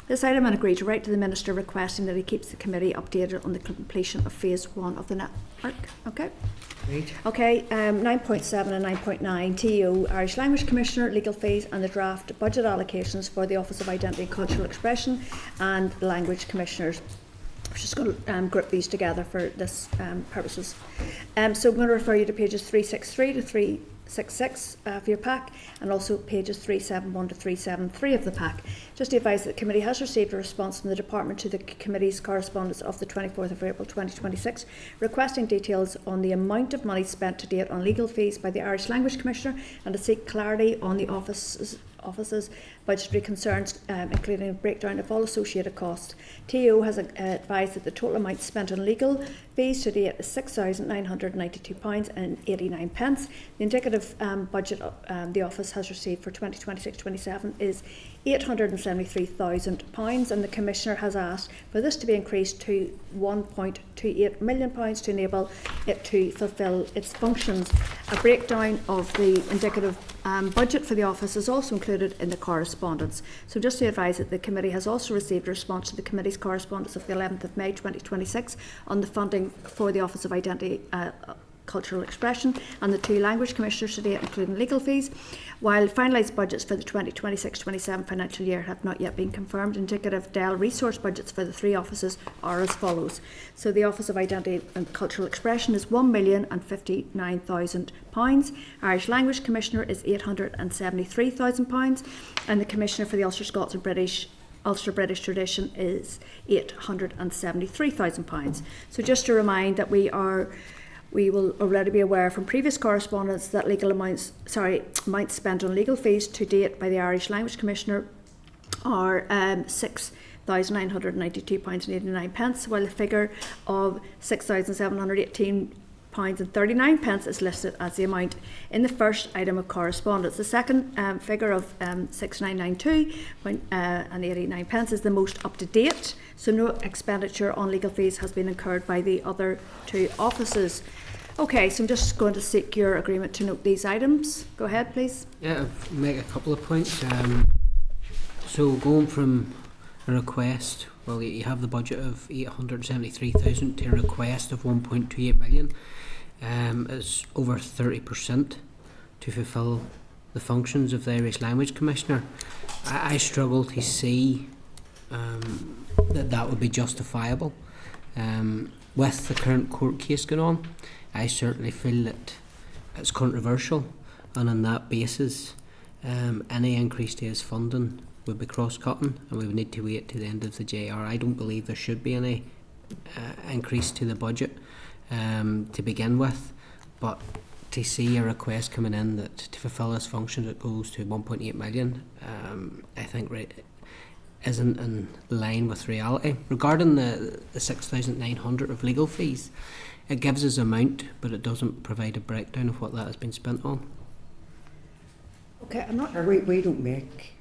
this item and agree to write to the Minister requesting that he keeps the committee updated on the completion of Phase 1 of the network. Okay. Great. Okay, 9.7 and 9.9, TEO, Irish Language Commissioner, legal fees and the draft budget allocations for the Office of Identity and Cultural Expression and the Language Commissioners. I'm just going to group these together for this purposes. So I'm going to refer you to pages 363 to 366 of your pack, and also pages 371 to 373 of the pack. Just to advise that the committee has received a response from the department to the committee's correspondence of the 24th of April 2026 requesting details on the amount of money spent to date on legal fees by the Irish Language Commissioner and to seek clarity on the office's budgetary concerns, including a breakdown of all associated costs. TO has advised that the total amount spent on legal fees to date is £6,992.89. The indicative budget the office has received for 2026-27 is £873,000, and the Commissioner has asked for this to be increased to £1.28 million to enable it to fulfil its functions. A breakdown of the indicative budget for the office is also included in the correspondence. So just to advise that the committee has also received a response to the committee's correspondence of the 11th of May 2026 on the funding for the Office of Identity Cultural Expression and the two language commissioners today, including legal fees. While finalised budgets for the 2026-27 financial year have not yet been confirmed, indicative DEL resource budgets for the three offices are as follows. So the Office of Identity and Cultural Expression is £1,059,000, Irish Language Commissioner is £873,000, and the Commissioner for the Ulster Scots and British Ulster British Tradition is £873,000. So just to remind that we will already be aware from previous correspondence that amounts spent on legal fees to date by the Irish Language Commissioner are £6,992.89, while the figure of £6,718.39 is listed as the amount in the first item of correspondence. The second figure of £6,992.89 is the most up to date, so no expenditure on legal fees has been incurred by the other two offices. Okay, so I'm just going to seek your agreement to note these items. Go ahead, please. Yeah, I'll make a couple of points. So going from a request, well, you have the budget of 873,000 to a request of 1.28 million. It's over 30% to fulfil the functions of the Irish Language Commissioner. I struggle to see that would be justifiable. With the current court case going on, I certainly feel that it's controversial, and on that basis, any increase to his funding would be cross-cutting, and we would need to wait to the end of the JR. I don't believe there should be any increase to the budget to begin with, but to see a request coming in that to fulfil this function that goes to 1.8 million, I think isn't in line with reality. Regarding the 6,900 of legal fees, it gives us amount, but it doesn't provide a breakdown of what that has been spent on. Okay, I'm not. We don't make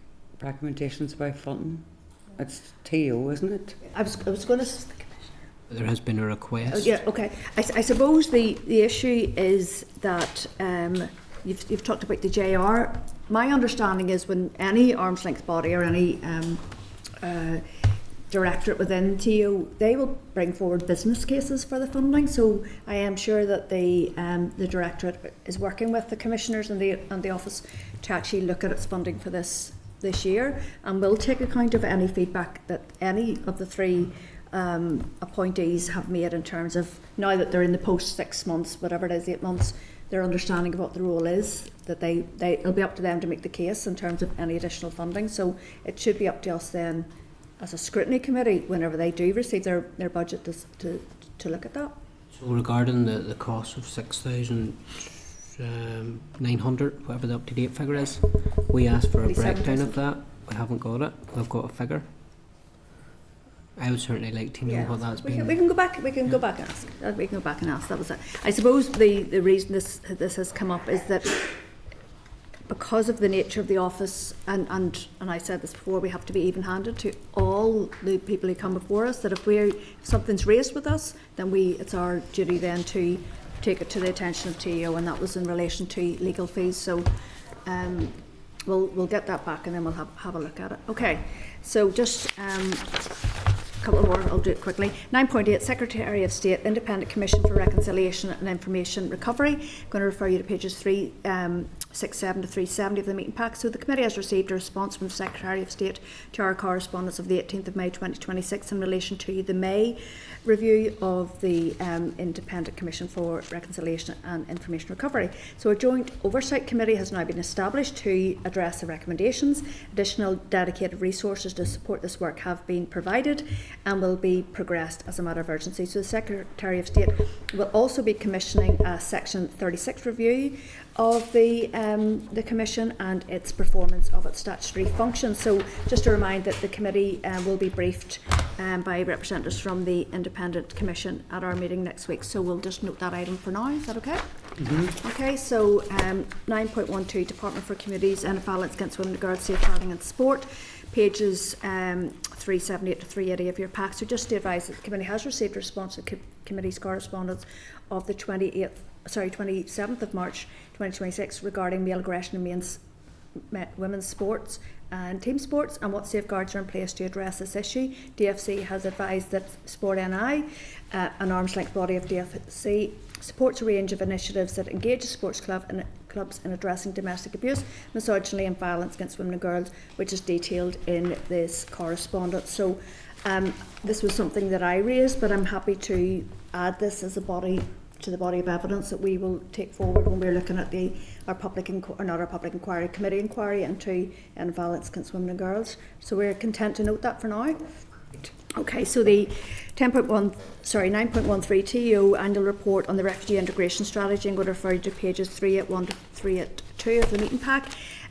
recommendations about funding. It's TO, isn't it? I was going to. There has been a request. Yeah, okay. I suppose the issue is that you've talked about the JR. My understanding is when any arm's length body or any directorate within TO, they will bring forward business cases for the funding. So I am sure that the directorate is working with the commissioners and the office to actually look at its funding for this year, and will take account of any feedback that any of the three appointees have made in terms of, now that they're in the post 6 months, whatever it is, 8 months, their understanding of what the role is, that it'll be up to them to make the case in terms of any additional funding. So it should be up to us then as a scrutiny committee whenever they do receive their budget to look at that. So regarding the cost of 6,900, whatever the up-to-date figure is, we asked for a breakdown of that. We haven't got it. We've got a figure. I would certainly like to know what that's been. We can go back. We can go back and ask. We can go back and ask. That was it. I suppose the reason this has come up is that because of the nature of the office, and I said this before, we have to be even-handed to all the people who come before us. That if something's raised with us, then it's our duty then to take it to the attention of TO, and that was in relation to legal fees. So we'll get that back, and then we'll have a look at it. Okay. So just a couple more, I'll do it quickly. 9.8, Secretary of State, Independent Commission for Reconciliation and Information Recovery. I'm going to refer you to pages 367 to 370 of the meeting pack. So the committee has received a response from the Secretary of State to our correspondence of the 18th of May 2026 in relation to the May review of the Independent Commission for Reconciliation and Information Recovery. So a joint oversight committee has now been established to address the recommendations. Additional dedicated resources to support this work have been provided and will be progressed as a matter of urgency. So the Secretary of State will also be commissioning a Section 36 review of the Commission and its performance of its statutory functions. So just to remind that the committee will be briefed by representatives from the Independent Commission at our meeting next week. So we'll just note that item for now. Is that okay? Mm-hmm. Okay, so 9.12, Department for Communities and Violence Against Women and Girls, Safeguarding and Sport, pages 378 to 380 of your pack. So just to advise that the committee has received a response to the committee's correspondence of the 27th of March 2026 regarding male aggression in women's sports and team sports and what safeguards are in place to address this issue. DFC has advised that Sport NI, an arm's length body of DFC, supports a range of initiatives that engage sports clubs in addressing domestic abuse, misogyny and violence against women and girls, which is detailed in this correspondence. So this was something that I raised, but I'm happy to add this as a body to the body of evidence that we will take forward when we're looking at our public inquiry, committee inquiry into violence against women and girls. So we're content to note that for now. Okay, so the 9.13 TEO annual report on the refugee integration strategy. I'm going to refer you to pages 381 to 382 of the meeting pack.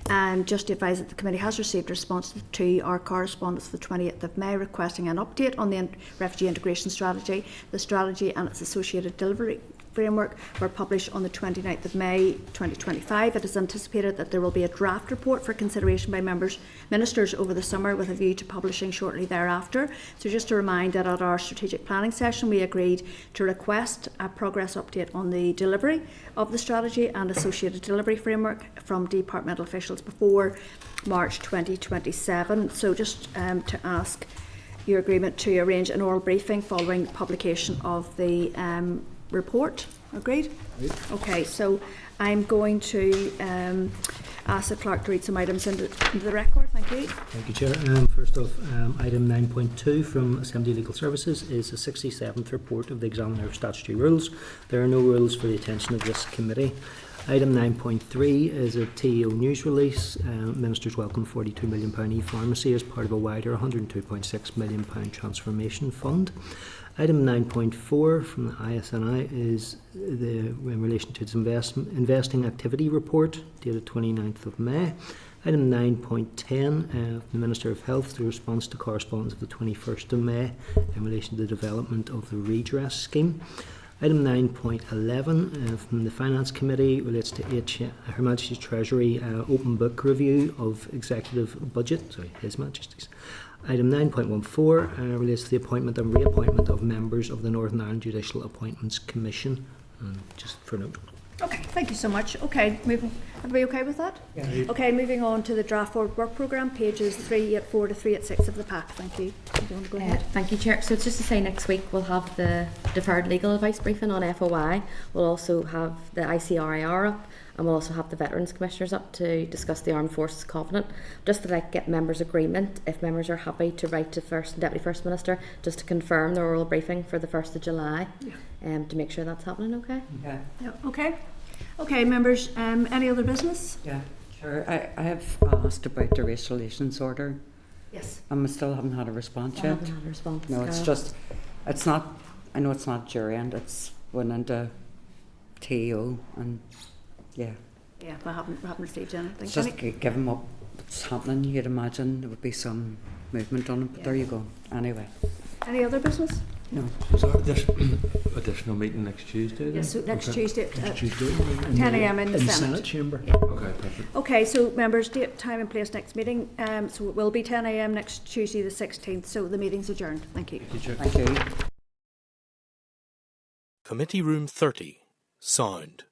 And just to advise that the committee has received a response to our correspondence of the 28th of May requesting an update on the refugee integration strategy. The strategy and its associated delivery framework were published on the 29th of May 2025. It is anticipated that there will be a draft report for consideration by ministers over the summer with a view to publishing shortly thereafter. So just to remind that at our strategic planning session we agreed to request a progress update on the delivery of the strategy and associated delivery framework from departmental officials before March 2027. So just to ask your agreement to arrange an oral briefing following publication of the report. Agreed? Okay, so I'm going to ask the clerk to read some items into the record. Thank you. Thank you, Chair. First off, item 9.2 from Assembly Legal Services is the 67th report of the Examiner of Statutory Rules. There are no rules for the attention of this committee. Item 9.3 is a TEO news release. Ministers welcome £42 million e-pharmacy as part of a wider £102.6 million transformation fund. Item 9.4 from the ISNI is in relation to its investing activity report dated 29th of May. Item 9.10 the Minister of Health, the response to correspondence of the 21st of May in relation to the development of the redress scheme. Item 9.11 from the Finance Committee relates to Her Majesty's Treasury open book review of executive budget, His Majesty's. Item 9.14 relates to the appointment and reappointment of members of the Northern Ireland Judicial Appointments Commission. Just for note. Okay, thank you so much. Okay, are we okay with that? Yeah. Okay, moving on to the draft forward work programme, pages 384 to 386 of the pack. Thank you. Do you want to go ahead? Thank you, Chair. So it's just to say next week we'll have the deferred legal advice briefing on FOI. We'll also have the ICRIR up, and we'll also have the Veterans Commissioners up to discuss the Armed Forces Covenant. Just to get members' agreement, if members are happy to write to First and Deputy First Minister just to confirm the oral briefing for the 1st of July, to make sure that's happening, okay? Yeah. Okay. Okay, members, any other business? Yeah, sure. I have asked about the racial relations order. Yes. And we still haven't had a response I yet. haven't had a response. No, it's just, it's not, I know it's not jury end, it's went into TEO and yeah. Yeah, we haven't received anything. It's just given what's happening, you'd imagine there would be some movement on it, but there you go. Anyway. Any other business? No. Is there additional meeting next Tuesday then? Yes, so next Tuesday at Tuesday 10 a.m. in the Senate chamber. Yeah. Okay, perfect. Okay, so members, date, time and place next meeting. So it will be 10 a.m. next Tuesday the 16th. So the meeting's adjourned. Thank you. Thank you. Committee Room 30, sound.